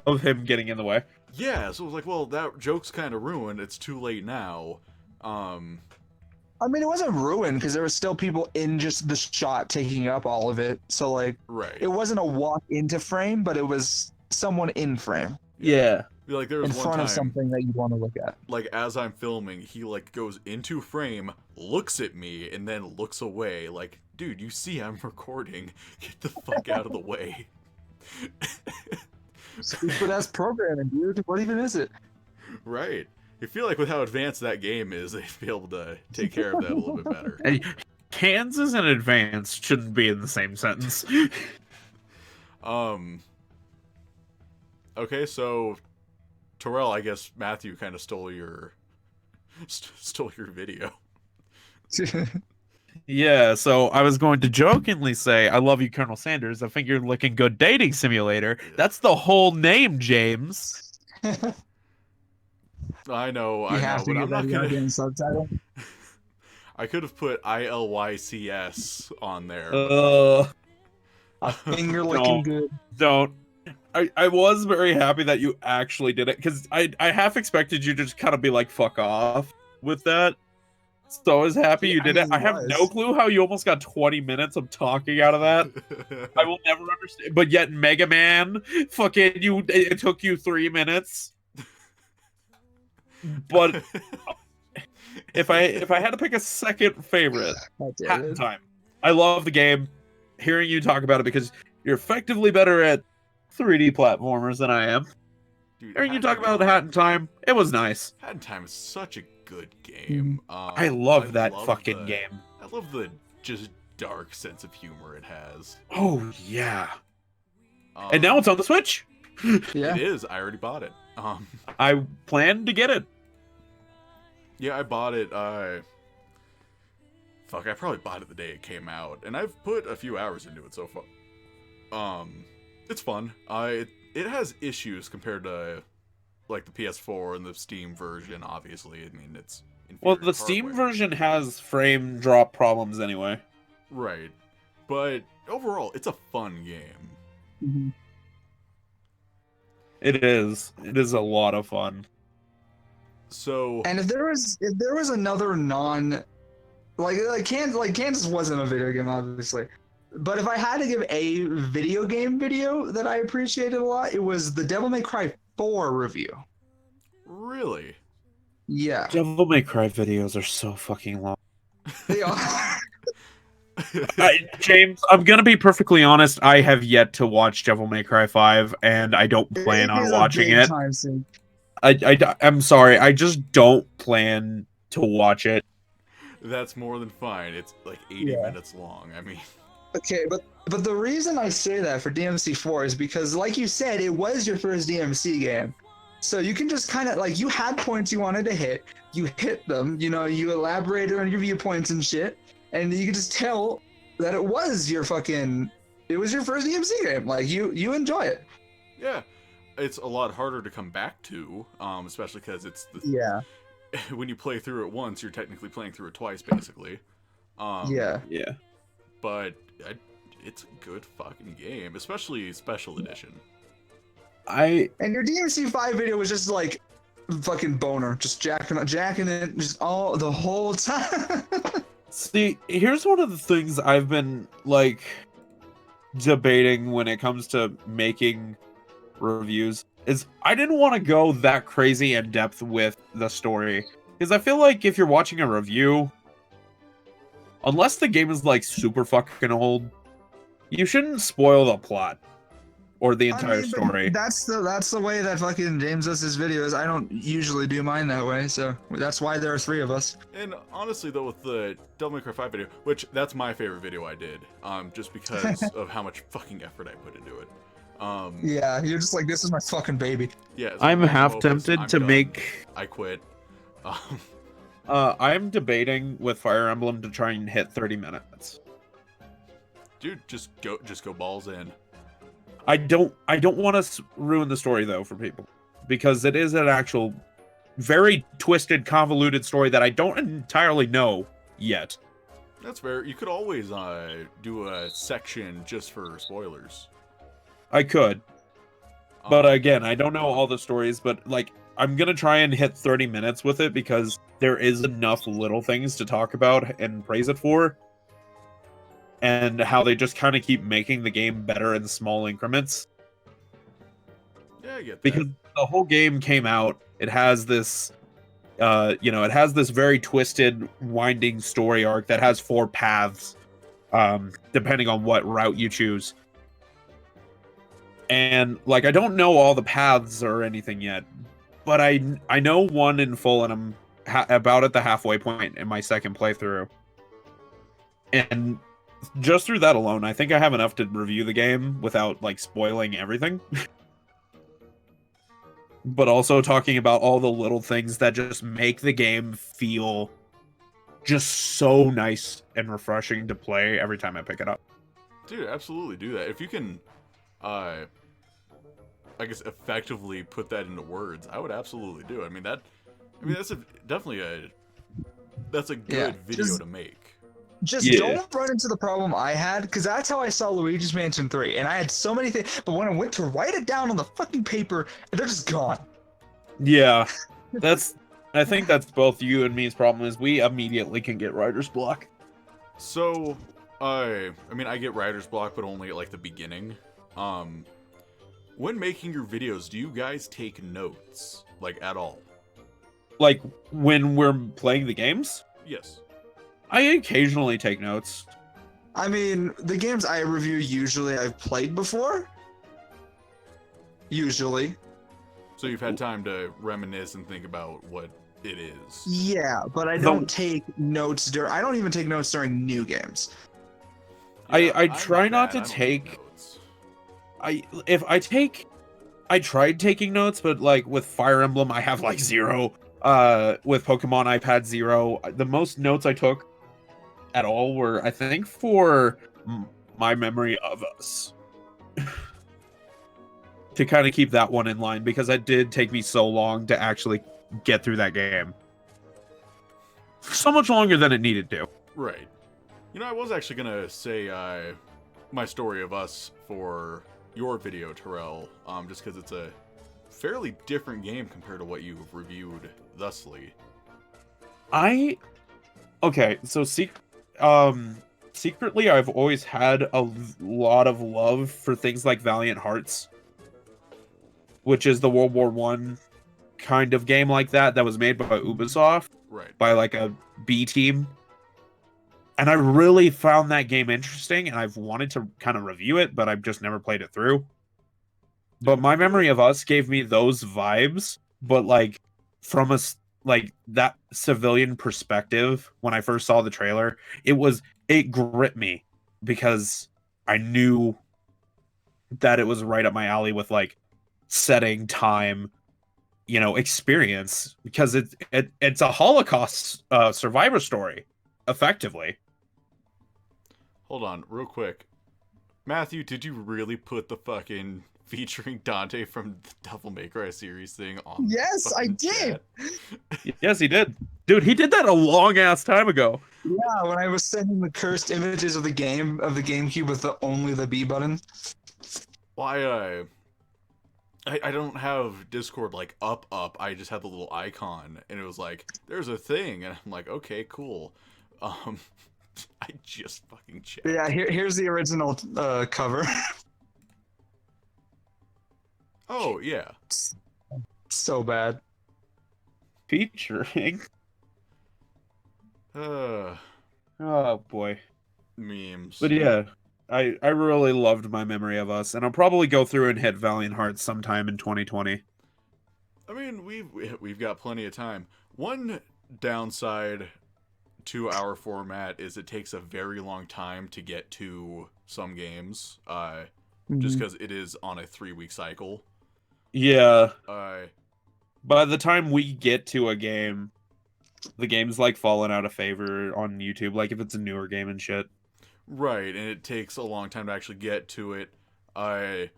Of him getting in the way. Yeah, so I was like, well, that joke's kind of ruined. It's too late now. I mean, it wasn't ruined because there was still people in just the shot taking up all of it. So like, Right. it wasn't a walk into frame, but it was someone in frame. Yeah. Like there in was one front of time, something that you want to look at. like as I'm filming, he like goes into frame, looks at me, and then looks away. Like, dude, you see I'm recording. Get the fuck out of the way. But that's programming, dude. What even is it? Right. I feel like with how advanced that game is, they'd be able to take care of that a little bit better. Hey, Kansas and advanced shouldn't be in the same sentence. Okay, so Terrell, I guess Matthew kind of stole your video. Yeah, so I was going to jokingly say, I love you, Colonel Sanders, a finger-licking good dating simulator. That's the whole name, James. I know, You have to but get I'm not that gonna. goddamn subtitle. I could have put ILYCS on there. A finger looking good. Don't. I was very happy that you actually did it, because I half expected you to just kind of be like, fuck off with that. So I was happy you did it. I have no clue how you almost got 20 minutes of talking out of that. I will never understand. But yet Mega Man, fucking it took you 3 minutes. But if I had to pick a second favorite, Hat in Time. I love the game. Hearing you talk about it, because you're effectively better at 3D platformers than I am. Dude, Hearing you talk about Hat in Time, it was nice. Hat in Time is such a good game. I love that fucking game. I love the just dark sense of humor it has. Oh yeah. And now it's on the Switch. Yeah. It is. I already bought it. I plan to get it. Yeah, I bought it. Fuck, I probably bought it the day it came out, and I've put a few hours into it so far. It's fun. It has issues compared to like the PS4 and the Steam version. Obviously, I mean it's well, the Steam version has frame drop problems anyway. Right, but overall, it's a fun game. Mm-hmm. It is. It is a lot of fun. So, and if there was another Kansas wasn't a video game, obviously. But if I had to give a video game video that I appreciated a lot, it was the Devil May Cry 4 review. Really? Yeah. Devil May Cry videos are so fucking long. They are. James, I'm gonna be perfectly honest. I have yet to watch Devil May Cry 5, and I don't plan on watching it. I'm sorry. I just don't plan to watch it. That's more than fine. It's like 80 minutes long. I mean. Okay, but the reason I say that for DMC4 is because, like you said, it was your first DMC game. So you can just kind of, like, you had points you wanted to hit. You hit them, you elaborated on your viewpoints and shit. And you could just tell that it was your first DMC game. Like, you enjoy it. Yeah. It's a lot harder to come back to, especially because it's when you play through it once, you're technically playing through it twice, basically. Yeah. But it's a good fucking game, especially Special Edition. And your DMC5 video was just like fucking boner, just jacking it just the whole time. See, here's one of the things I've been like debating when it comes to making reviews is I didn't want to go that crazy in depth with the story, because I feel like if you're watching a review, unless the game is like super fucking old, you shouldn't spoil the plot or the entire story. That's the way that fucking James does his videos. I don't usually do mine that way, so that's why there are 3 of us. And honestly, though, with the Devil May Cry 5 video, which that's my favorite video I did, just because of how much fucking effort I put into it. Yeah, you're just like, this is my fucking baby. Yeah, I'm half tempted to make. I quit. I'm debating with Fire Emblem to try and hit 30 minutes. Dude, just go balls in. I don't want to ruin the story though for people, because it is an actual very twisted, convoluted story that I don't entirely know yet. That's fair. You could always do a section just for spoilers. I could. But again, I don't know all the stories, but like I'm going to try and hit 30 minutes with it because there is enough little things to talk about and praise it for. And how they just kind of keep making the game better in small increments. Yeah, I get that. Because the whole game came out, it has this, it has this very twisted, winding story arc that has 4 paths, depending on what route you choose. And like, I don't know all the paths or anything yet, but I know one in full, and I'm about at the halfway point in my second playthrough. And just through that alone, I think I have enough to review the game without like spoiling everything. But also talking about all the little things that just make the game feel just so nice and refreshing to play every time I pick it up. Dude, absolutely do that. If you can, I guess, effectively put that into words, I would absolutely do it. I mean, that's definitely a good video to make. Just don't run into the problem I had, because that's how I saw Luigi's Mansion 3, and I had so many things, but when I went to write it down on the fucking paper, they're just gone. Yeah, I think that's both you and me's problem, is we immediately can get writer's block. So, I mean, I get writer's block, but only at like the beginning. When making your videos, do you guys take notes, like, at all? Like, when we're playing the games? Yes. I occasionally take notes. I mean, the games I review usually I've played before. Usually. So you've had time to reminisce and think about what it is. Yeah, but I don't take notes during. I don't even take notes during new games. Yeah, I try not to take. I tried taking notes, but like with Fire Emblem, I have like 0. With Pokemon, I've had 0. The most notes I took at all were, I think, for My Memory of Us. To kind of keep that one in line, because it did take me so long to actually get through that game. So much longer than it needed to. Right. You know, I was actually gonna say my story of us for your video, Terrell, just because it's a fairly different game compared to what you've reviewed thusly. Okay, so secretly, I've always had a lot of love for things like Valiant Hearts, which is the World War I kind of game like that was made by Ubisoft, right? By like a B team. And I really found that game interesting, and I've wanted to kind of review it, but I've just never played it through. But My Memory of Us gave me those vibes, but like from like that civilian perspective. When I first saw the trailer, it gripped me, because I knew that it was right up my alley with like setting, time, experience, because it's a Holocaust survivor story, effectively. Hold on, real quick. Matthew, did you really put the fucking featuring Dante from the Devil May Cry series thing on? Yes, I did. Yes, he did. Dude, he did that a long ass time ago. Yeah, when I was sending the cursed images of the GameCube with only the B button. Why, I don't have Discord like up. I just had the little icon, and it was like, there's a thing, and I'm like, okay, cool. I just fucking checked. Yeah, here's the original cover. Oh yeah. So bad. Featuring. Oh boy. Memes. But yeah, I really loved My Memory of Us, and I'll probably go through and hit Valiant Hearts sometime in 2020. I mean, we've got plenty of time. One downside to our format is it takes a very long time to get to some games, just because it is on a 3-week cycle. Yeah. By the time we get to a game, the game's like fallen out of favor on YouTube, like if it's a newer game and shit. Right, and it takes a long time to actually get to it. I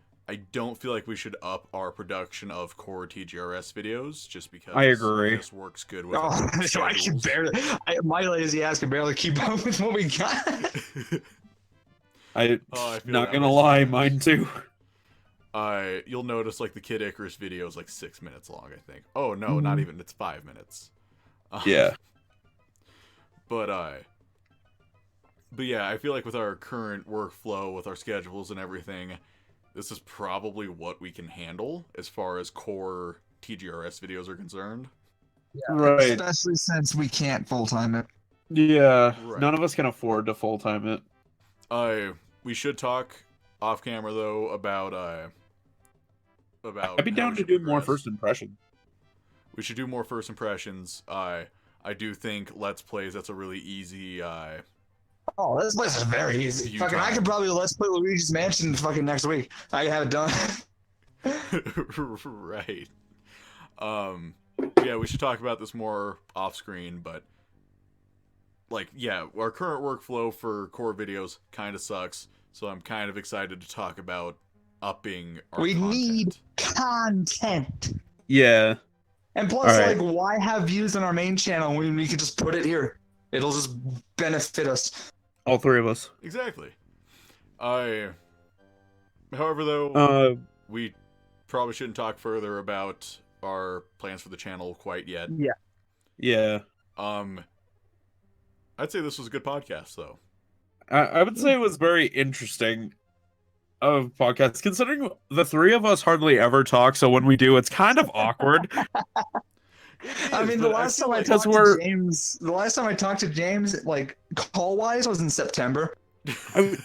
don't feel like we should up our production of core TGRS videos, just because I agree. This works good with So I can barely. My lazy ass can barely keep up with what we got. I not gonna lie, mine too. You'll notice like the Kid Icarus video is like 6 minutes long, I think. Oh no, not even. It's 5 minutes. Yeah. But yeah, I feel like with our current workflow, with our schedules and everything, this is probably what we can handle as far as core TGRS videos are concerned. Right. Especially since we can't full time it. Yeah. Right. None of us can afford to full time it. We should talk off camera though about I'd be how down we to should do more progress. first impression. We should do more first impressions. I do think Let's Plays, that's a really easy Oh, this place is very easy. You Fucking, I time. could probably Let's Play Luigi's Mansion fucking next week. I can have it done. right. Yeah, we should talk about this more off screen, but like, yeah, our current workflow for core videos kind of sucks, so I'm kind of excited to talk about upping our We content. need content. Yeah. And plus, All right. like, why have views on our main channel when we can just put it here? It'll just benefit us. All three of us. Exactly. However, though, we probably shouldn't talk further about our plans for the channel quite yet. Yeah. Yeah. I'd say this was a good podcast, though. I would say it was very interesting of podcasts, considering the three of us hardly ever talk, so when we do, it's kind of awkward. I mean, the last time I because talked we're- to James, like, call-wise was in September. Like,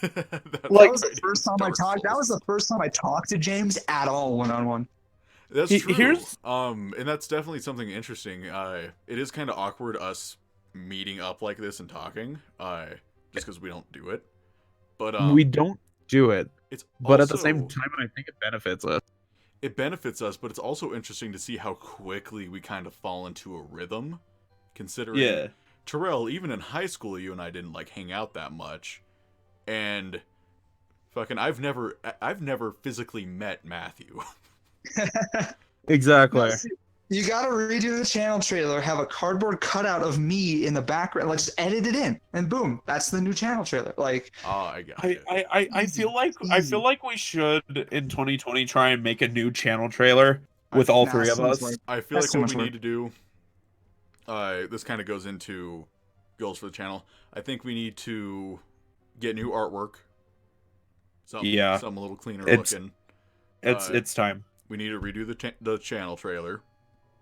That was the first time I talked. That was the first time I talked to James at all, one-on-one. That's true. Here's- and that's definitely something interesting. It is kind of awkward us meeting up like this and talking, just because we don't do it. But we don't do it, it's but at the also- same time, I think it benefits us. it benefits us, but it's also interesting to see how quickly we kind of fall into a rhythm. Considering, Yeah. Terrell, even in high school, you and I didn't like hang out that much, and fucking, I've never physically met Matthew. Exactly. You gotta redo the channel trailer, have a cardboard cutout of me in the background, like just edit it in, and boom, that's the new channel trailer. Like, I got I, you. I feel like we should in 2020 try and make a new channel trailer with all Nah, three of so much us. work. I feel That's like too what much we work. need to do, this kind of goes into goals for the channel. I think we need to get new artwork. Something a little cleaner It's- looking. It's time. We need to redo the channel trailer.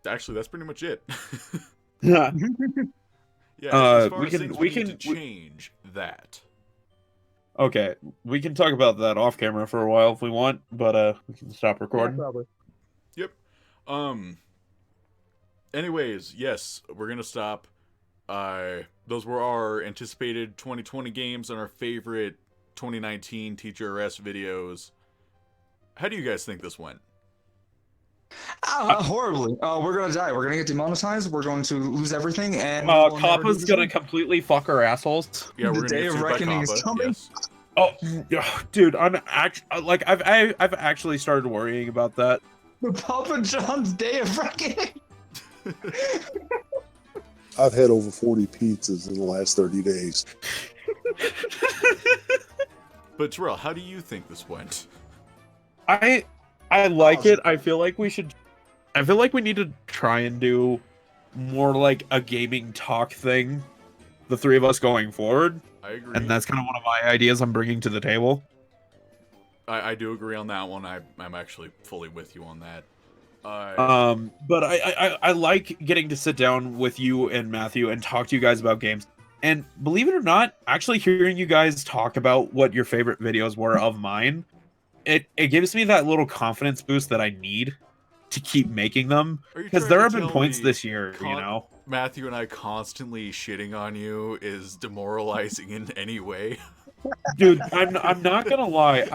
Actually, that's pretty much it. Yeah. Yeah, as far we as can- things we need can- to change that. Okay, we can talk about that off camera for a while if we want, but we can stop recording. probably. Yep. Anyways, yes, we're gonna stop. Those were our anticipated 2020 games and our favorite 2019 TGRS videos. How do you guys think this went? Horribly. We're gonna die. We're gonna get demonetized. We're going to lose everything, and we'll never do Kappa's this gonna again. completely fuck our assholes. Yeah, we're The gonna day get of sued by reckoning is Kappa. coming. Yes. Oh, dude, I'm actually like I've actually started worrying about that. The Papa John's Day of Reckoning. I've had over 40 pizzas in the last 30 days. But Terrell, how do you think this went? I like it. I feel like we should. I feel like we need to try and do more like a gaming talk thing. The three of us going forward, I agree. and that's kind of one of my ideas I'm bringing to the table. I do agree on that one. I'm actually fully with you on that. But I like getting to sit down with you and Matthew and talk to you guys about games. And believe it or not, actually hearing you guys talk about what your favorite videos were of mine, it gives me that little confidence boost that I need to keep making them. Are you Because trying there to have been tell points me this year, you know. Matthew and I constantly shitting on you is demoralizing in any way? Dude, I'm not gonna lie.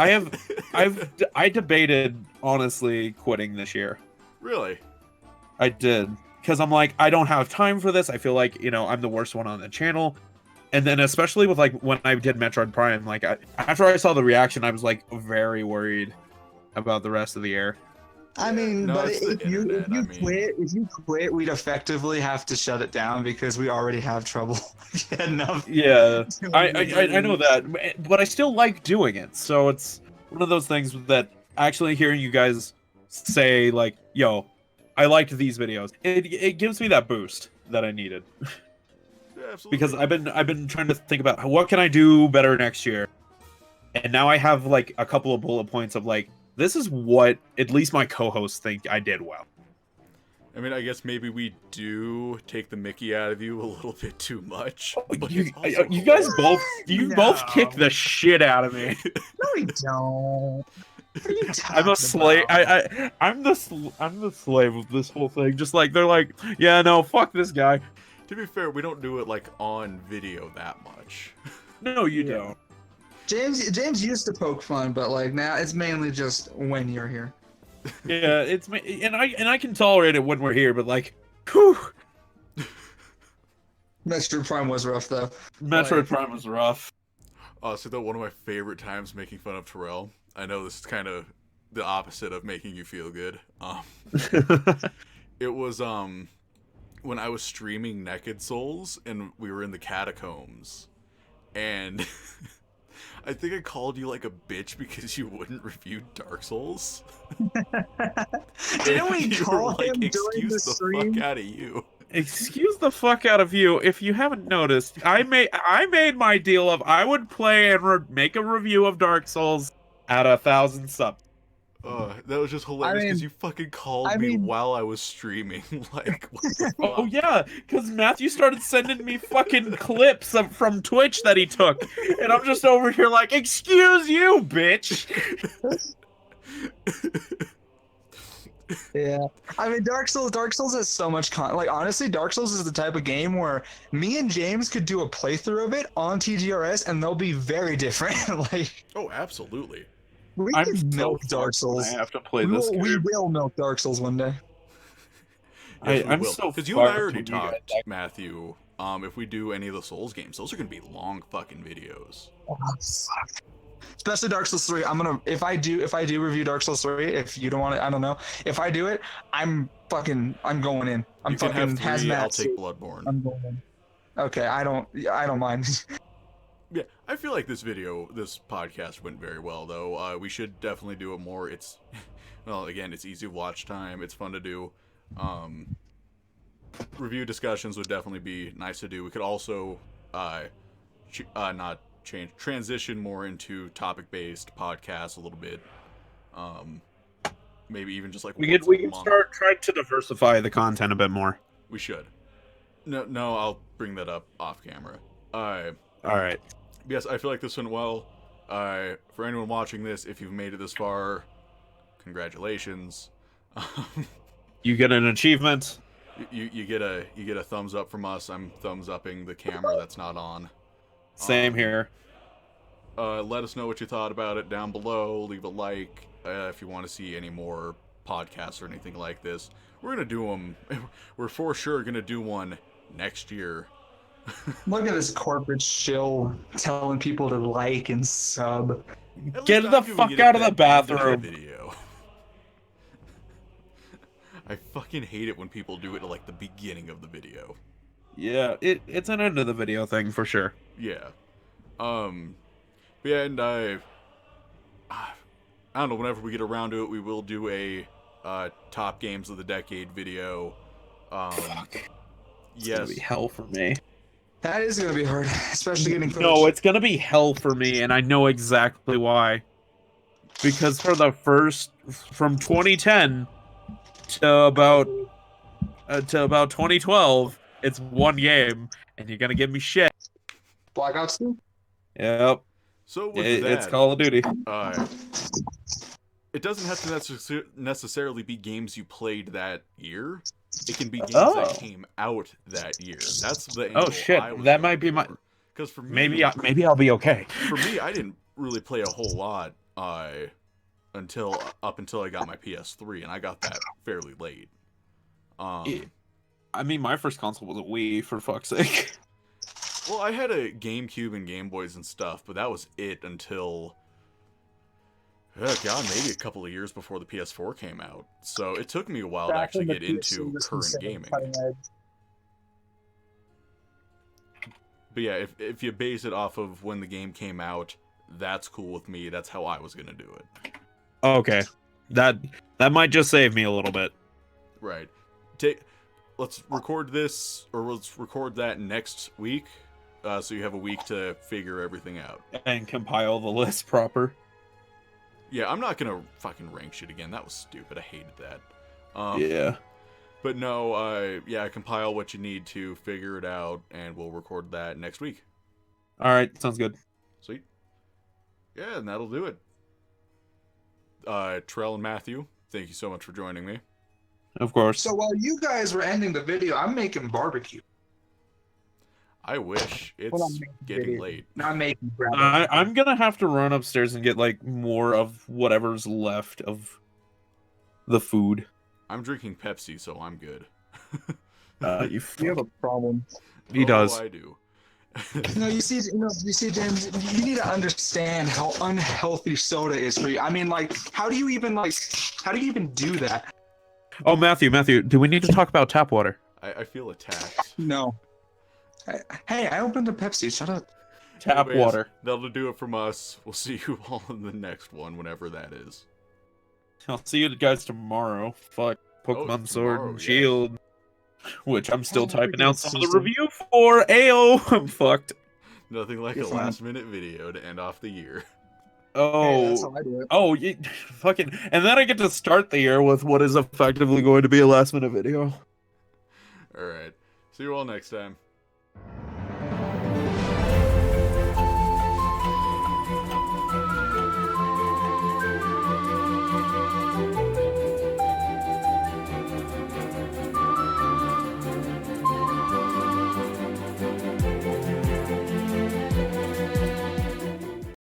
I debated honestly quitting this year. Really? I did, because I'm like, I don't have time for this. I feel like, you know, I'm the worst one on the channel. And then especially with like when I did Metroid Prime, like after I saw the reaction, I was like very worried about the rest of the year. I mean, No, but it's the if you internet, if you quit, we'd effectively have to shut it down because we already have trouble enough. Yeah, I know that, but I still like doing it. So it's one of those things that actually hearing you guys say like, "Yo, I liked these videos," it gives me that boost that I needed. Yeah, absolutely. Because I've been trying to think about what can I do better next year, and now I have like a couple of bullet points of like this is what at least my co-hosts think I did well. I mean, I guess maybe we do take the Mickey out of you a little bit too much. But You, it's also you guys both, No. both kick the shit out of me. No, we don't. What are you I'm a talking slave. about? I'm the slave of this whole thing. Just like they're like, yeah, no, fuck this guy. To be fair, we don't do it like on video that much. No, you Yeah. don't. James used to poke fun, but like now it's mainly just when you're here. Yeah, it's me, and I can tolerate it when we're here, but like, whew, Metroid Prime was rough though. Metroid Like- Prime was rough. So though, one of my favorite times making fun of Terrell. I know this is kind of the opposite of making you feel good. It was when I was streaming Naked Souls and we were in the catacombs, and I think I called you like a bitch because you wouldn't review Dark Souls. Didn't we You were call like, him during the excuse stream? fuck out of you. Excuse the fuck out of you. If you haven't noticed, I made my deal of I would play and make a review of Dark Souls at 1,000 subs. That was just hilarious because mean- you fucking called I me mean- while I was streaming. Like, what the fuck? Oh yeah, because Matthew started sending me fucking clips from Twitch that he took, and I'm just over here like, excuse you, bitch. Yeah, I mean, Dark Souls has so much like, honestly, Dark Souls is the type of game where me and James could do a playthrough of it on TGRS, and they'll be very different. Like, Oh, absolutely. we I'm can so milk fucked Dark when Souls. I have to play We this will, we game. will milk Dark Souls one day. Yes, we I'm will. so Because you and I fucked already when you guys talked, Matthew. If we do any of the Souls games, those are gonna be long fucking videos. Oh, fuck. Especially Dark Souls 3. I'm gonna if I do review Dark Souls 3, if you don't want it, I don't know. If I do it, I'm going in. I'm You can fucking have 3, hazmat. I'll take suit. Bloodborne. I'm going in. Okay, I don't mind. Yeah, I feel like this podcast went very well, though. We should definitely do it more. It's, well, again, it's easy watch time. It's fun to do. Review discussions would definitely be nice to do. We could also, transition more into topic-based podcasts a little bit. Maybe even just like We once can a month. start trying to diversify the content a bit more. We should. No, I'll bring that up off camera. All right. Yes, I feel like this went well. For anyone watching this, if you've made it this far, congratulations. You get an achievement. You get a thumbs up from us. I'm thumbs upping the camera that's not on. Same here. Let us know what you thought about it down below. Leave a like if you want to see any more podcasts or anything like this. We're gonna do them. We're for sure gonna do one next year. Look at this corporate shill telling people to like and sub. At Get least the I'm doing fuck it out of at the end of bathroom. video. I fucking hate it when people do it at like the beginning of the video. Yeah, it's an end of the video thing for sure. Yeah. But yeah, and I don't know, whenever we get around to it, we will do a top games of the decade video. Fuck. It's Yes. gonna be hell for me. That is gonna be hard, especially getting footage. No, it's gonna be hell for me, and I know exactly why. Because from 2010 to about 2012, it's one game, and you're gonna give me shit. Black Ops 2. Yep, So with it's that, Call of Duty. it doesn't have to necessarily be games you played that year. It can be games Oh. that came out that year. That's the Oh shit, that might be my. Because for me, Maybe I'll be okay. for me, I didn't really play a whole lot until I got my PS3, and I got that fairly late. I mean, my first console was a Wii, for fuck's sake. Well, I had a GameCube and Game Boys and stuff, but that was it until, oh god, maybe a couple of years before the PS4 came out. So it took me a while to actually get into current gaming. But yeah, if you base it off of when the game came out, that's cool with me. That's how I was gonna do it. Okay, that might just save me a little bit. Right. Let's record this, or let's record that next week, so you have a week to figure everything out. And compile the list proper. Yeah, I'm not gonna fucking rank shit again. That was stupid. I hated that. Yeah. But no, yeah, compile what you need to, figure it out, and we'll record that next week. All right, sounds good. Sweet. Yeah, and that'll do it. Trell and Matthew, thank you so much for joining me. Of course. So while you guys were ending the video, I'm making barbecue. I wish. Well, It's I'm making getting video. late. Not making grab. I'm gonna have to run upstairs and get like more of whatever's left of the food. I'm drinking Pepsi, so I'm good. You have a problem. He does. I do. No, you see, James, you need to understand how unhealthy soda is for you. I mean, like, how do you even do that? Oh, Matthew, do we need to talk about tap water? I feel attacked. No. Hey, I opened a Pepsi. Shut up. Tap Anyways, water. That'll do it from us. We'll see you all in the next one, whenever that is. I'll see you guys tomorrow. Fuck. Pokemon Sword tomorrow, and yeah. Shield. Which I'm still Oh, typing out some of the system. review for. Ayo! I'm fucked. Nothing like You're a fine. last-minute video to end off the year. Hey, that's Oh. how I do it. Oh, fucking. And then I get to start the year with what is effectively going to be a last minute video. Alright. See you all next time.